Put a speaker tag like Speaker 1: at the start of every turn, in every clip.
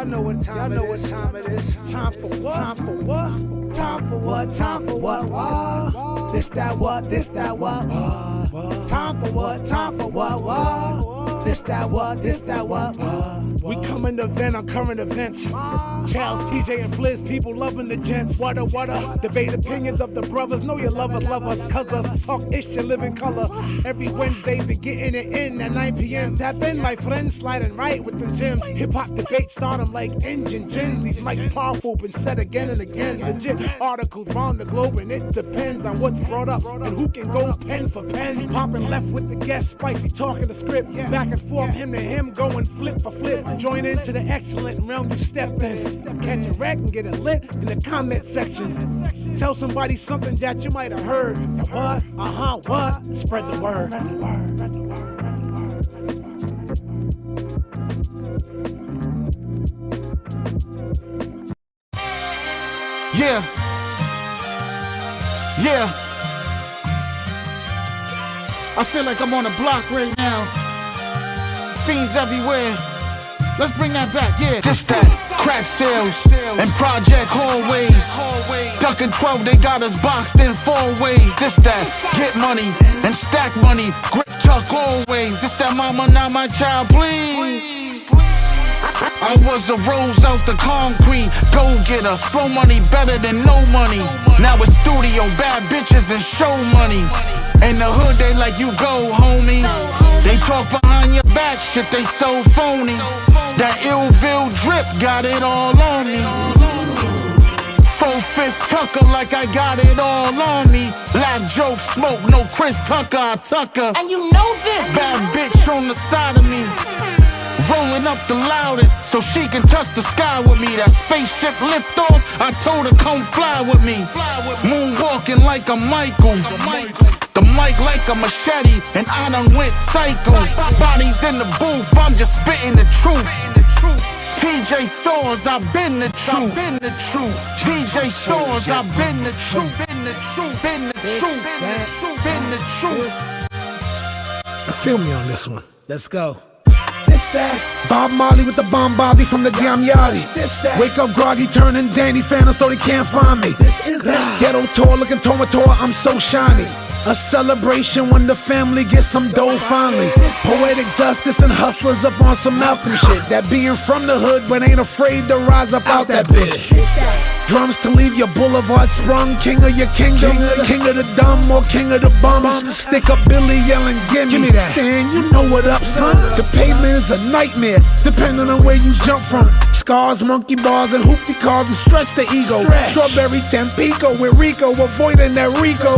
Speaker 1: Y'all know what time it is. Time for what? Time for what? Time for what? Time for what? This, that, what? This, that, what? Time for what? Time for what? This, that, what? This, that, what? We coming to vent on current events. Charles, TJ, and Fliz, people loving the gents. What a debate opinions of the brothers. Know you love us, cuz us. Talk ish, you live in color. Every Wednesday, be getting it in at 9 p.m. Tap in, my friends, sliding right with them gems. Hip hop debate start them like engine gens. These mics powerful, been said again and again. Legit articles round the globe, and it depends on what's brought up and who can go pen for pen. Popping left with the guest, spicy talking the script. Back and forth, him to him, going flip for flip. Join into the excellent realm you step in. Catch a wreck and get it lit in the comment section. Tell somebody something that you might have heard. What? What? Spread the word.
Speaker 2: Yeah. Yeah. I feel like I'm on a block right now. Fiends everywhere. Let's bring that back, yeah. Just that crack sales and project hallways. Ducking 12, they got us boxed in 4 ways. This that get money and stack money. Grip tuck always. This that mama, not my child, please. I was a rose out the concrete. Go getter, slow money better than no money. Now it's studio, bad bitches and show money. In the hood, they like you go, homie. They talk behind your back, shit, they so phony. That Illville drip got it all on me. 4/5 Tucker like I got it all on me. Laugh, joke, smoke, no Chris Tucker, I Tucker.
Speaker 3: And you know this.
Speaker 2: Bad bitch on the side of me. Rolling up the loudest so she can touch the sky with me. That spaceship lift off, I told her come fly with me. Moonwalking like a Michael. The mic like a machete, and I done went psycho. Bodies in the booth, I'm just spitting the truth. TJ Swords, I've been the truth. TJ Swords, I've been the truth. Been the truth.
Speaker 1: Feel me on this one. Let's go. This that Bob Marley with the bomb body from the Gam Yachty. Wake up groggy, turning Danny Phantom so they can't find me. This is that ghetto tour, looking tour, I'm so shiny. A celebration when the family gets some dough finally. Poetic justice and hustlers up on some Malcolm shit. That being from the hood but ain't afraid to rise up out that bitch. Drums to leave your boulevard sprung. King of your kingdom, king of the dumb or king of the bums. Stick up Billy yelling, give me that. Saying you know what up, son. The pavement is a nightmare, depending on where you jump from. Scars, monkey bars, and hoopty cars to stretch the ego. Strawberry Tampico with Rico, avoiding that Rico.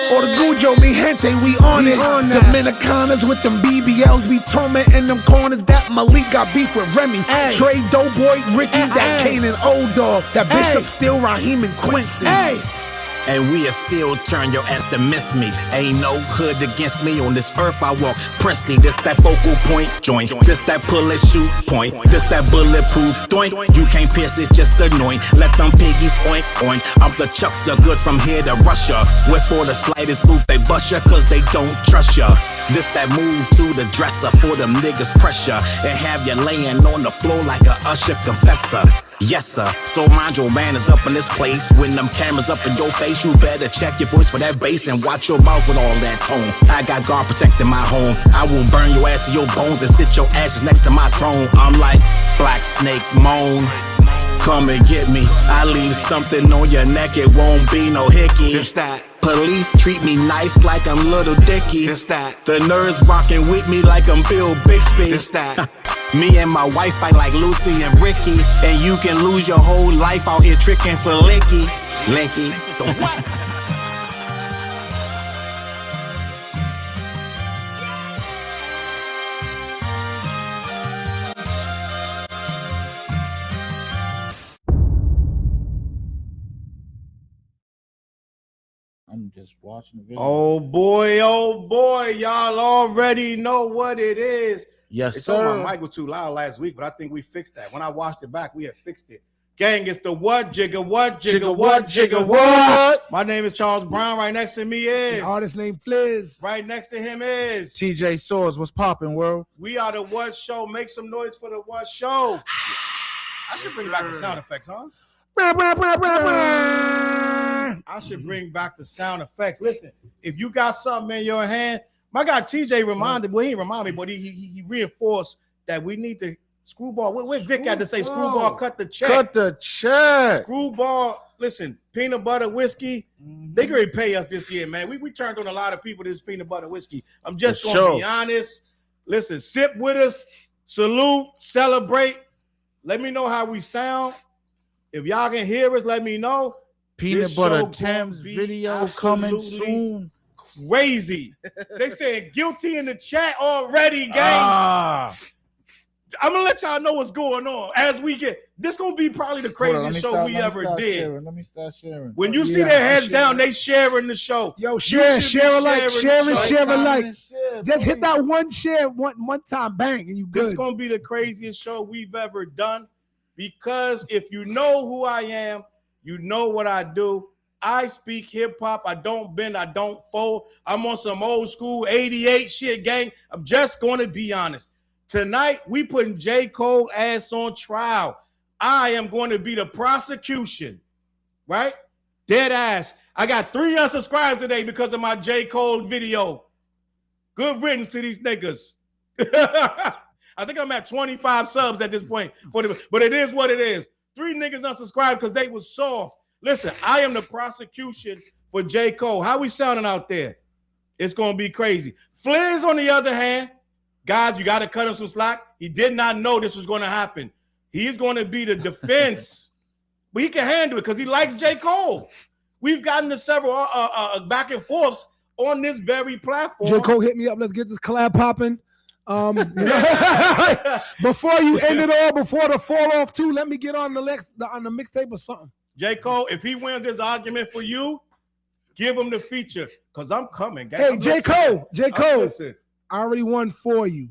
Speaker 1: Or the Gujo, mi gente, we on it. Dominicanas with them BBLs, we tormenting them corners. That Malik got beef with Remy. Trey, Doughboy, Ricky, that Kane and Old Dog. That Bishop, still Raheem and Quincy.
Speaker 4: And we'll still turn your ass to miss me. Ain't no hood against me. On this earth I walk Presley. This that focal point joint. This that pull and shoot point. This that bulletproof doink. You can't pierce it, just annoying. Let them piggies oink oink. I'm the chuckster, good from here to Russia. Where for the slightest move they bust ya, cause they don't trust ya. This that move to the dresser for them niggas pressure. And have you laying on the floor like a Usher confessor. Yes sir, so mind your manners up in this place. When them cameras up in your face, you better check your voice for that bass and watch your mouth with all that tone. I got God protecting my home. I will burn your ass to your bones and sit your ashes next to my throne. I'm like Black Snake Moan. Come and get me. I leave something on your neck, it won't be no hickey.
Speaker 2: This that.
Speaker 4: Police treat me nice like I'm Little Dicky.
Speaker 2: This that.
Speaker 4: The nerds rocking with me like I'm Bill Bixby.
Speaker 2: This that.
Speaker 4: Me and my wife fight like Lucy and Ricky. And you can lose your whole life out here tricking for Licky. Linky. What?
Speaker 2: I'm just watching the video.
Speaker 5: Oh boy, y'all already know what it is.
Speaker 2: Yes,
Speaker 5: it's
Speaker 2: sir.
Speaker 5: on my mic was too loud last week, but I think we fixed that. When I watched it back, we had fixed it. Gang, it's the what jigger, what jigger, what jigger, what? My name is Charles Brown. Right next to me is
Speaker 1: artist named Fliz.
Speaker 5: Right next to him is
Speaker 2: TJ Swords. What's popping, world?
Speaker 5: We are the What Show. Make some noise for the What Show. I should bring back the sound effects, huh? I should bring back the sound effects. Listen, if you got something in your hand, my guy TJ reminded, well, he didn't remind me, but he reinforced that we need to Screwball. What Vic had to say? Screwball, cut the check.
Speaker 2: Cut the check.
Speaker 5: Screwball, listen, peanut butter whiskey, they gonna pay us this year, man. We turned on a lot of people this peanut butter whiskey. I'm just gonna be honest. Listen, sip with us, salute, celebrate. Let me know how we sound. If y'all can hear us, let me know.
Speaker 2: Peanut butter Thames video coming soon.
Speaker 5: Crazy. They saying guilty in the chat already, gang. I'm gonna let y'all know what's going on as we get. This gonna be probably the craziest show we ever did.
Speaker 2: Let me start sharing.
Speaker 5: When you see their heads down, they sharing the show.
Speaker 1: Yo, share a like. Just hit that one share one time, bang, and you good.
Speaker 5: This is gonna be the craziest show we've ever done. Because if you know who I am, you know what I do. I speak hip hop. I don't bend. I don't fold. I'm on some old school 88 shit, gang. I'm just gonna be honest. Tonight, we putting J. Cole ass on trial. I am going to be the prosecution, right? Dead ass. I got 3 unsubscribed today because of my J. Cole video. Good riddance to these niggas. I think I'm at 25 subs at this point. But it is what it is. 3 niggas unsubscribed because they was soft. Listen, I am the prosecution for J. Cole. How we sounding out there? It's going to be crazy. Fliz, on the other hand, guys, you got to cut him some slack. He did not know this was going to happen. He's going to be the defense, but he can handle it because he likes J. Cole. We've gotten to several back and forths on this very platform.
Speaker 1: J. Cole, hit me up. Let's get this collab popping. Before you end it all, before the fall off too, let me get on the mixtape or something.
Speaker 5: J. Cole, if he wins this argument for you, give him the feature because I'm coming. Guys.
Speaker 1: Hey, J. Cole, I already won for you.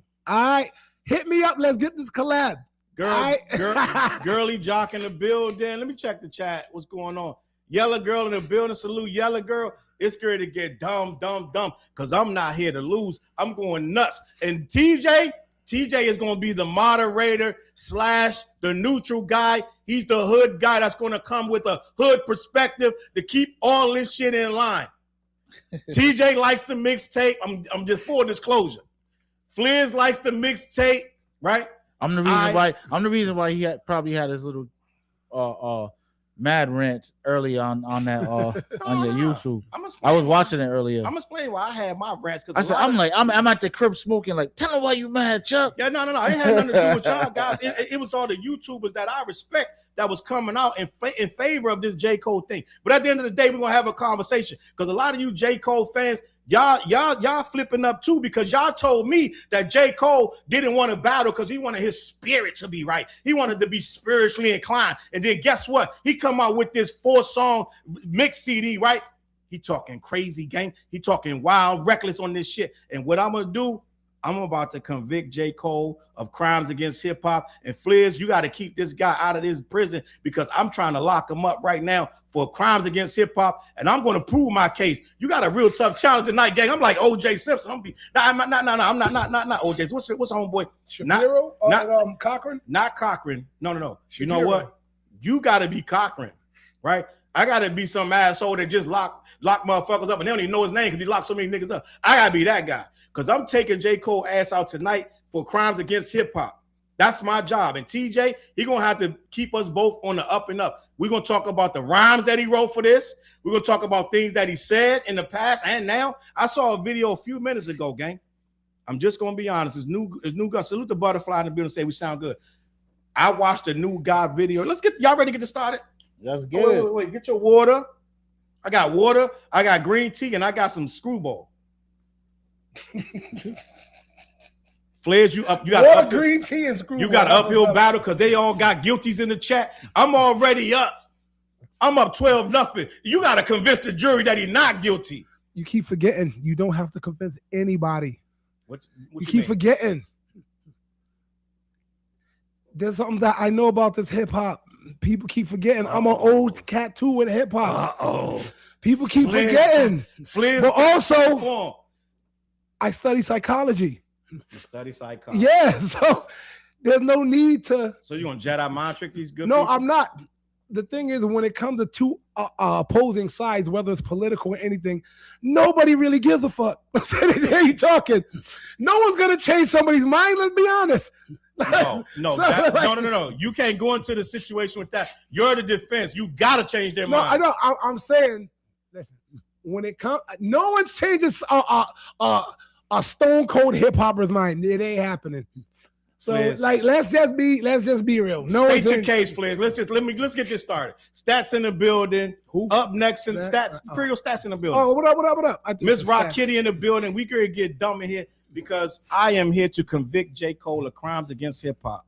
Speaker 1: Hit me up. Let's get this collab.
Speaker 5: Girly Jock in the building. Let me check the chat. What's going on? Yellow Girl in the building. Salute, Yellow Girl. It's scary to get dumb, because I'm not here to lose. I'm going nuts. And TJ is going to be the moderator / the neutral guy. He's the hood guy that's going to come with a hood perspective to keep all this shit in line. TJ likes the mixtape. I'm just full disclosure. Fliz likes the mixtape, right?
Speaker 2: I'm the reason why he probably had his little mad rant early on that on your YouTube. I was watching it earlier.
Speaker 5: I'm gonna explain why I had my rants
Speaker 2: because I'm at the crib smoking. Like, tell him why you mad, Chuck.
Speaker 5: Yeah, no. It had nothing to do with y'all guys. It was all the YouTubers that I respect that was coming out in favor of this J. Cole thing. But at the end of the day, we're gonna have a conversation because a lot of you J. Cole fans, y'all flipping up too because y'all told me that J. Cole didn't want to battle because he wanted his spirit to be right. He wanted to be spiritually inclined. And then guess what? He come out with this 4-song mix CD, right? He talking crazy, gang. He talking wild, reckless on this shit. And what I'm gonna do, I'm about to convict J. Cole of crimes against hip hop. And Fliz, you got to keep this guy out of this prison because I'm trying to lock him up right now for crimes against hip hop. And I'm going to prove my case. You got a real tough challenge tonight, gang. I'm like OJ Simpson. I'm not OJ. What's homeboy?
Speaker 1: Shapiro? Cochran?
Speaker 5: Not Cochran. No. Shapiro. You know what? You got to be Cochran, right? I got to be some asshole that just lock motherfuckers up and they don't even know his name because he locked so many niggas up. I got to be that guy. Because I'm taking J. Cole ass out tonight for crimes against hip-hop. That's my job. And TJ, he going to have to keep us both on the up and up. We're going to talk about the rhymes that he wrote for this. We're going to talk about things that he said in the past and now. I saw a video a few minutes ago, gang. I'm just going to be honest. It's new guy. Salute the butterfly in the building say we sound good. I watched the new guy video. Y'all ready to get this started?
Speaker 2: Let's get it.
Speaker 5: Wait. Get your water. I got water. I got green tea, and I got some Screwball. Flares, you got
Speaker 1: green tea and Screwball.
Speaker 5: You got an uphill battle because they all got guilties in the chat. I'm already up. I'm up 12-0. You got to convince the jury that he's not guilty.
Speaker 1: You keep forgetting. You don't have to convince anybody.
Speaker 5: What
Speaker 1: you keep forgetting. There's something that I know about this hip hop. People keep forgetting. I'm an old cat too with hip hop. People keep forgetting. But also, I study psychology.
Speaker 5: You study psychology.
Speaker 1: Yeah, so
Speaker 3: There's no need to.
Speaker 5: So you gonna Jedi mind trick these good
Speaker 3: No,
Speaker 5: people?
Speaker 3: I'm not. The thing is, when it comes to two opposing sides, whether it's political or anything, nobody really gives a fuck. Here you talking. No one's gonna change somebody's mind. Let's be honest.
Speaker 5: No,
Speaker 3: So, like-
Speaker 5: no. You can't go into the situation with that. You're the defense. You gotta change their
Speaker 3: No,
Speaker 5: mind.
Speaker 3: I know. I'm saying, listen. When it comes, no one's changing a stone cold hip hopper's mind. It ain't happening. So,
Speaker 5: Fliz.
Speaker 3: like, let's just be real. No
Speaker 5: State
Speaker 3: one's
Speaker 5: your
Speaker 3: saying-
Speaker 5: case, Fliz. Let's get this started. Stats in the building.
Speaker 3: Who?
Speaker 5: Up next in
Speaker 3: Stat-
Speaker 5: stats. Imperial Stats in the building.
Speaker 3: Oh, what up? I do
Speaker 5: Miss
Speaker 3: some
Speaker 5: Rock
Speaker 3: stats.
Speaker 5: Kitty in the building. We could get dumb in here because I am here to convict J. Cole of crimes against hip hop,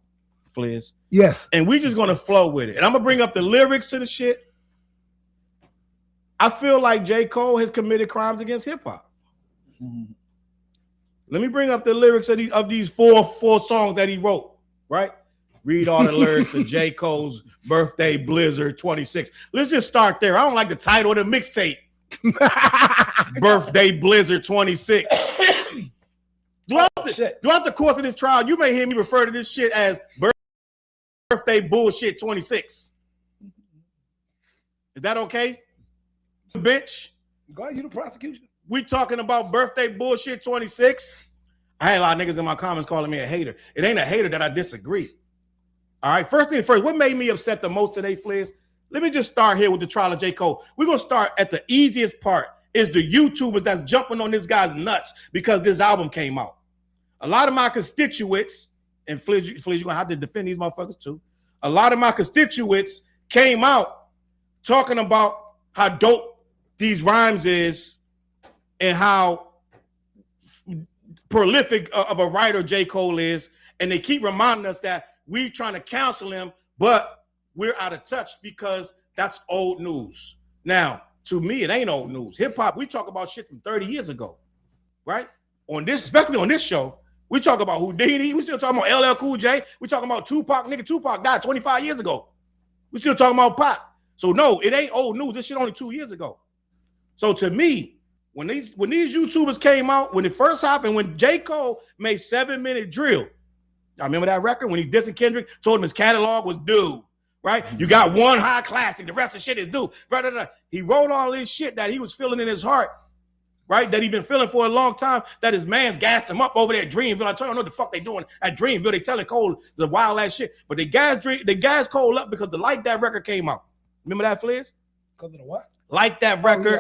Speaker 5: Fliz.
Speaker 3: Yes.
Speaker 5: And we just gonna flow with it. And I'm gonna bring up the lyrics to the shit. I feel like J. Cole has committed crimes against hip hop. Let me bring up the lyrics of these four songs that he wrote, right? Read all the lyrics to J. Cole's Birthday Blizzard 26. Let's just start there. I don't like the title of the mixtape. Birthday Blizzard 26. Throughout the course of this trial, you may hear me refer to this shit as Birthday Bullshit 26. Is that okay? Bitch.
Speaker 3: Go ahead, you the prosecution.
Speaker 5: We talking about Birthday Bullshit 26. I had a lot of niggas in my comments calling me a hater. It ain't a hater that I disagree. All right, first thing first, what made me upset the most today, Fliz? Let me just start here with the trial of J. Cole. We're going to start at the easiest part, is the YouTubers that's jumping on this guy's nuts because this album came out. A lot of my constituents, and Fliz, you're going to have to defend these motherfuckers too. A lot of my constituents came out talking about how dope these rhymes is and how prolific of a writer J. Cole is. And they keep reminding us that we're trying to counsel him, but we're out of touch because that's old news. Now, to me, it ain't old news. Hip hop, we talk about shit from 30 years ago, right? On this, especially on this show, we talk about Houdini. We still talking about LL Cool J. We talking about Tupac. Nigga, Tupac died 25 years ago. We still talking about Pac. So no, it ain't old news. This shit only 2 years ago. So to me, when these YouTubers came out, when it first happened, when J. Cole made 7-minute drill, I remember that record when he's dissing Kendrick, told him his catalog was due, right? You got one high classic, the rest of shit is due. He wrote all this shit that he was feeling in his heart, right? That he been feeling for a long time, that his man's gassed him up over there at Dreamville. I tell you, I know what the fuck they doing at Dreamville. They telling Cole the wild ass shit. But they gas Cole up because the Like That record came out. Remember that, Fliz?
Speaker 3: Because of the what?
Speaker 5: Like That record.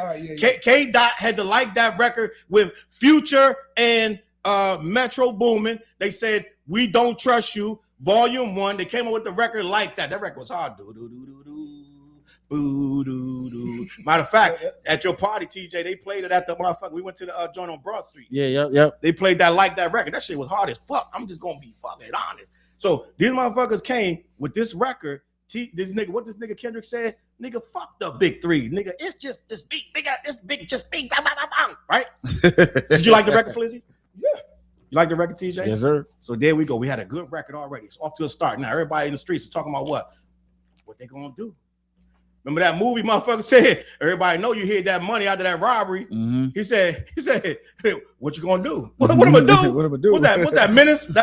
Speaker 5: K-Dot had to Like That record with Future and Metro Boomin. They said, We Don't Trust You, Volume 1. They came up with the record Like That. That record was hard. Matter of fact, at your party, TJ, they played it at the motherfucker. We went to the joint on Broad Street.
Speaker 6: Yep.
Speaker 5: They played that Like That record. That shit was hard as fuck. I'm just gonna be fucking honest. So these motherfuckers came with this record. What this nigga Kendrick said, nigga, fuck the big three. Nigga, it's just this beat, nigga, this big, just beat, right? Did you like the record, Flizzy?
Speaker 3: Yeah.
Speaker 5: You like the record, TJ?
Speaker 6: Yes, sir.
Speaker 5: So there we go. We had a good record already. It's off to a start. Now everybody in the streets is talking about what they gonna do. Remember that movie motherfucker said, everybody know you hid that money after that robbery.
Speaker 6: Mm-hmm.
Speaker 5: He said, hey, what you gonna do? What am I do?
Speaker 6: What am I do?
Speaker 5: What's that menace? Is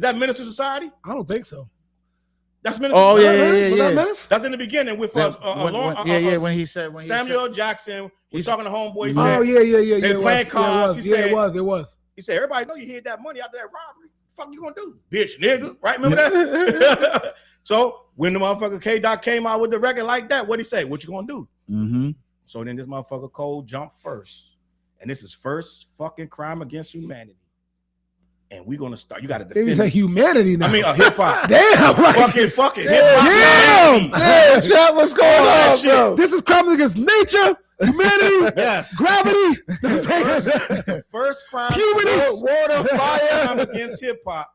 Speaker 5: that menace to society?
Speaker 3: I don't think so.
Speaker 5: That's menace.
Speaker 6: Oh,
Speaker 5: to
Speaker 6: yeah,
Speaker 5: society?
Speaker 6: yeah,
Speaker 3: Was
Speaker 6: yeah.
Speaker 3: that Menace?
Speaker 5: That's in the beginning with us.
Speaker 6: When he said
Speaker 5: Samuel Jackson. We
Speaker 6: He's-
Speaker 5: talking to homeboy. He
Speaker 3: Oh,
Speaker 5: said,
Speaker 3: yeah.
Speaker 5: They
Speaker 3: it
Speaker 5: playing
Speaker 3: was.
Speaker 5: cards. He said-
Speaker 3: It was.
Speaker 5: he said, everybody know you hid that money after that robbery. Fuck you gonna do, bitch, nigga? Right? Remember that? So when the motherfucker K-Dot came out with the record Like That, what'd he say? What you gonna do?
Speaker 6: Mm-hmm.
Speaker 5: So then this motherfucker Cole jumped first. And this is first fucking crime against humanity. And we're gonna start. You gotta
Speaker 3: They
Speaker 5: defend
Speaker 3: was like
Speaker 5: it.
Speaker 3: humanity now.
Speaker 5: I mean, hip hop.
Speaker 3: damn. Right.
Speaker 5: Fucking hip hop.
Speaker 3: Damn.
Speaker 6: Yeah, chat, what's going
Speaker 5: that
Speaker 6: on,
Speaker 5: shit.
Speaker 6: bro?
Speaker 3: This is crimes against nature, humanity,
Speaker 5: Yes.
Speaker 3: gravity,
Speaker 5: First crime.
Speaker 3: puberty,
Speaker 6: Water,
Speaker 5: Crime against hip hop.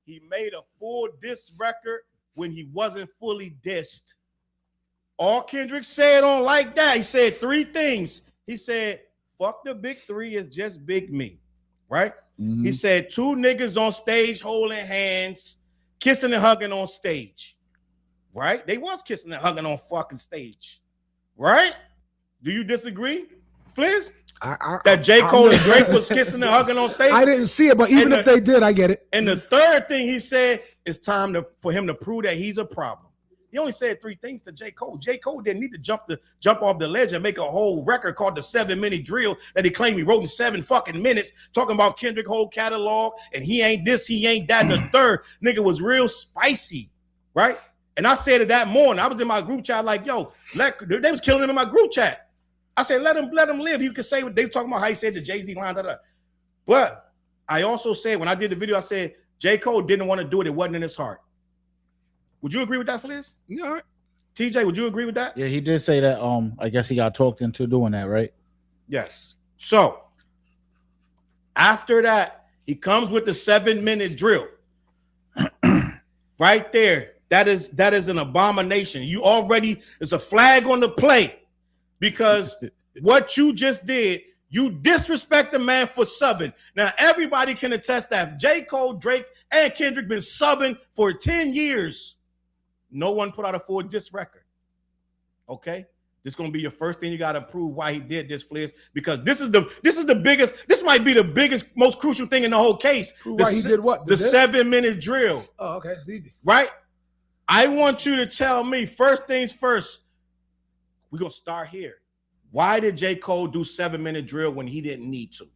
Speaker 5: He made a full diss record when he wasn't fully dissed. All Kendrick said on Like That, he said 3 things. He said, fuck the big 3, it's just big me. Right?
Speaker 6: Mm-hmm.
Speaker 5: He said 2 niggas on stage holding hands, kissing and hugging on stage. Right? They was kissing and hugging on fucking stage. Right? Do you disagree, Fliz? that J. Cole and Drake was kissing and hugging on stage?
Speaker 3: I didn't see it, but even if they did, I get it.
Speaker 5: And the third thing he said, it's time for him to prove that he's a problem. He only said 3 things to J. Cole. J. Cole didn't need to jump off the ledge and make a whole record called the 7-minute drill that he claimed he wrote in 7 fucking minutes, talking about Kendrick whole catalog and he ain't this, he ain't that. And the third nigga was real spicy, right? And I said it that morning. I was in my group chat like, yo, they was killing him in my group chat. I said, let him live. He could say what they were talking about, how he said the Jay-Z line, But I also said, when I did the video, I said, J. Cole didn't want to do it. It wasn't in his heart. Would you agree with that, Fliz?
Speaker 3: Yeah.
Speaker 5: TJ, would you agree with that?
Speaker 6: Yeah, he did say that. I guess he got talked into doing that, right?
Speaker 5: Yes. So after that, he comes with the 7-minute drill. Right there. That is an abomination. It's a flag on the play because what you just did, you disrespect the man for subbing. Now, everybody can attest that J. Cole, Drake, and Kendrick been subbing for 10 years. No one put out a full diss record. Okay? This is going to be your first thing you got to prove why he did this, Fliz, because this is the biggest, this might be the biggest, most crucial thing in the whole case.
Speaker 3: Why he did what?
Speaker 5: The 7-minute drill.
Speaker 3: Oh, okay. It's easy.
Speaker 5: Right? I want you to tell me, first things first, we're going to start here. Why did J. Cole do 7-minute drill when he didn't need to?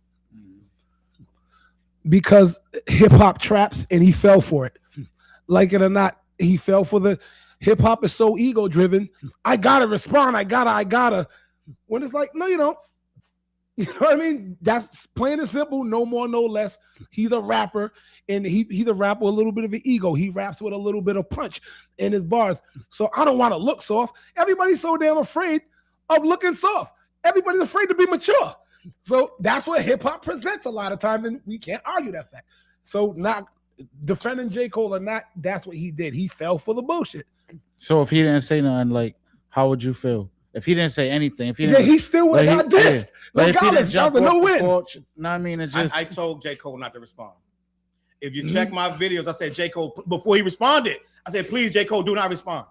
Speaker 3: Because hip hop traps and he fell for it. Like it or not, he fell for the hip hop is so ego driven. I gotta respond. I gotta. When it's like, no, you don't. You know what I mean? That's plain and simple. No more, no less. He's a rapper, and he's a rapper with a little bit of an ego. He raps with a little bit of punch in his bars. So I don't want to look soft. Everybody's so damn afraid of looking soft. Everybody's afraid to be mature. So that's what hip hop presents a lot of times, and we can't argue that fact. So not defending J. Cole or not, that's what he did. He fell for the bullshit.
Speaker 6: So if he didn't say nothing, like, how would you feel? If he didn't say anything, if he didn't,
Speaker 3: he still would have got dissed. Regardless, that was a no win.
Speaker 6: No, I mean, it just.
Speaker 5: I told J. Cole not to respond. If you check my videos, I said, J. Cole, before he responded, I said, please, J. Cole, do not respond.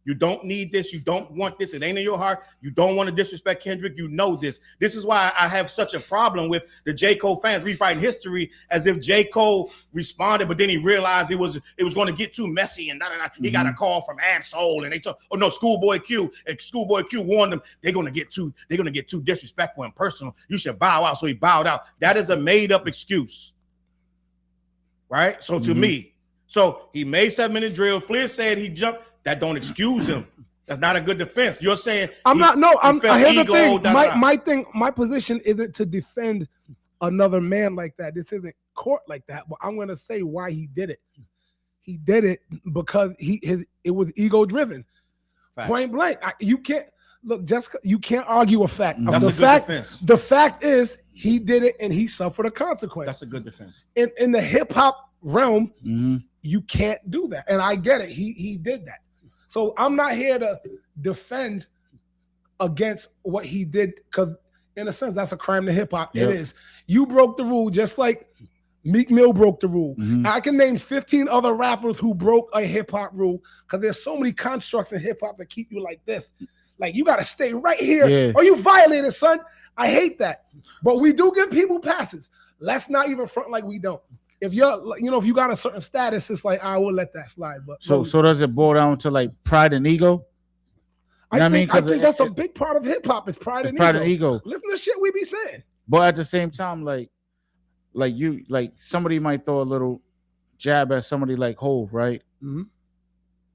Speaker 5: You don't need this. You don't want this. It ain't in your heart. You don't want to disrespect Kendrick. You know this. This is why I have such a problem with the J. Cole fans rewriting history as if J. Cole responded, but then he realized it was going to get too messy and he got a call from Ab-Soul and they told, oh no, Schoolboy Q. And Schoolboy Q warned them they're gonna get too disrespectful and personal. You should bow out. So he bowed out. That is a made-up excuse. Right? So to me, so he made 7-minute drill. Fliz said he jumped. That don't excuse him. That's not a good defense. You're saying
Speaker 3: I'm not. No, I'm. Here's the thing. My position isn't to defend another man like that. This isn't court like that. But I'm going to say why he did it. He did it because it was ego driven. Point blank. You can't look. Jessica, you can't argue a fact.
Speaker 5: That's a good defense.
Speaker 3: The fact is he did it and he suffered a consequence.
Speaker 5: That's a good defense.
Speaker 3: In the hip hop realm, you can't do that, and I get it. He did that. So I'm not here to defend against what he did because, in a sense, that's a crime to hip hop. Yep. It is. You broke the rule just like Meek Mill broke the rule. I can name 15 other rappers who broke a hip hop rule because there's so many constructs in hip hop that keep you like this. Like you got to stay right here or you violated, son. I hate that. But we do give people passes. Let's not even front like we don't. If you're, if you got a certain status, it's like I will let that slide. But
Speaker 6: so does it boil down to like pride and ego?
Speaker 3: I think that's a big part of hip hop. Is pride and ego. Listen to shit we be saying.
Speaker 6: But at the same time, like somebody might throw a little jab at somebody like Hove, right?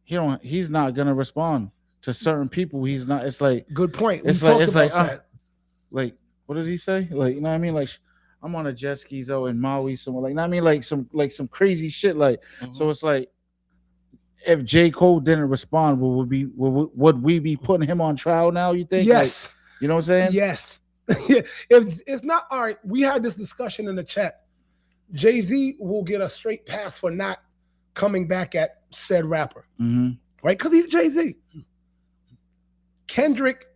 Speaker 6: He's not gonna respond to certain people. He's not. It's like
Speaker 3: good point.
Speaker 6: It's like what did he say? Like you know what I mean? Like. I'm on a jet skis in Maui somewhere. Like, I mean, like some crazy shit. Like, so it's like, if J. Cole didn't respond, would we be putting him on trial now? You think?
Speaker 3: Yes.
Speaker 6: Like, you know what I'm saying?
Speaker 3: Yes. If it's not all right, we had this discussion in the chat. Jay-Z will get a straight pass for not coming back at said rapper, right? Because he's Jay-Z. Kendrick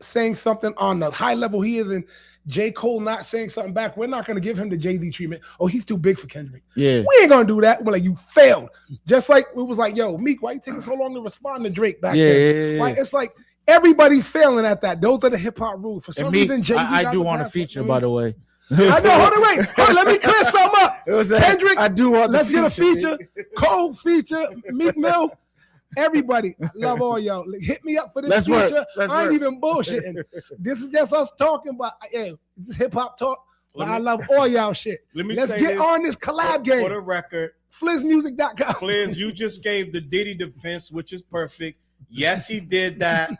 Speaker 3: saying something on the high level he is in. J. Cole not saying something back, we're not going to give him the Jay-Z treatment. Oh, he's too big for Kendrick.
Speaker 6: Yeah.
Speaker 3: We ain't going to do that. We're like, you failed. Just like it was like, yo, Meek, why you taking so long to respond to Drake back then?
Speaker 6: Yeah.
Speaker 3: Right? It's like Everybody's failing at that. Those are the hip hop rules. For some
Speaker 6: And me,
Speaker 3: reason, Jay-Z
Speaker 6: I
Speaker 3: got
Speaker 6: do
Speaker 3: the
Speaker 6: want a
Speaker 3: pass.
Speaker 6: feature, by the way.
Speaker 3: I know. Hold on, wait. Hold on, let me clear something up.
Speaker 6: It was that-
Speaker 3: Kendrick,
Speaker 6: I do want the
Speaker 3: let's get a
Speaker 6: feature,
Speaker 3: feature. Cole feature. Meek Mill. Everybody, I love all y'all. Hit me up for this
Speaker 6: Let's
Speaker 3: feature.
Speaker 6: work. Let's
Speaker 3: I ain't
Speaker 6: work.
Speaker 3: even bullshitting. This is just us talking about. Hey, this hip hop talk. But
Speaker 5: Let
Speaker 3: I
Speaker 5: me-
Speaker 3: love all y'all shit.
Speaker 5: Let me
Speaker 3: Let's
Speaker 5: say
Speaker 3: get
Speaker 5: this
Speaker 3: on this collab
Speaker 5: For
Speaker 3: game.
Speaker 5: the record,
Speaker 3: FlizzMusic.com.
Speaker 5: Fliz, you just gave the Diddy defense, which is perfect. Yes, he did that,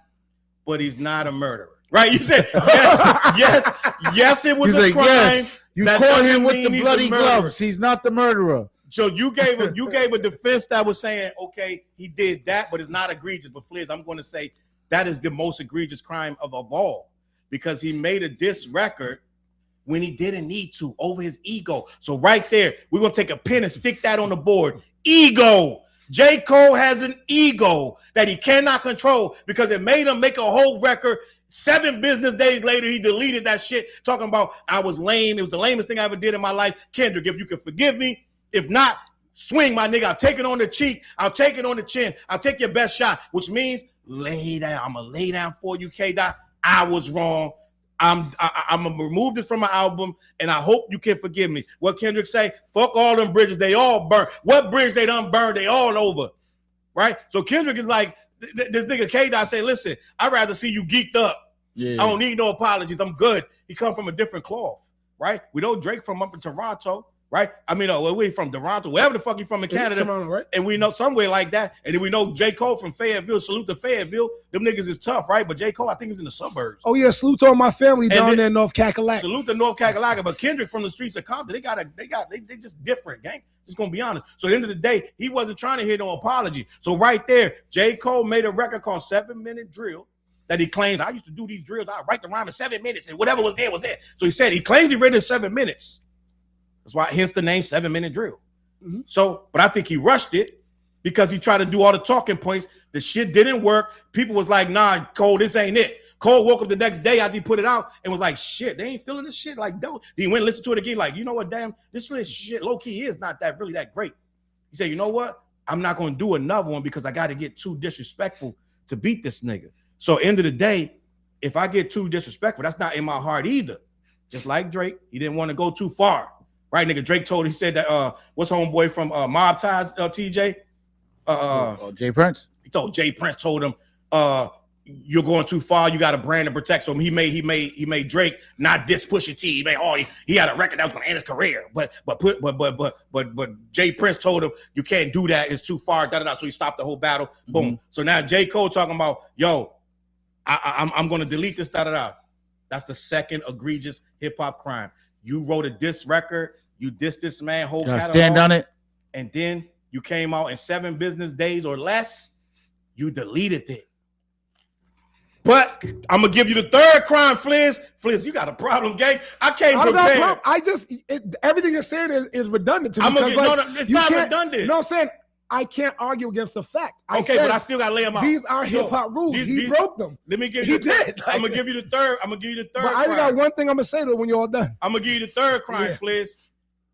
Speaker 5: but he's not a murderer. Right? You said yes, it was
Speaker 6: He's
Speaker 5: a
Speaker 6: like,
Speaker 5: crime.
Speaker 6: yes, you
Speaker 5: That
Speaker 6: caught
Speaker 5: doesn't
Speaker 6: him with
Speaker 5: mean
Speaker 6: the
Speaker 5: he's a
Speaker 6: bloody
Speaker 5: murderer.
Speaker 6: gloves. He's not the murderer.
Speaker 5: So you gave a defense that was saying, okay, he did that, but it's not egregious. But Fliz, I'm going to say that is the most egregious crime of all, because he made a diss record when he didn't need to over his ego. So right there, we're going to take a pen and stick that on the board. Ego. J. Cole has an ego that he cannot control because it made him make a whole record. 7 business days later, he deleted that shit, talking about I was lame. It was the lamest thing I ever did in my life. Kendrick, if you can forgive me, if not, swing, my nigga. I'll take it on the cheek. I'll take it on the chin. I'll take your best shot, which means lay down. I'm going to lay down for you, K-Dot. I was wrong. I'm going to remove this from my album, and I hope you can forgive me. What Kendrick say? Fuck all them bridges. They all burn. What bridge they done burned? They all over. Right? So Kendrick is like, this nigga K-Dot say, listen, I'd rather see you geeked up.
Speaker 6: Yeah.
Speaker 5: I don't need no apologies. I'm good. He come from a different cloth. Right? We know Drake from up in Toronto. Right? I mean, we from Toronto, wherever the fuck you from in Canada.
Speaker 3: Right?
Speaker 5: And we know somewhere like that. And then we know J. Cole from Fayetteville. Salute to Fayetteville. Them niggas is tough, right? But J. Cole, I think he was in the suburbs.
Speaker 3: Oh yeah, salute to all my family down
Speaker 5: then-
Speaker 3: there in North Cackalack.
Speaker 5: Salute to North Kakalaka. But Kendrick from the streets of Compton, they just different, gang. Just gonna be honest. So at the end of the day, he wasn't trying to hear no apology. So right there, J. Cole made a record called 7 Minute Drill that he claims, I used to do these drills. I write the rhyme in 7 minutes, and whatever was there was there. So he said he claims he read it in 7 minutes. That's why, hence the name 7 Minute Drill.
Speaker 3: Mhm.
Speaker 5: So, but I think he rushed it because he tried to do all the talking points. The shit didn't work. People was like, nah, Cole, this ain't it. Cole woke up the next day after he put it out and was like, shit, they ain't feeling this shit. Like, don't. He went and listened to it again. Like, you know what, damn, this shit low key is not that really that great. He said, you know what? I'm not going to do another one because I got to get too disrespectful to beat this nigga. So end of the day, if I get too disrespectful, that's not in my heart either. Just like Drake, he didn't want to go too far. Right, nigga. Drake he said that what's homeboy from Mob Ties, TJ?
Speaker 6: Jay Prince.
Speaker 5: He told Jay Prince told him, you're going too far, you got a brand to protect. So he made Drake not diss Pusha T. He made he had a record that was gonna end his career. But Jay Prince told him you can't do that, it's too far, so he stopped the whole battle.
Speaker 6: Mm-hmm.
Speaker 5: Boom. So now J. Cole talking about, yo, I'm gonna delete this, That's the second egregious hip-hop crime. You wrote a diss record, you dissed this man whole
Speaker 6: Gotta
Speaker 5: catalog,
Speaker 6: stand on it.
Speaker 5: and then you came out in 7 business days or less, you deleted it. But I'm gonna give you the third crime, Fliz. Fliz, you got a problem, gang. I came
Speaker 3: I don't got a
Speaker 5: prepared.
Speaker 3: problem. I just everything you're saying is redundant to me.
Speaker 5: I'm gonna
Speaker 3: because,
Speaker 5: get, it's not redundant.
Speaker 3: You know what I'm saying? I can't argue against the fact.
Speaker 5: Okay, but I still gotta lay them out.
Speaker 3: These are
Speaker 5: So,
Speaker 3: hip hop rules.
Speaker 5: these-
Speaker 3: He
Speaker 5: these-
Speaker 3: broke them.
Speaker 5: Let me give
Speaker 3: He
Speaker 5: you.
Speaker 3: did.
Speaker 5: I'm gonna give you the third. I'm gonna give you the third.
Speaker 3: But I
Speaker 5: crime.
Speaker 3: got one thing I'm gonna say to when you're all done.
Speaker 5: I'm gonna give you the third crime,
Speaker 3: Yeah.
Speaker 5: Fliz.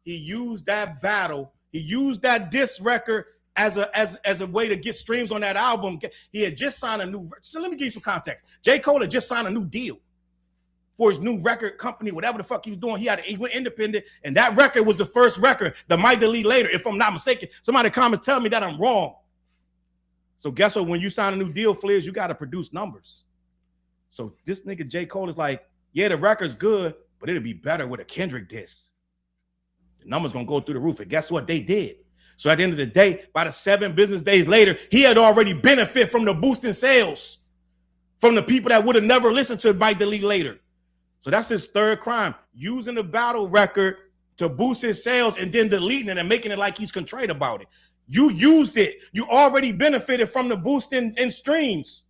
Speaker 5: He used that battle. He used that diss record as a way to get streams on that album. He had just signed a new. So let me give you some context. J. Cole had just signed a new deal for his new record company, whatever the fuck he was doing. He went independent, and that record was the first record that might delete later, if I'm not mistaken. Somebody in the comments tell me that I'm wrong. So guess what? When you sign a new deal, Fliz, you got to produce numbers. So this nigga J. Cole is like, yeah, the record's good, but it'll be better with a Kendrick diss. The numbers gonna go through the roof. And guess what? They did. So at the end of the day, by the 7 business days later, he had already benefit from the boost in sales from the people that would have never listened to Might Delete later. So that's his third crime, using the battle record to boost his sales and then deleting it and making it like he's contrite about it. You used it. You already benefited from the boost in streams.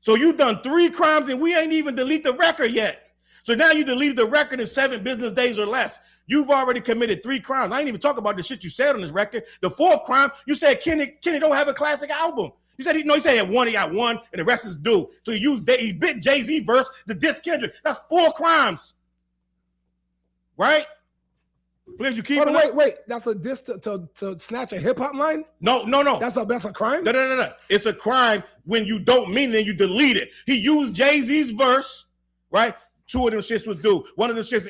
Speaker 5: So you done 3 crimes and we ain't even delete the record yet. So now you deleted the record in 7 business days or less. You've already committed 3 crimes. I ain't even talk about the shit you said on this record. The 4th crime, you said Kenny don't have a classic album. You said he said he had one, he got one, and the rest is due. So he bit Jay-Z verse, the diss Kendrick. That's 4 crimes. Right? Fliz, you keep
Speaker 3: Hold on, wait. That's a diss to snatch a hip hop line?
Speaker 5: No.
Speaker 3: That's a crime?
Speaker 5: No. It's a crime when you don't mean it and you delete it. He used Jay-Z's verse, right? Two of them shits was due. One of them shits,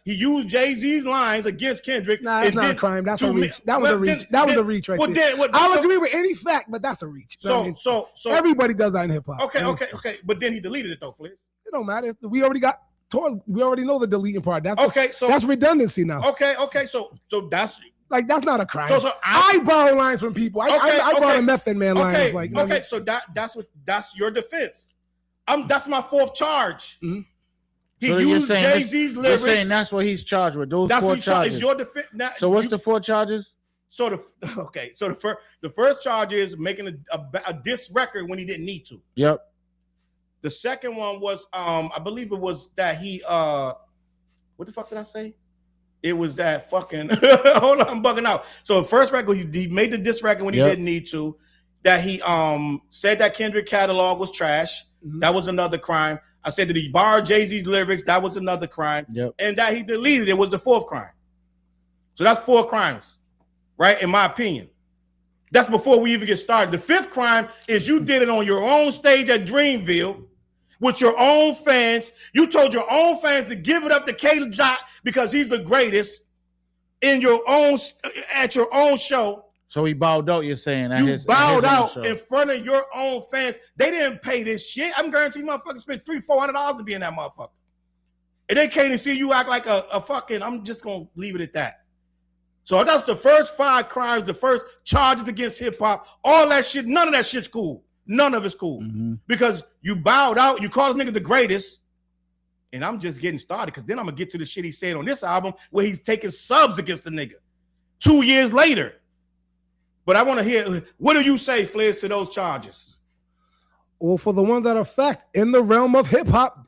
Speaker 5: He used Jay-Z's lines against Kendrick.
Speaker 3: Nah, that's not a crime. That's a reach. That was a reach. That was a reach right there. I'll agree with any fact, but that's a reach.
Speaker 5: So
Speaker 3: everybody does that in hip hop.
Speaker 5: Okay. But then he deleted it though, Fliz.
Speaker 3: It don't matter. We already know the deleting part. That's
Speaker 5: so
Speaker 3: that's redundancy now.
Speaker 5: Okay. So that's
Speaker 3: like that's not a crime.
Speaker 5: So
Speaker 3: I borrow lines from people. I borrow Method Man lines. Like
Speaker 5: okay. So that's your defense. That's my fourth charge.
Speaker 3: Mm-hmm.
Speaker 5: He used Jay-Z's lyrics.
Speaker 6: You're saying that's what he's charged with. Those 4 charges.
Speaker 5: It's your defense.
Speaker 6: So what's the 4 charges?
Speaker 5: So the first charge is making a diss record when he didn't need to.
Speaker 6: Yep.
Speaker 5: The second one was I believe it was that he what the fuck did I say? It was that fucking hold on, I'm bugging out. So the first record he made the diss record when he didn't need to. That he said that Kendrick catalog was trash. Mm-hmm. That was another crime. I said that he borrowed Jay-Z's lyrics. That was another crime.
Speaker 6: Yep.
Speaker 5: And that he deleted it was the 4th crime. So that's 4 crimes, right? In my opinion. That's before we even get started. The 5th crime is you did it on your own stage at Dreamville with your own fans. You told your own fans to give it up to Caleb Jot because he's the greatest at your own show.
Speaker 6: So he bowed out, you're saying?
Speaker 5: Bowed out in front of your own fans. They didn't pay this shit. I'm guaranteeing motherfuckers spent $300-$400 to be in that motherfucker. And they can't even see you act like a fucking, I'm just going to leave it at that. So that's the first 5 crimes, the first charges against hip-hop. All that shit, none of that shit's cool. None of it's cool. Mm-hmm. Because you bowed out, you called this nigga the greatest, and I'm just getting started because then I'm going to get to the shit he said on this album where he's taking subs against the nigga 2 years later. But I want to hear, what do you say, Fliz, to those charges?
Speaker 3: Well, for the ones that are fact, in the realm of hip hop,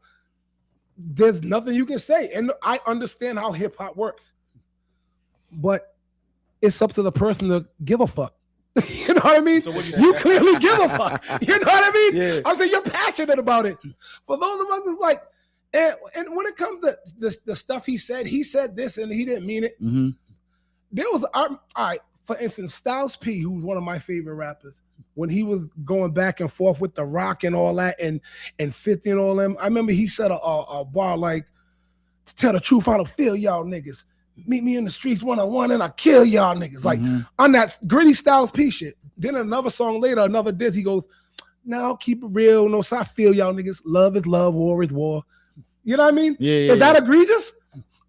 Speaker 3: there's nothing you can say. And I understand how hip hop works. But it's up to the person to give a fuck. You know what I mean? So you clearly give a fuck. You know what I mean? Yeah. I'm saying you're passionate about it. For those of us, it's like, and when it comes to the stuff he said this and he didn't mean it. Mm-hmm. There was, all right. For instance, Styles P, who's one of my favorite rappers, when he was going back and forth with The Rock and all that, and 50 and all them, I remember he said a bar like, to tell the truth, I don't feel y'all niggas. Meet me in the streets one-on-one and I kill y'all niggas. Like, on that gritty Styles P shit. Then another song later, another diss, he goes, now keep it real. No, so I feel y'all niggas. Love is love, war is war. You know what I mean?
Speaker 6: Yeah,
Speaker 3: Is that egregious?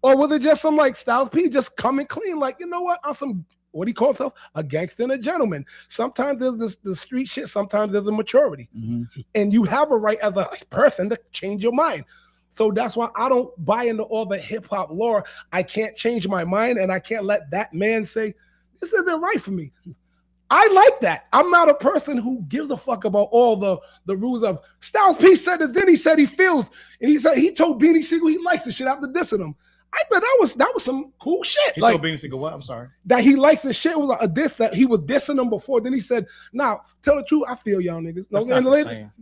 Speaker 3: Or was it just some like Styles P just coming clean? Like, you know what? On some, what he calls himself, a gangster and a gentleman. Sometimes there's the street shit, sometimes there's a maturity. Mm-hmm. And you have a right as a person to change your mind. So that's why I don't buy into all the hip-hop lore. I can't change my mind, and I can't let that man say, this isn't right for me. I like that. I'm not a person who gives a fuck about all the rules of Styles P said this, then he said he feels, and he said he told Beanie Siegel he likes the shit after dissing him. I thought that was some cool shit.
Speaker 5: He told Beanie Siegel what? I'm sorry.
Speaker 3: That he likes the shit. It was like a diss that he was dissing them before. Then he said, "Nah, tell the truth. I feel y'all niggas."
Speaker 5: That's not the same.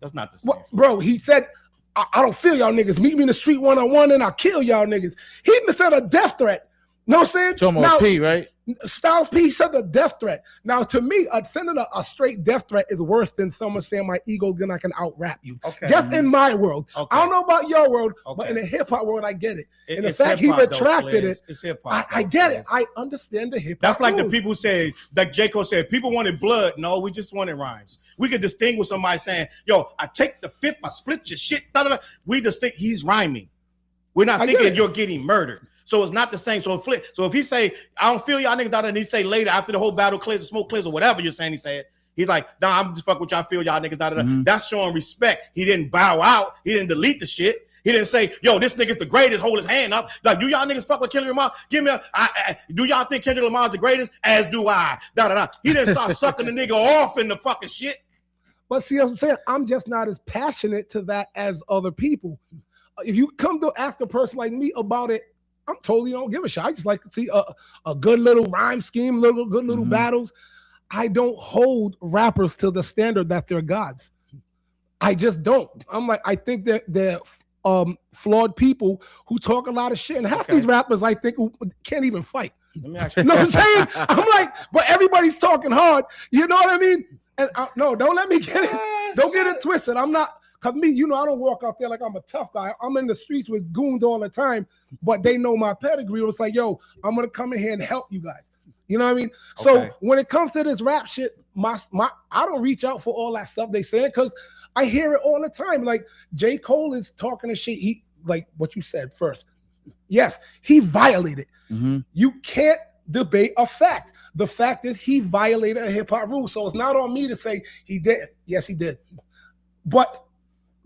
Speaker 5: That's not the same.
Speaker 3: Well, bro, he said, I don't feel y'all niggas. Meet me in the street one-on-one and I'll kill y'all niggas. He even said a death threat. Know what I'm saying?
Speaker 6: Talking about P, right?
Speaker 3: Styles P said a death threat. Now, to me, sending a straight death threat is worse than someone saying my ego then I can out-rap you. Okay. Just in my world. Okay. I don't know about your world, but in the hip-hop world, I get it. And the fact he retracted it,
Speaker 5: it's hip-hop.
Speaker 3: I get it. I understand the hip-hop.
Speaker 5: That's like the people who say, like J. Cole said, people wanted blood. No, we just wanted rhymes. We could distinguish somebody saying, yo, I take the fifth, I split your shit. Da, da, da. We distinct, he's rhyming. We're not thinking you're getting murdered. So it's not the same. So if he say, I don't feel y'all niggas out there, and he say later after the whole battle clears, the smoke clears, or whatever you're saying, he said, he's like, nah, I'm just fucking with y'all, feel y'all niggas out there. Mm-hmm. That's showing respect. He didn't bow out. He didn't delete the shit. He didn't say, yo, this nigga's the greatest, hold his hand up. Like, do y'all niggas fuck with Kendrick Lamar? Give me do y'all think Kendrick Lamar's the greatest? As do I. Da, da, da. He didn't start sucking the nigga off in the fucking shit.
Speaker 3: But see what I'm saying? I'm just not as passionate to that as other people. If you come to ask a person like me about it, I'm totally don't give a shit. I just like to see a good little rhyme scheme, good little battles. I don't hold rappers to the standard that they're gods. I just don't. I'm like, I think that flawed people who talk a lot of shit, and half these rappers I think who can't even fight.
Speaker 5: Let me ask you.
Speaker 3: You know what I'm saying? I'm like, but everybody's talking hard. You know what I mean? And no, don't let me get it. Don't get it twisted. I'm not, cause me, you know, I don't walk out there like I'm a tough guy. I'm in the streets with goons all the time, but they know my pedigree. It's like, yo, I'm gonna come in here and help you guys. You know what I mean? So when it comes to this rap shit, my I don't reach out for all that stuff they say because I hear it all the time. Like J. Cole is talking to shit. He like what you said first. Yes, he violated. You can't debate a fact. The fact is he violated a hip hop rule. So it's not on me to say he did. Yes, he did. But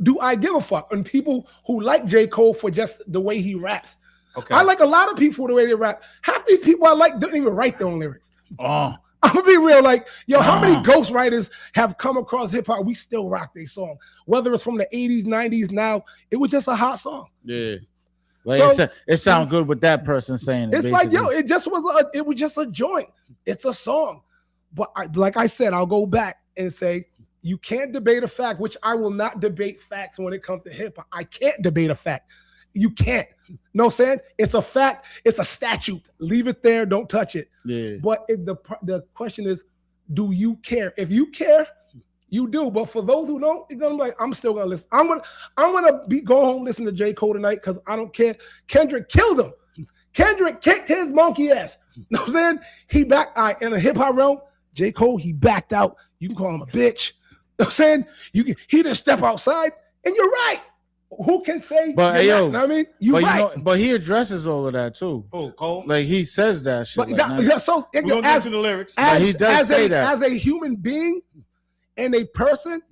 Speaker 3: do I give a fuck? And people who like J. Cole for just the way he raps. Okay. I like a lot of people the way they rap. Half these people I like don't even write their own lyrics. I'm gonna be real, like, yo, how many ghostwriters have come across hip hop? We still rock their song. Whether it's from the 80s, 90s, now, it was just a hot song.
Speaker 6: Yeah. Like so, it sounds good with that person saying it.
Speaker 3: It's basically. Like, yo, it was just a joint. It's a song. But like I said, I'll go back and say, you can't debate a fact, which I will not debate facts when it comes to hip hop. I can't debate a fact. You can't. No, I'm saying? It's a fact. It's a statute. Leave it there. Don't touch it. Yeah. But the question is, do you care? If you care, you do. But for those who don't, you're gonna be like, I'm still gonna listen. I'm gonna go home listen to J. Cole tonight because I don't care. Kendrick killed him. Kendrick kicked his monkey ass. You know what I'm saying? He backed in a hip hop realm. J. Cole, he backed out. You can call him a bitch. You know what I'm saying? He didn't step outside, and you're right. Who can say?
Speaker 6: But hey, yo,
Speaker 3: you know what I mean, you right.
Speaker 6: You know, but he addresses all of that too.
Speaker 5: Oh, Cole,
Speaker 6: like he says that shit.
Speaker 3: But
Speaker 6: like,
Speaker 3: so
Speaker 5: we don't listen to the lyrics.
Speaker 6: He does say that
Speaker 3: as a human being and a person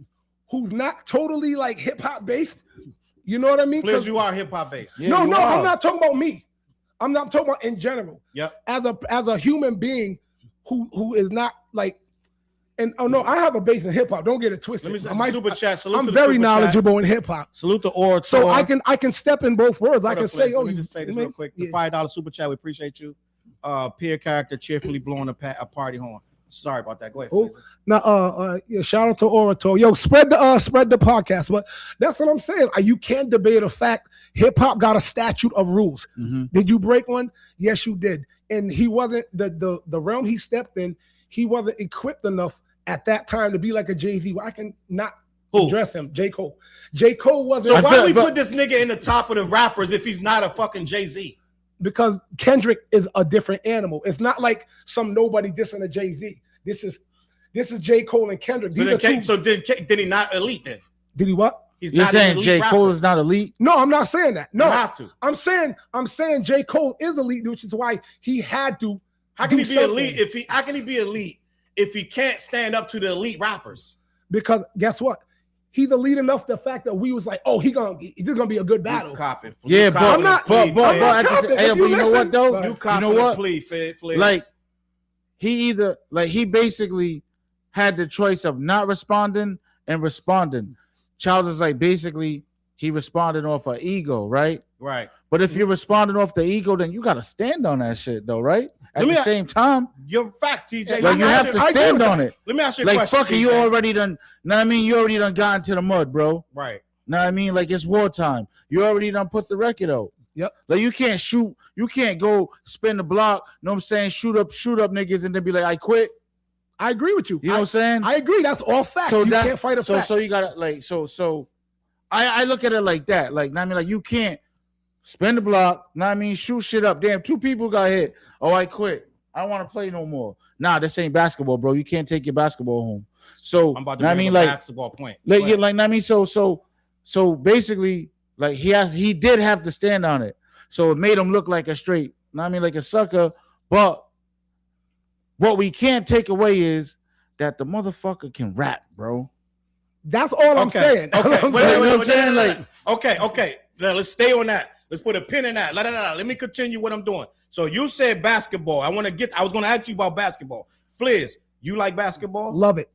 Speaker 3: who's not totally like hip hop based. You know what I mean?
Speaker 5: Because you are hip hop based.
Speaker 3: Yeah, no, I'm not talking about me. I'm not talking about in general.
Speaker 5: Yep.
Speaker 3: As a human being who is not like. And oh no, I have a base in hip hop. Don't get it twisted.
Speaker 5: Let me super chat. Salute
Speaker 3: I'm very knowledgeable in hip hop.
Speaker 5: Salute the orator.
Speaker 3: So I can step in both words. I can say,
Speaker 5: let me just say this real quick. The $5 super chat, we appreciate you. Peer character cheerfully blowing a party horn. Sorry about that. Go ahead.
Speaker 3: Now, shout out to Orator. Yo, spread the podcast. But that's what I'm saying. You can't debate a fact. Hip hop got a statute of rules. Did you break one? Yes, you did. And he wasn't the realm he stepped in. He wasn't equipped enough at that time to be like a Jay-Z. Well, I can not address him. J. Cole. J. Cole wasn't.
Speaker 5: So why we put this nigga in the top of the rappers if he's not a fucking Jay-Z?
Speaker 3: Because Kendrick is a different animal. It's not like some nobody dissing a Jay-Z. This is J. Cole and Kendrick.
Speaker 5: So did he not elite then?
Speaker 3: Did he what?
Speaker 6: You're saying J. Cole is not elite?
Speaker 3: No, I'm not saying that. No,
Speaker 5: you have to.
Speaker 3: I'm saying J. Cole is elite, which is why he had to.
Speaker 5: How can he be elite how can he be elite if he can't stand up to the elite rappers?
Speaker 3: Because guess what? He's elite enough. The fact that we was like, oh, this is gonna be a good battle.
Speaker 6: Yeah, but I'm not. But you know what though?
Speaker 5: You know what? Please.
Speaker 6: Like he basically had the choice of not responding and responding. Charles is like basically he responded off an ego, right?
Speaker 5: Right.
Speaker 6: But if you're responding off the ego, then you gotta stand on that shit though, right? At the same time,
Speaker 5: your facts, TJ.
Speaker 6: Like you have to stand on it.
Speaker 5: Let me ask you a question.
Speaker 6: Like fuck it, you already done. Know what I mean? You already done got into the mud, bro.
Speaker 5: Right.
Speaker 6: Know what I mean? Like it's wartime. You already done put the record out.
Speaker 3: Yep.
Speaker 6: Like you can't shoot. You can't go spin the block. Know what I'm saying? Shoot up niggas and then be like, I quit.
Speaker 3: I agree with you.
Speaker 6: You know what I'm saying?
Speaker 3: I agree. That's all facts. So you can't fight a fact.
Speaker 6: So you gotta like so. I look at it like that. Like, know what I mean? Like you can't spin the block. Know what I mean? Shoot shit up. Damn, 2 people got hit. Oh, I quit. I don't want to play no more. Nah, this ain't basketball, bro. You can't take your basketball home. So
Speaker 5: I'm about to make a basketball point.
Speaker 6: Like, I mean, so basically, like he did have to stand on it. So it made him look like a straight, I mean, like a sucker. But what we can't take away is that the motherfucker can rap, bro.
Speaker 3: That's all I'm saying.
Speaker 5: Okay, wait. Okay. Now let's stay on that. Let's put a pin in that. Let me continue what I'm doing. So you said basketball. I was going to ask you about basketball. Fliz, you like basketball?
Speaker 3: Love it.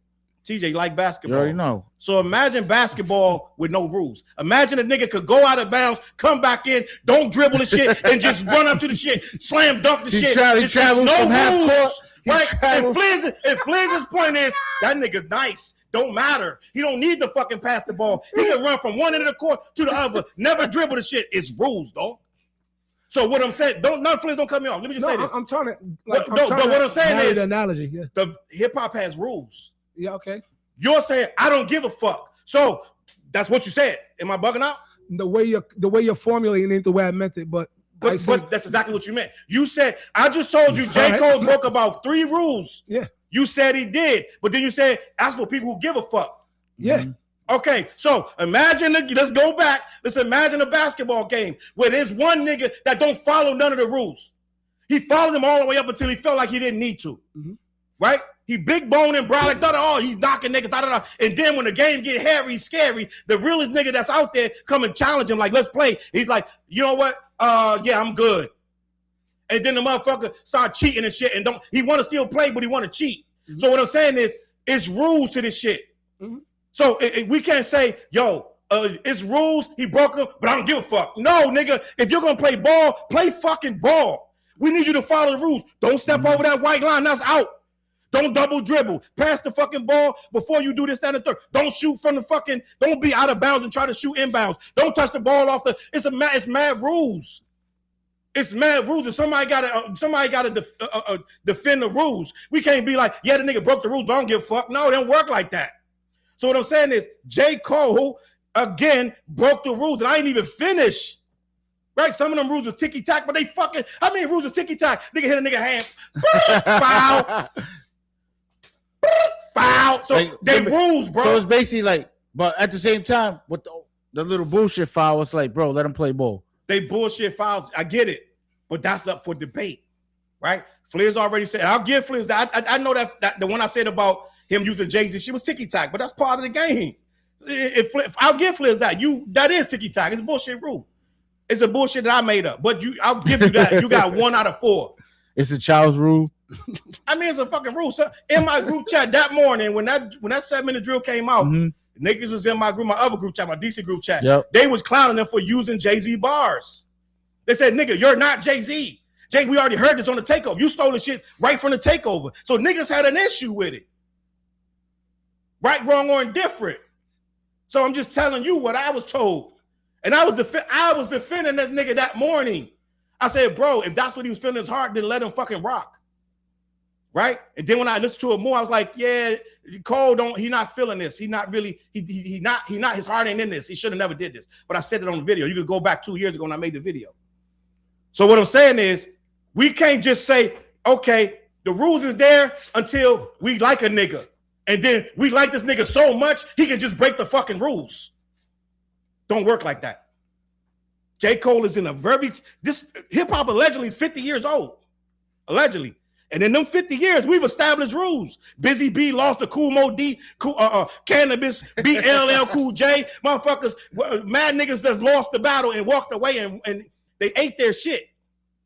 Speaker 5: TJ, you like basketball?
Speaker 6: You already know.
Speaker 5: So imagine basketball with no rules. Imagine a nigga could go out of bounds, come back in, don't dribble the shit, and just run up to the shit, slam dunk the shit.
Speaker 6: He travels from half court.
Speaker 5: Right? And Fliz's point is, that nigga's nice. Don't matter. He don't need to fucking pass the ball. He can run from one end of the court to the other. Never dribble the shit. It's rules, dog. So what I'm saying, Flins don't cut me off. Let me just say this.
Speaker 3: I'm trying to.
Speaker 5: But what I'm saying is
Speaker 3: the analogy. Yeah.
Speaker 5: the hip hop has rules.
Speaker 3: Yeah. Okay.
Speaker 5: You're saying I don't give a fuck. So that's what you said. Am I bugging out?
Speaker 3: The way you're formulating it, the way I meant it, but
Speaker 5: that's exactly what you meant. You said I just told you J. Cole broke about 3 rules.
Speaker 3: Yeah.
Speaker 5: You said he did, but then you said ask for people who give a fuck.
Speaker 3: Yeah.
Speaker 5: Okay, so let's go back. Let's imagine a basketball game where there's one nigga that don't follow none of the rules. He followed them all the way up until he felt like he didn't need to.
Speaker 3: Mm-hmm.
Speaker 5: Right? He big bone and brown like he's knocking niggas, and then when the game get hairy, scary, the realest nigga that's out there come and challenge him like, let's play. He's like, you know what? Yeah, I'm good. And then the motherfucker start cheating and shit, and he want to still play, but he want to cheat. Mm-hmm. So what I'm saying is, it's rules to this shit. Mm-hmm. So we can't say, yo, it's rules, he broke them, but I don't give a fuck. No, nigga, if you're going to play ball, play fucking ball. We need you to follow the rules. Don't step over that white line, that's out. Don't double dribble. Pass the fucking ball before you do this, that, and the third. Don't shoot from the fucking, don't be out of bounds and try to shoot inbounds. Don't touch the ball off it's mad rules. It's mad rules, and somebody gotta defend the rules. We can't be like, yeah, the nigga broke the rules, but I don't give a fuck. No, it don't work like that. So what I'm saying is, J. Cole again broke the rules, and I ain't even finished. Right? Some of them rules was ticky tack, but they fucking. How many rules is ticky tack? Nigga hit a nigga hand, foul, foul. So like, they rules, bro.
Speaker 6: So it's basically like, but at the same time, with the little bullshit foul, it's like, bro, let him play ball.
Speaker 5: They bullshit fouls. I get it, but that's up for debate, right? Fliz already said. I'll give Fliz that. I know that the one I said about him using Jay-Z, she was ticky tack, but that's part of the game. If I'll give Fliz that is ticky tack. It's a bullshit rule. It's a bullshit that I made up, but I'll give you that. You got 1 out of 4.
Speaker 6: It's a child's rule.
Speaker 5: I mean, it's a fucking rule. So in my group chat that morning, when that 7-minute drill came out, niggas was in my other group chat, my DC group chat.
Speaker 6: Yep.
Speaker 5: They was clowning them for using Jay-Z bars. They said, nigga, you're not Jay-Z. Jay, we already heard this on the takeover. You stole the shit right from the takeover. So niggas had an issue with it. Right, wrong, or indifferent. So I'm just telling you what I was told. And I was defending that nigga that morning. I said, bro, if that's what he was feeling his heart, then let him fucking rock. Right? And then when I listened to it more, I was like, yeah, Cole he not feeling this. He not really, he not, his heart ain't in this. He should have never did this. But I said it on the video. You could go back 2 years ago when I made the video. So what I'm saying is, we can't just say, okay, the rules is there until we like a nigga. And then we like this nigga so much, he can just break the fucking rules. Don't work like that. J. Cole is in this hip-hop allegedly is 50 years old. Allegedly. And in them 50 years, we've established rules. Busy B lost to Kool Moe D, Cannabis, BLL Cool J. Motherfuckers, mad niggas that lost the battle and walked away and they ate their shit.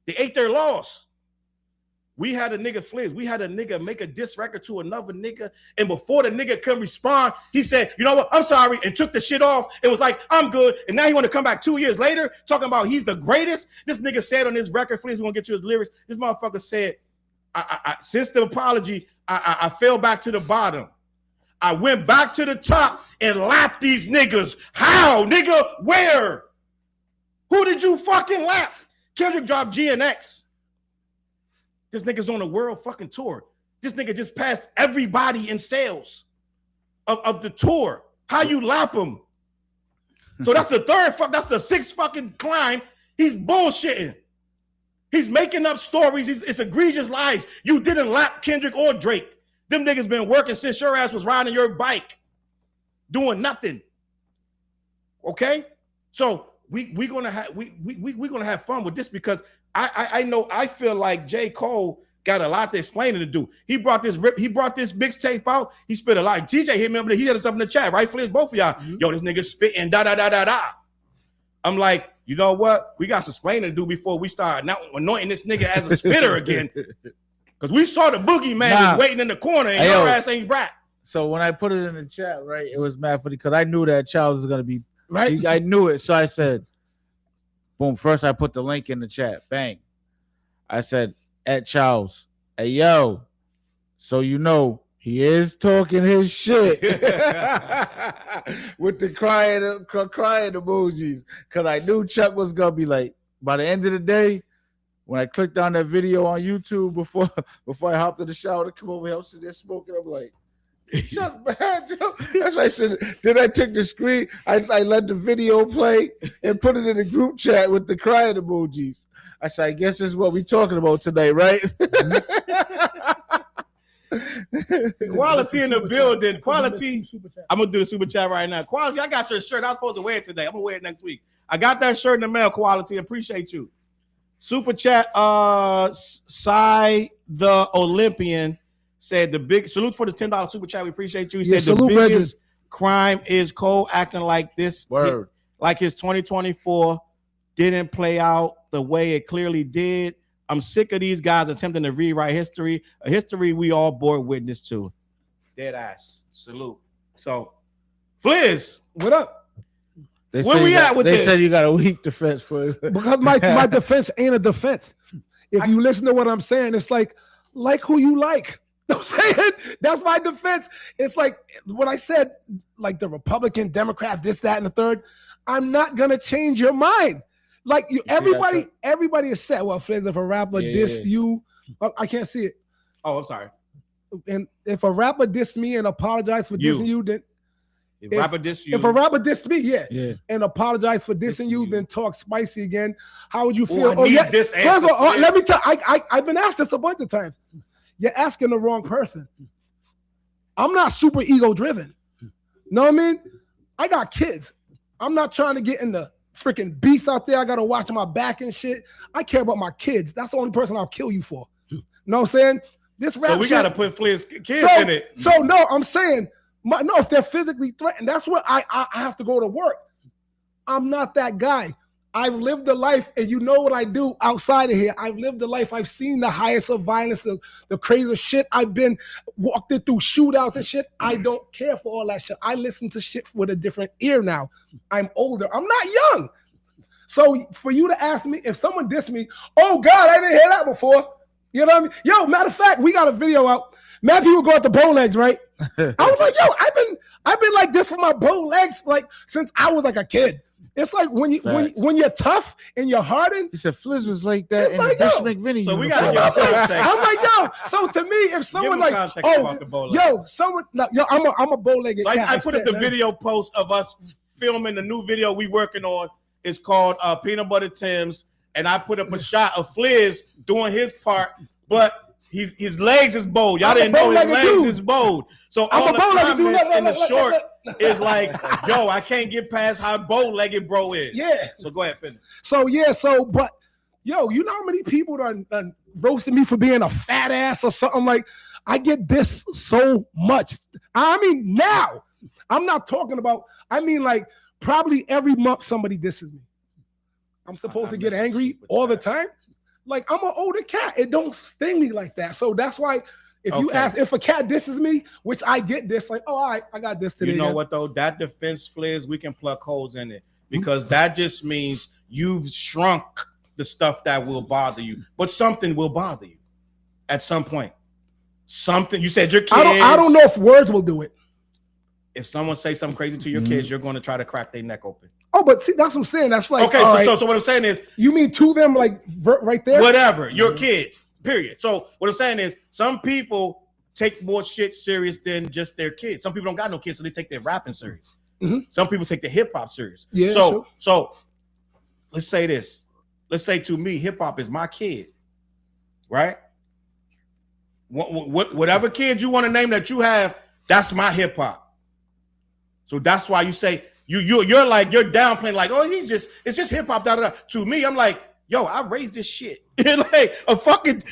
Speaker 5: They ate their loss. We had a nigga Fliz. We had a nigga make a diss record to another nigga. And before the nigga could respond, he said, you know what? I'm sorry. And took the shit off. It was like, I'm good. And now he want to come back 2 years later talking about he's the greatest. This nigga said on his record, Fliz, we're going to get to his lyrics. This motherfucker said, since the apology, I fell back to the bottom. I went back to the top and lapped these niggas. How, nigga? Where? Who did you fucking lap? Kendrick dropped GNX. This nigga's on a world fucking tour. This nigga just passed everybody in sales of the tour. How you lap him? So that's the that's the 6th fucking climb. He's bullshitting. He's making up stories. It's egregious lies. You didn't lap Kendrick or Drake. Them niggas been working since your ass was riding your bike, doing nothing. Okay? So we're gonna have fun with this because I know I feel like J. Cole got a lot to explain to do. He brought this mixtape out. He spit a lot. TJ hit me up. He had us up in the chat, right? Fliz, both of y'all. Mm-hmm. Yo, this nigga spitting da. I'm like, you know what? We got some explaining to do before we start anointing this nigga as a spitter again. Because we saw the boogeyman was waiting in the corner and your ass ain't rap.
Speaker 6: So when I put it in the chat, right, it was mad funny because I knew that Charles was gonna be right. I knew it, so I said, boom. First, I put the link in the chat. Bang. I said, at Charles, hey yo. So you know He is talking his shit with the crying emojis. Cause I knew Chuck was gonna be like, by the end of the day, when I clicked on that video on YouTube before I hopped in the shower to come over here, I'm sitting there smoking. I'm like, Chuck, man, that's why I said. Then I took the screen, I let the video play and put it in the group chat with the crying emojis. I said, I guess this is what we're talking about today, right?
Speaker 5: Quality in the building. Quality. I'm gonna do the super chat right now. Quality, I got your shirt. I was supposed to wear it today. I'm gonna wear it next week. I got that shirt in the mail. Quality, appreciate you. Super chat. Cy the Olympian said the big salute for the $10 super chat. We appreciate you. He said the biggest crime is Cole acting like this.
Speaker 6: Word.
Speaker 5: Like his 2024 didn't play out the way it clearly did. I'm sick of these guys attempting to rewrite history, a history we all bore witness to. Dead ass. Salute. So, Fliz,
Speaker 3: What up?
Speaker 5: where we at with this?
Speaker 6: They said you got a weak defense for it.
Speaker 3: Because my defense ain't a defense. If you listen to what I'm saying, it's like who you like. You know what I'm saying? That's my defense. It's like what I said, like the Republican, Democrat, this, that, and the third. I'm not gonna change your mind. Like everybody is set. Well, Fliz, if a rapper dissed you, I can't see it.
Speaker 5: Oh, I'm sorry.
Speaker 3: And if a rapper dissed me and apologized for dissing you, then
Speaker 5: if a rapper dissed you,
Speaker 3: if a rapper dissed me, and apologize for dissing you, then talk spicy again. How would you feel?
Speaker 5: This
Speaker 3: first of all, let me tell. I've been asked this a bunch of times. You're asking the wrong person. I'm not super ego driven. Know what I mean? I got kids. I'm not trying to get in the freaking beast out there. I got to watch my back and shit. I care about my kids. That's the only person I'll kill you for. Know what I'm saying? This rap
Speaker 5: so we
Speaker 3: shit,
Speaker 5: got to put Fliz kids in it.
Speaker 3: So no, I'm saying, no, if they're physically threatened, that's what I have to go to work. I'm not that guy. I've lived a life, and you know what I do outside of here. I've lived a life. I've seen the highest of violence, the craziest shit. I've been walked it through shootouts and shit. I don't care for all that shit. I listen to shit with a different ear now. I'm older. I'm not young. So for you to ask me, if someone dissed me, oh God, I didn't hear that before. You know what I mean? Yo, matter of fact, we got a video out. Mad people go out to bow legs, right? I was like, yo, I've been like this for my bow legs like since I was like a kid. It's like when you're tough and you're hardened.
Speaker 6: He said Fliz was like that in
Speaker 3: like,
Speaker 6: the Bishop McVinney.
Speaker 5: So we got to give context.
Speaker 3: I'm like, yo. So to me, if someone like,
Speaker 5: about the bow legs.
Speaker 3: I'm a bow legged.
Speaker 5: So I put up the video post of us filming the new video we working on. It's called Peanut Butter Tim's, and I put up a shot of Fliz doing his part, but his legs is bowed. Y'all didn't know his legs is bowed. So all the comments in the short is like, yo, I can't get past how bow-legged bro is.
Speaker 3: Yeah.
Speaker 5: So go ahead, finish.
Speaker 3: But yo, you know how many people done roasted me for being a fat ass or something? Like, I get this so much. I mean, now I'm not talking about. I mean, like probably every month somebody disses me. I'm supposed to get angry all the time. Like, I'm an older cat. It don't sting me like that. So that's why if you ask, if a cat disses me, which I get this, like, oh, all right, I got this today.
Speaker 5: You know what, though? That defense, Fliz, we can plug holes in it because that just means you've shrunk the stuff that will bother you. But something will bother you at some point. Something. You said your kids.
Speaker 3: I don't know if words will do it.
Speaker 5: If someone say something crazy to your kids, you're going to try to crack their neck open.
Speaker 3: Oh, but see, that's what I'm saying. That's like,
Speaker 5: okay, so what I'm saying is,
Speaker 3: you mean to them, like right there?
Speaker 5: Whatever, your kids, period. So what I'm saying is, some people take more shit serious than just their kids. Some people don't got no kids, so they take their rapping serious. Some people take their hip hop serious.
Speaker 3: Yeah.
Speaker 5: So let's say this. Let's say to me, hip hop is my kid, right? Whatever kid you want to name that you have, that's my hip hop. So that's why you say. You're downplaying like, oh, it's just hip hop. To me, I'm like, yo, I raised this shit. Like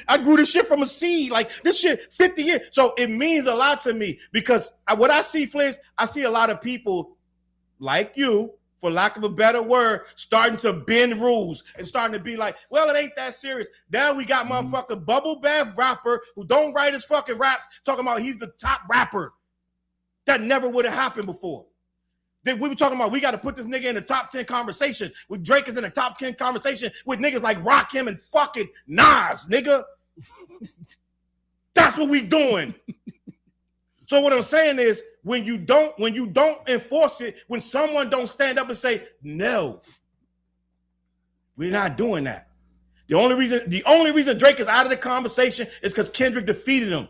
Speaker 5: I grew this shit from a seed. Like this shit 50 years. So it means a lot to me because what I see, Fliz, I see a lot of people like you, for lack of a better word, starting to bend rules and starting to be like, well, it ain't that serious. Now we got motherfucking bubble bath rapper who don't write his fucking raps talking about he's the top rapper. That never would have happened before. Then we were talking about we got to put this nigga in the top 10 conversation. With Drake is in the top 10 conversation with niggas like Rakim and fucking Nas, nigga. That's what we doing. So what I'm saying is, when you don't enforce it, when someone don't stand up and say, no, we're not doing that. The only reason Drake is out of the conversation is because Kendrick defeated him.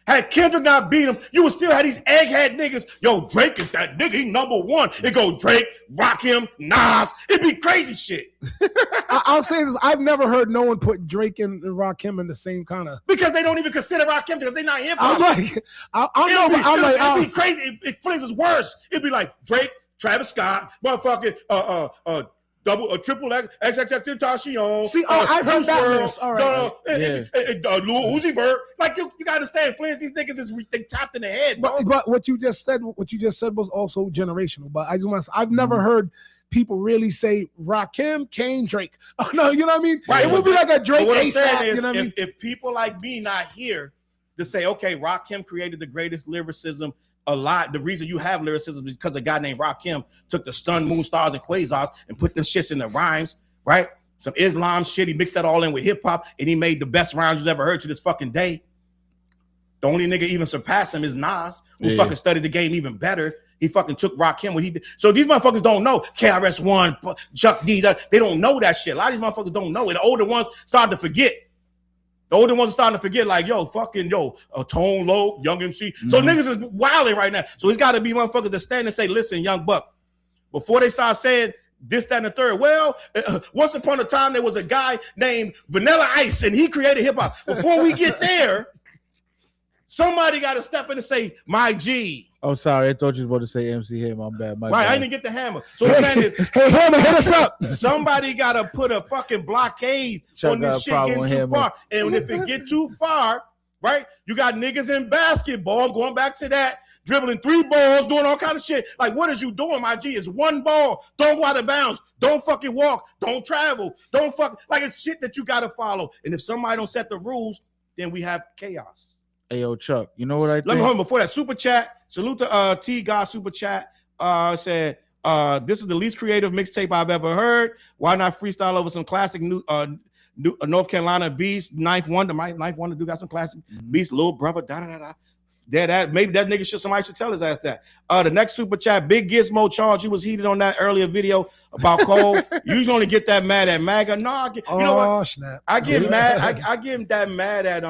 Speaker 5: Had Kendrick not beat him, you would still have these egghead niggas. Yo, Drake is that nigga. He number one. It go Drake, Rakim, Nas. It'd be crazy shit.
Speaker 3: I'll say this: I've never heard no one put Drake and Rakim in the same kind of.
Speaker 5: Because they don't even consider Rakim because they're not hip hop.
Speaker 3: I'm like,
Speaker 5: it'd be crazy. If Fliz is worse, it'd be like Drake, Travis Scott, motherfucking triple X, XXX Tentacion.
Speaker 3: See, I've heard that list. All right.
Speaker 5: Lil Uzi Vert. Like you gotta understand, Fliz, these niggas is they tapped in the head. Bro.
Speaker 3: But what you just said was also generational. But I've never heard people really say Rakim, Kane, Drake. Oh no, you know what I mean?
Speaker 5: Right.
Speaker 3: It would be like a Drake.
Speaker 5: What I'm
Speaker 3: ASAP,
Speaker 5: saying is,
Speaker 3: you know what I mean?
Speaker 5: if people like me not here to say, okay, Rakim created the greatest lyricism alive. The reason you have lyricism is because a guy named Rakim took the Stun, Moon, Stars, and Quasars and put them shits in the rhymes, right? Some Islam shit. He mixed that all in with hip hop, and he made the best rhymes you've ever heard to this fucking day. The only nigga even surpass him is Nas, who fucking studied the game even better. He fucking took Rakim when he did. So these motherfuckers don't know KRS-One, Chuck D. They don't know that shit. A lot of these motherfuckers don't know it. The older ones started to forget. The older ones are starting to forget, like, Tone Loc, Young MC. So niggas is wilding right now. So it's got to be motherfuckers that stand and say, listen, Young Buck, before they start saying this, that, and the third. Well, once upon a time, there was a guy named Vanilla Ice, and he created hip-hop. Before we get there, somebody got to step in and say, my G.
Speaker 6: Oh, sorry. I thought you was about to say MC Hammer. My bad.
Speaker 5: Right, I didn't get the hammer. So the man is,
Speaker 3: hey, Hammer, hit us up.
Speaker 5: Somebody got to put a fucking blockade on this shit getting too far. And if it get too far, right, you got niggas in basketball, I'm going back to that, dribbling 3 balls, doing all kind of shit. Like, what is you doing, my G? It's 1 ball. Don't go out of bounds. Don't fucking walk. Don't travel. Like, it's shit that you got to follow. And if somebody don't set the rules, then we have chaos.
Speaker 6: Hey, yo, Chuck, you know what I think?
Speaker 5: Let me hold on before that. Super chat. Salute to T God super chat. Said this is the least creative mixtape I've ever heard. Why not freestyle over some classic North Carolina Beast, Ninth Wonder? My Ninth Wonder do got some classic Beast, Little Brother, maybe that nigga somebody should tell his ass that. The next super chat, Big Gizmo Charles, you was heated on that earlier video about Cole. You usually only get that mad at MAGA. No, you know what?
Speaker 3: Snap.
Speaker 5: I get mad. I get that mad at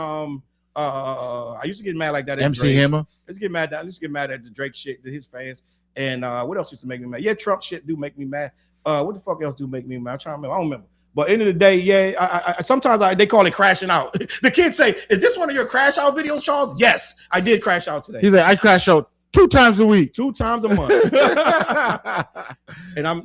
Speaker 5: I used to get mad like that at
Speaker 6: MC
Speaker 5: Drake.
Speaker 6: Hammer.
Speaker 5: Let's get mad at the Drake shit, his fans. And what else used to make me mad? Yeah, Trump shit do make me mad. What the fuck else do make me mad? I'm trying to remember. I don't remember. But end of the day, yeah, I sometimes they call it crashing out. The kids say, "Is this one of your crash out videos, Charles?" Yes, I did crash out today.
Speaker 6: He's like, I crash out 2 times a week.
Speaker 5: 2 times a month. And I'm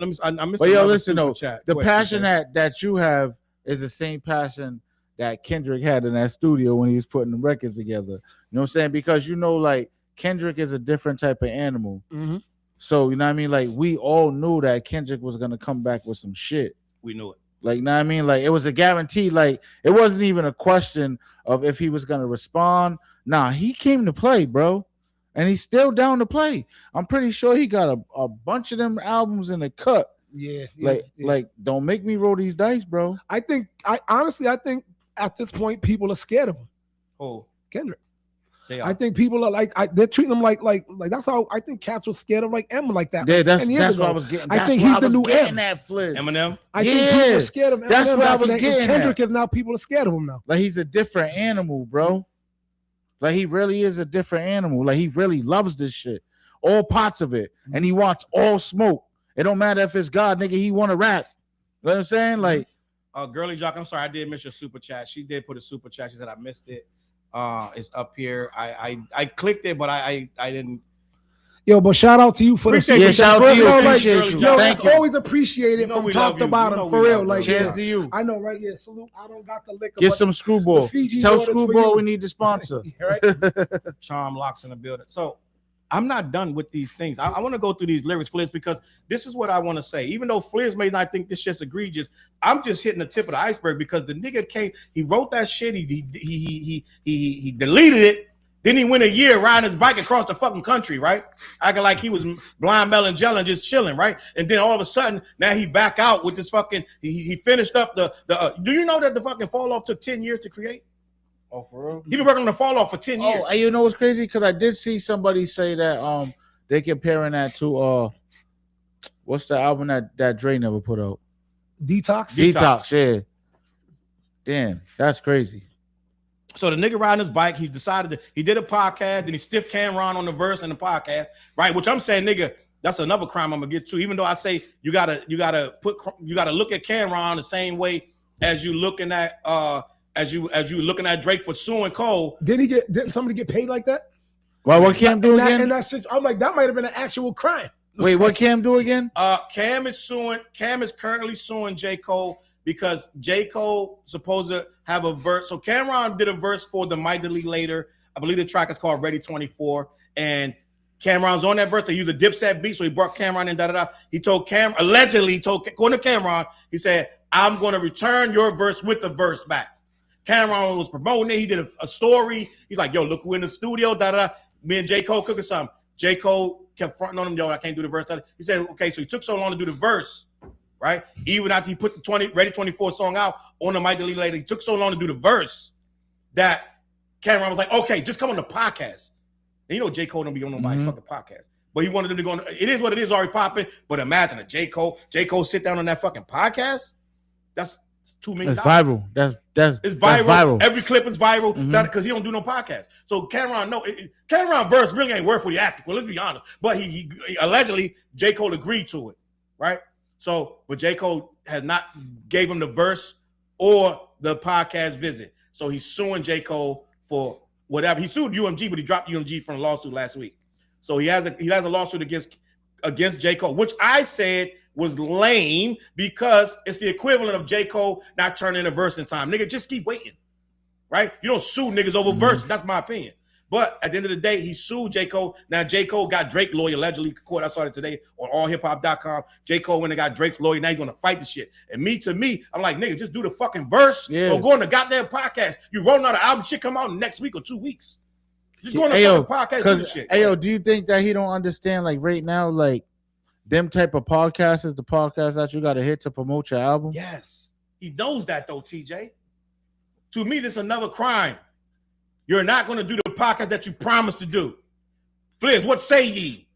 Speaker 6: But yo, listen though, the passion that you have is the same passion that Kendrick had in that studio when he was putting the records together. You know what I'm saying? Because like Kendrick is a different type of animal.
Speaker 3: Mm-hmm.
Speaker 6: So you know what I mean? Like we all knew that Kendrick was gonna come back with some shit.
Speaker 5: We knew it.
Speaker 6: Like, you know what I mean? Like it was a guarantee. Like it wasn't even a question of if he was gonna respond. Nah, he came to play, bro. And he's still down to play. I'm pretty sure he got a bunch of them albums in the cut.
Speaker 3: Yeah.
Speaker 6: Like don't make me roll these dice, bro.
Speaker 3: I think at this point, people are scared of him.
Speaker 5: Oh,
Speaker 3: Kendrick.
Speaker 5: They are.
Speaker 3: I think people are like they're treating him like that's how I think cats were scared of like M like that.
Speaker 6: Yeah,
Speaker 3: like
Speaker 6: that's what I was getting.
Speaker 3: I think he's the new M.
Speaker 6: That Fliz.
Speaker 5: Eminem.
Speaker 3: I think people are scared of Eminem.
Speaker 6: That's what I was getting.
Speaker 3: Kendrick is now people are scared of him now.
Speaker 6: Like he's a different animal, bro. Like he really is a different animal. Like he really loves this shit, all parts of it, and he wants all smoke. It don't matter if it's God, nigga. He want to rap. You know what I'm saying? Like.
Speaker 5: Girly Jock, I'm sorry, I did miss your super chat. She did put a super chat. She said I missed it. It's up here. I clicked it, but I didn't.
Speaker 3: Yo, but shout out to you for the
Speaker 5: Appreciate
Speaker 3: super
Speaker 6: shout
Speaker 3: chat.
Speaker 6: out to you.
Speaker 3: Like,
Speaker 6: you.
Speaker 3: yo,
Speaker 6: Thank
Speaker 3: it's
Speaker 6: you.
Speaker 3: always appreciated from top to bottom, for real. Like,
Speaker 6: cheers to you.
Speaker 3: I know, right? Yeah, salute. I don't got the liquor.
Speaker 6: Get some Screwball. Tell Screwball we need the sponsor.
Speaker 3: Right?
Speaker 5: Charm Locks in the building. So I'm not done with these things. I want to go through these lyrics, Fliz, because this is what I want to say. Even though Fliz may not think this shit's egregious, I'm just hitting the tip of the iceberg because the nigga he wrote that shit, he deleted it, then he went a year riding his bike across the fucking country, right? Acting like he was Blind Melon Jelly just chilling, right? And then all of a sudden, now he back out with this fucking, he finished up the do you know that the fucking Fall Off took 10 years to create?
Speaker 6: Oh, for real?
Speaker 5: He been working on the Fall Off for 10 years.
Speaker 6: Oh, and you know what's crazy? Because I did see somebody say that they comparing that to what's the album that Dre never put out?
Speaker 3: Detox.
Speaker 6: Detox. Yeah. Damn, that's crazy.
Speaker 5: So the nigga riding his bike, he decided he did a podcast, then he stiffed Cameron on the verse in the podcast, right? Which I'm saying, nigga, that's another crime I'm gonna get to. Even though I say you gotta look at Cameron the same way as you looking at as you looking at Drake for suing Cole.
Speaker 3: Didn't somebody get paid like that?
Speaker 6: Well, what Cam do again?
Speaker 3: I'm like, that might have been an actual crime.
Speaker 6: Wait, what Cam do again?
Speaker 5: Cam is currently suing J. Cole because J. Cole supposed to have a verse. So Cameron did a verse for the Mightily Later. I believe the track is called Ready 24. And Cameron's on that verse. They use a Dipset beat, so he brought Cameron in, He told Cam, allegedly told, according to Cameron, he said, I'm going to return your verse with the verse back. Cameron was promoting it. He did a story. He's like, yo, look who in the studio, Me and J. Cole cooking something. J. Cole kept fronting on him, yo, I can't do the verse. He said, okay, so he took so long to do the verse, right? Even after he put the Ready 24 song out on the Mightily Later, he took so long to do the verse that Cameron was like, okay, just come on the podcast. And you know J. Cole don't be on nobody's fucking podcast. But he wanted them to go on. It is what it is, already popping. But imagine a J. Cole sit down on that fucking podcast. That's $2 million.
Speaker 6: It's viral. It's
Speaker 5: viral. That's viral. Every clip is viral because he don't do no podcast. So Cameron, Cameron verse really ain't worth what he asking for. Let's be honest. But he allegedly J. Cole agreed to it, right? So, but J. Cole has not gave him the verse or the podcast visit. So he's suing J. Cole for whatever. He sued UMG, but he dropped UMG from a lawsuit last week. So he has a lawsuit against J. Cole, which I said was lame because it's the equivalent of J. Cole not turning a verse in time. Nigga, just keep waiting, right? You don't sue niggas over verses. That's my opinion. But at the end of the day, he sued J. Cole. Now, J. Cole got Drake lawyer allegedly court. I saw it today on allhiphop.com. J. Cole went and got Drake's lawyer. Now he's going to fight the shit. And to me, I'm like, nigga, just do the fucking verse or go on the goddamn podcast. You rolling out an album, shit come out next week or 2 weeks. Just go on the fucking podcast, do the shit.
Speaker 6: Ayo, do you think that he don't understand, like, right now, like, them type of podcasts is the podcast that you got to hit to promote your album?
Speaker 5: Yes. He knows that, though, TJ. To me, this is another crime. You're not going to do the podcast that you promised to do. Fliz, what say ye?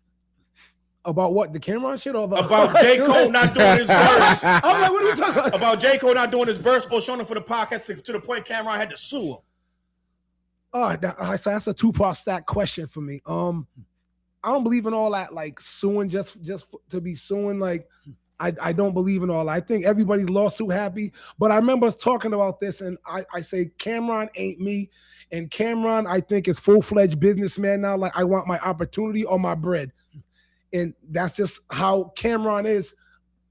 Speaker 3: About what? The Cameron shit? Or
Speaker 5: about J. Cole not doing his verse.
Speaker 3: I'm like, what are you talking about?
Speaker 5: About J. Cole not doing his verse or showing him for the podcast to the point Cameron had to sue him.
Speaker 3: Oh, that's a two-part stack question for me. I don't believe in all that, like suing just to be suing. Like, I don't believe in all that. I think everybody's lawsuit happy. But I remember us talking about this, and I say Cameron ain't me. And Cameron, I think, is full-fledged businessman now. Like, I want my opportunity or my bread. And that's just how Cameron is.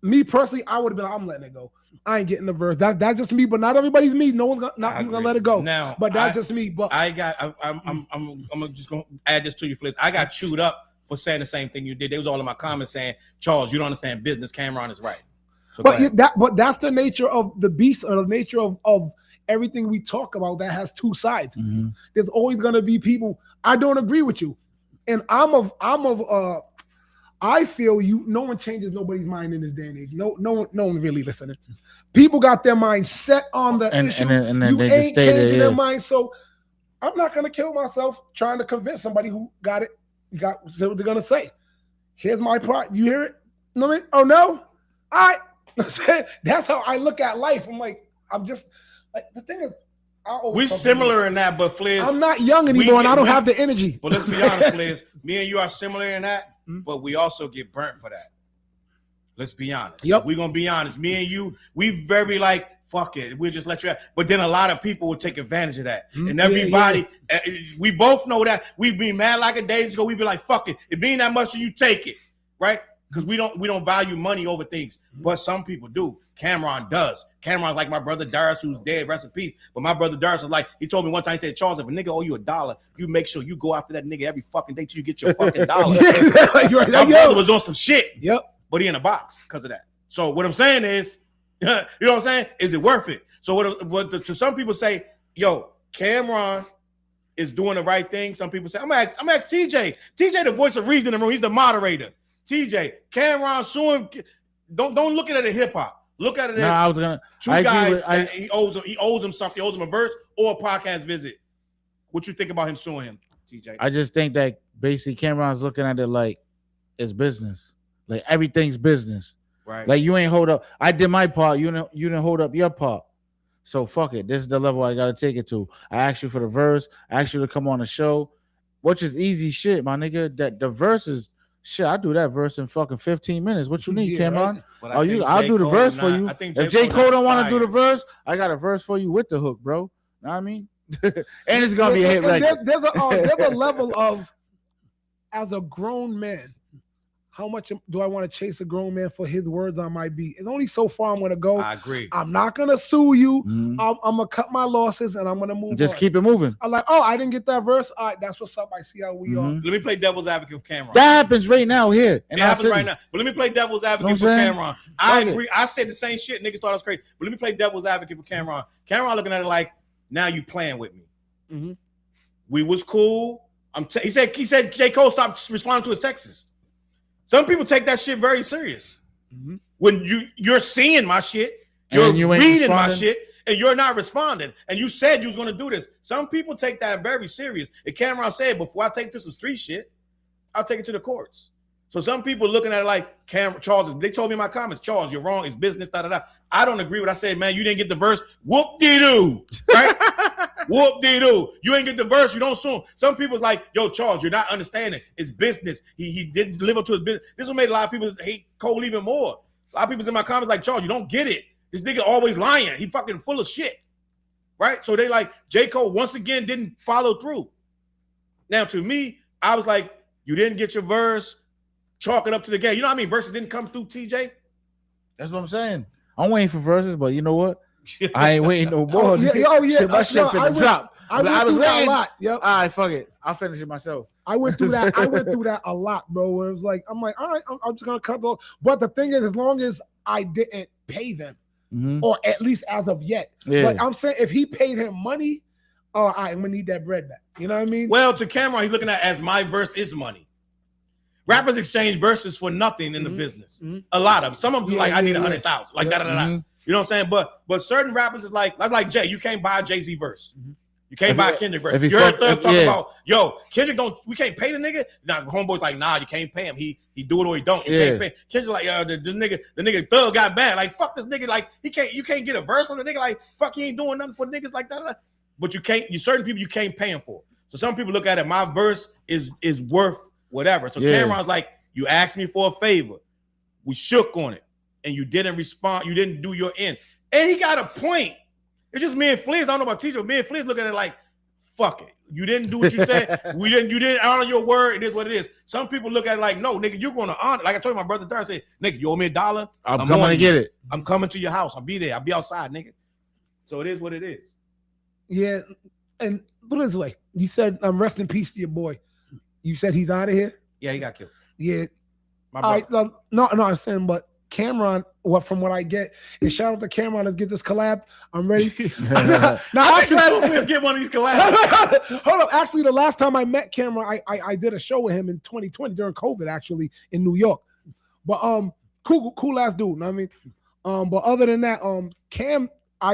Speaker 3: Me personally, I would have been like, I'm letting it go. I ain't getting the verse. That's just me, but not everybody's me. No one's gonna let it go.
Speaker 5: Now,
Speaker 3: but that's just me. But
Speaker 5: I'm just gonna add this to you, Fliz. I got chewed up for saying the same thing you did. They was all in my comments saying, Charles, you don't understand business. Cameron is right. So
Speaker 3: but that's the nature of the beast, or the nature of everything we talk about that has two sides. Mm-hmm. There's always gonna be people. I don't agree with you, and I feel no one changes nobody's mind in this day and age. No one really listening. People got their mind set on the issue. And you ain't changing their mind. So I'm not gonna kill myself trying to convince somebody who got it. Got what they're gonna say. Here's my part. You hear it? Oh no. All right. That's how I look at life. I'm like, I'm just like, the thing is,
Speaker 5: we're similar in that, but Fliz,
Speaker 3: I'm not young anymore, and I don't have the energy.
Speaker 5: But let's be honest, Fliz, me and you are similar in that, but we also get burnt for that. Let's be honest.
Speaker 3: Yep.
Speaker 5: We're gonna be honest. Me and you, we very like, fuck it. We'll just let you out. But then a lot of people will take advantage of that. And everybody, we both know that. We've been mad like a days ago. We'd be like, fuck it. It being that much, so you take it, right? Because we don't value money over things. But some people do. Cameron does. Cameron's like my brother Darius, who's dead, rest in peace. But my brother Darius was like, he told me one time, he said, Charles, if a nigga owe you $1, you make sure you go after that nigga every fucking day till you get your fucking dollar. My brother was on some shit.
Speaker 3: Yep.
Speaker 5: But he in a box because of that. So what I'm saying is, you know what I'm saying? Is it worth it? So what to some people say, yo, Cameron is doing the right thing. Some people say, I'm gonna ask TJ. TJ, the voice of reason in the room. He's the moderator. TJ, Cameron suing. Don't look at it as hip hop. Look at it as
Speaker 6: No, I was gonna.
Speaker 5: two
Speaker 6: I agree
Speaker 5: guys
Speaker 6: with-
Speaker 5: that he owes him something. He owes him a verse or a podcast visit. What you think about him suing him, TJ?
Speaker 6: I just think that basically Cameron's looking at it like it's business. Like everything's business.
Speaker 5: Right.
Speaker 6: Like you ain't hold up. I did my part. You didn't hold up your part. So fuck it. This is the level I gotta take it to. I asked you for the verse. I asked you to come on the show, which is easy shit, my nigga. That the verse is shit. I do that verse in fucking 15 minutes. What you need,
Speaker 3: Yeah,
Speaker 6: Cameron?
Speaker 3: right.
Speaker 5: But
Speaker 6: Oh,
Speaker 5: think
Speaker 6: I'll
Speaker 5: J.
Speaker 6: do the
Speaker 5: Cole
Speaker 6: verse for
Speaker 5: not-
Speaker 6: you.
Speaker 5: I think
Speaker 6: If J. Cole don't want to do the
Speaker 5: inspired.
Speaker 6: verse, I got a verse for you with the hook, bro. Know what I mean? And it's gonna be a hit
Speaker 3: And
Speaker 6: record.
Speaker 3: there's a level of, as a grown man, how much do I want to chase a grown man for his words on my beat? It's only so far I'm gonna go.
Speaker 5: I agree.
Speaker 3: I'm not gonna sue you.
Speaker 6: Mhm.
Speaker 3: I'm gonna cut my losses and I'm gonna move.
Speaker 6: Just
Speaker 3: on.
Speaker 6: keep it moving.
Speaker 3: I'm like, oh, I didn't get that verse. All right, that's what's up. I see how we are.
Speaker 6: Mhm.
Speaker 5: Let me play devil's advocate for Cameron.
Speaker 6: That happens right now here.
Speaker 5: It happens right now. But let me play devil's advocate
Speaker 6: Know
Speaker 5: for
Speaker 6: what I'm saying?
Speaker 5: Cameron. I
Speaker 6: Fuck it.
Speaker 5: agree. I said the same shit. Niggas thought I was crazy. But let me play devil's advocate for Cameron. Cameron looking at it like, now you playing with me.
Speaker 3: Mhm.
Speaker 5: We was cool. He said J. Cole stopped responding to his texts. Some people take that shit very serious.
Speaker 3: Mhm.
Speaker 5: When you're seeing my shit, you're
Speaker 6: And you ain't
Speaker 5: reading my
Speaker 6: responding?
Speaker 5: shit, and you're not responding. And you said you was gonna do this. Some people take that very serious. And Cameron said, before I take it to some street shit, I'll take it to the courts. So some people looking at it like Charles. They told me in my comments, Charles, you're wrong. It's business. Da da da. I don't agree with. I said, man, you didn't get the verse. Whoop de doo, right? Whoop de doo. You ain't get the verse. You don't sue him. Some people's like, yo, Charles, you're not understanding. It's business. He didn't live up to his business. This will make a lot of people hate Cole even more. A lot of people's in my comments like, Charles, you don't get it. This nigga always lying. He fucking full of shit, right? So they like J. Cole once again didn't follow through. Now to me, I was like, you didn't get your verse. Chalk it up to the game. You know what I mean? Verses didn't come through, TJ.
Speaker 6: That's what I'm saying. I'm waiting for verses, but you know what? I ain't waiting no more.
Speaker 3: Oh, yeah, oh, yeah.
Speaker 6: Shit, my shit
Speaker 3: No, I
Speaker 6: finna
Speaker 3: went-
Speaker 6: drop.
Speaker 3: I went
Speaker 6: was
Speaker 3: through that a
Speaker 6: waiting.
Speaker 3: lot. Yep.
Speaker 6: All right, fuck it. I'll finish it myself.
Speaker 3: I went through that. I went through that a lot, bro. Where it was like, I'm like, all right, I'm just gonna cut off. But the thing is, as long as I didn't pay them,
Speaker 6: Mhm.
Speaker 3: or at least as of yet,
Speaker 6: Yeah.
Speaker 3: like I'm saying, if he paid him money, oh, I'm gonna need that bread back. You know what I mean?
Speaker 5: Well, to Cameron, he's looking at it as my verse is money. Rappers exchange verses for nothing in the
Speaker 3: Mhm.
Speaker 5: business.
Speaker 3: Mhm.
Speaker 5: A lot of them. Some of them
Speaker 3: Yeah,
Speaker 5: like, I
Speaker 3: yeah,
Speaker 5: need
Speaker 3: yeah.
Speaker 5: 100,000. Like
Speaker 3: Yeah.
Speaker 5: da da da.
Speaker 6: Mhm.
Speaker 5: You know what I'm saying? But certain rappers is like, that's like Jay. You can't buy a Jay-Z verse.
Speaker 3: Mhm.
Speaker 5: You can't
Speaker 6: If
Speaker 5: buy
Speaker 6: he-
Speaker 5: a Kendrick verse.
Speaker 6: if he
Speaker 5: You heard
Speaker 6: fuck-
Speaker 5: Thug
Speaker 6: if-
Speaker 5: talk
Speaker 6: yeah.
Speaker 5: about, yo, Kendrick we can't pay the nigga. Now homeboy's like, nah, you can't pay him. He do it or he don't. You can't
Speaker 6: Yeah.
Speaker 5: pay. Kendrick like, the nigga Thug got bad. Like, fuck this nigga. Like, you can't get a verse from the nigga. Like, fuck, he ain't doing nothing for niggas like that. But certain people you can't pay him for. So some people look at it, my verse is worth whatever. So
Speaker 6: Yeah.
Speaker 5: Cameron's like, you asked me for a favor. We shook on it. And you didn't respond. You didn't do your end. And he got a point. It's just me and Fliz. I don't know about teacher, but me and Fliz look at it like, fuck it. You didn't do what you said. You didn't honor your word. It is what it is. Some people look at it like, no, nigga, you're gonna honor. Like I told my brother Thursday, nigga, you owe me $1.
Speaker 6: I'm
Speaker 5: I'm
Speaker 6: coming
Speaker 5: on
Speaker 6: to
Speaker 5: you.
Speaker 6: get it.
Speaker 5: I'm coming to your house. I'll be there. I'll be outside, nigga. So it is what it is.
Speaker 3: Yeah. And put it this way, you said, rest in peace to your boy. You said he's out of here.
Speaker 5: Yeah, he got killed.
Speaker 3: Yeah.
Speaker 5: My
Speaker 3: All
Speaker 5: brother.
Speaker 3: right. No, I'm saying, but Cameron, from what I get, and shout out to Cameron, let's get this collab. I'm ready. now,
Speaker 5: I
Speaker 3: actually,
Speaker 5: think Fliz get one of these collabs.
Speaker 3: hold up. Actually, the last time I met Cameron, I did a show with him in 2020 during COVID, actually in New York. But cool ass dude. Know what I mean, but other than that, Cam,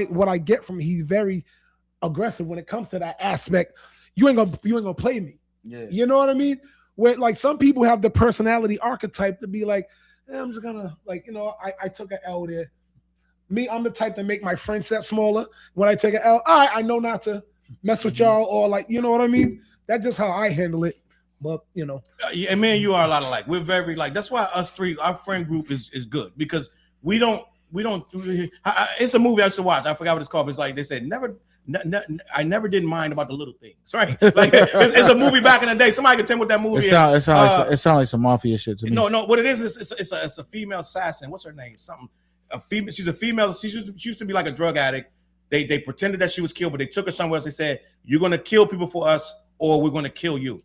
Speaker 3: what I get from him, he's very aggressive when it comes to that aspect. You ain't gonna play me.
Speaker 6: Yeah.
Speaker 3: You know what I mean? Where like some people have the personality archetype to be like, I'm just gonna like, I took an L there. Me, I'm the type to make my friend set smaller. When I take an L, I know not to mess with y'all or like, you know what I mean? That's just how I handle it. But
Speaker 5: Yeah, and me and you are a lot alike. We're very like. That's why us three, our friend group is good because we don't. It's a movie I used to watch. I forgot what it's called. But it's like they said, I never did mind about the little things. Right? Like it's a movie back in the day. Somebody can tell me what that movie is.
Speaker 6: It sounds like some mafia shit to me.
Speaker 5: No. What it is it's a female assassin. What's her name? A female. She's a female. She used to be like a drug addict. They pretended that she was killed, but they took her somewhere else. They said, "You're gonna kill people for us, or we're gonna kill you."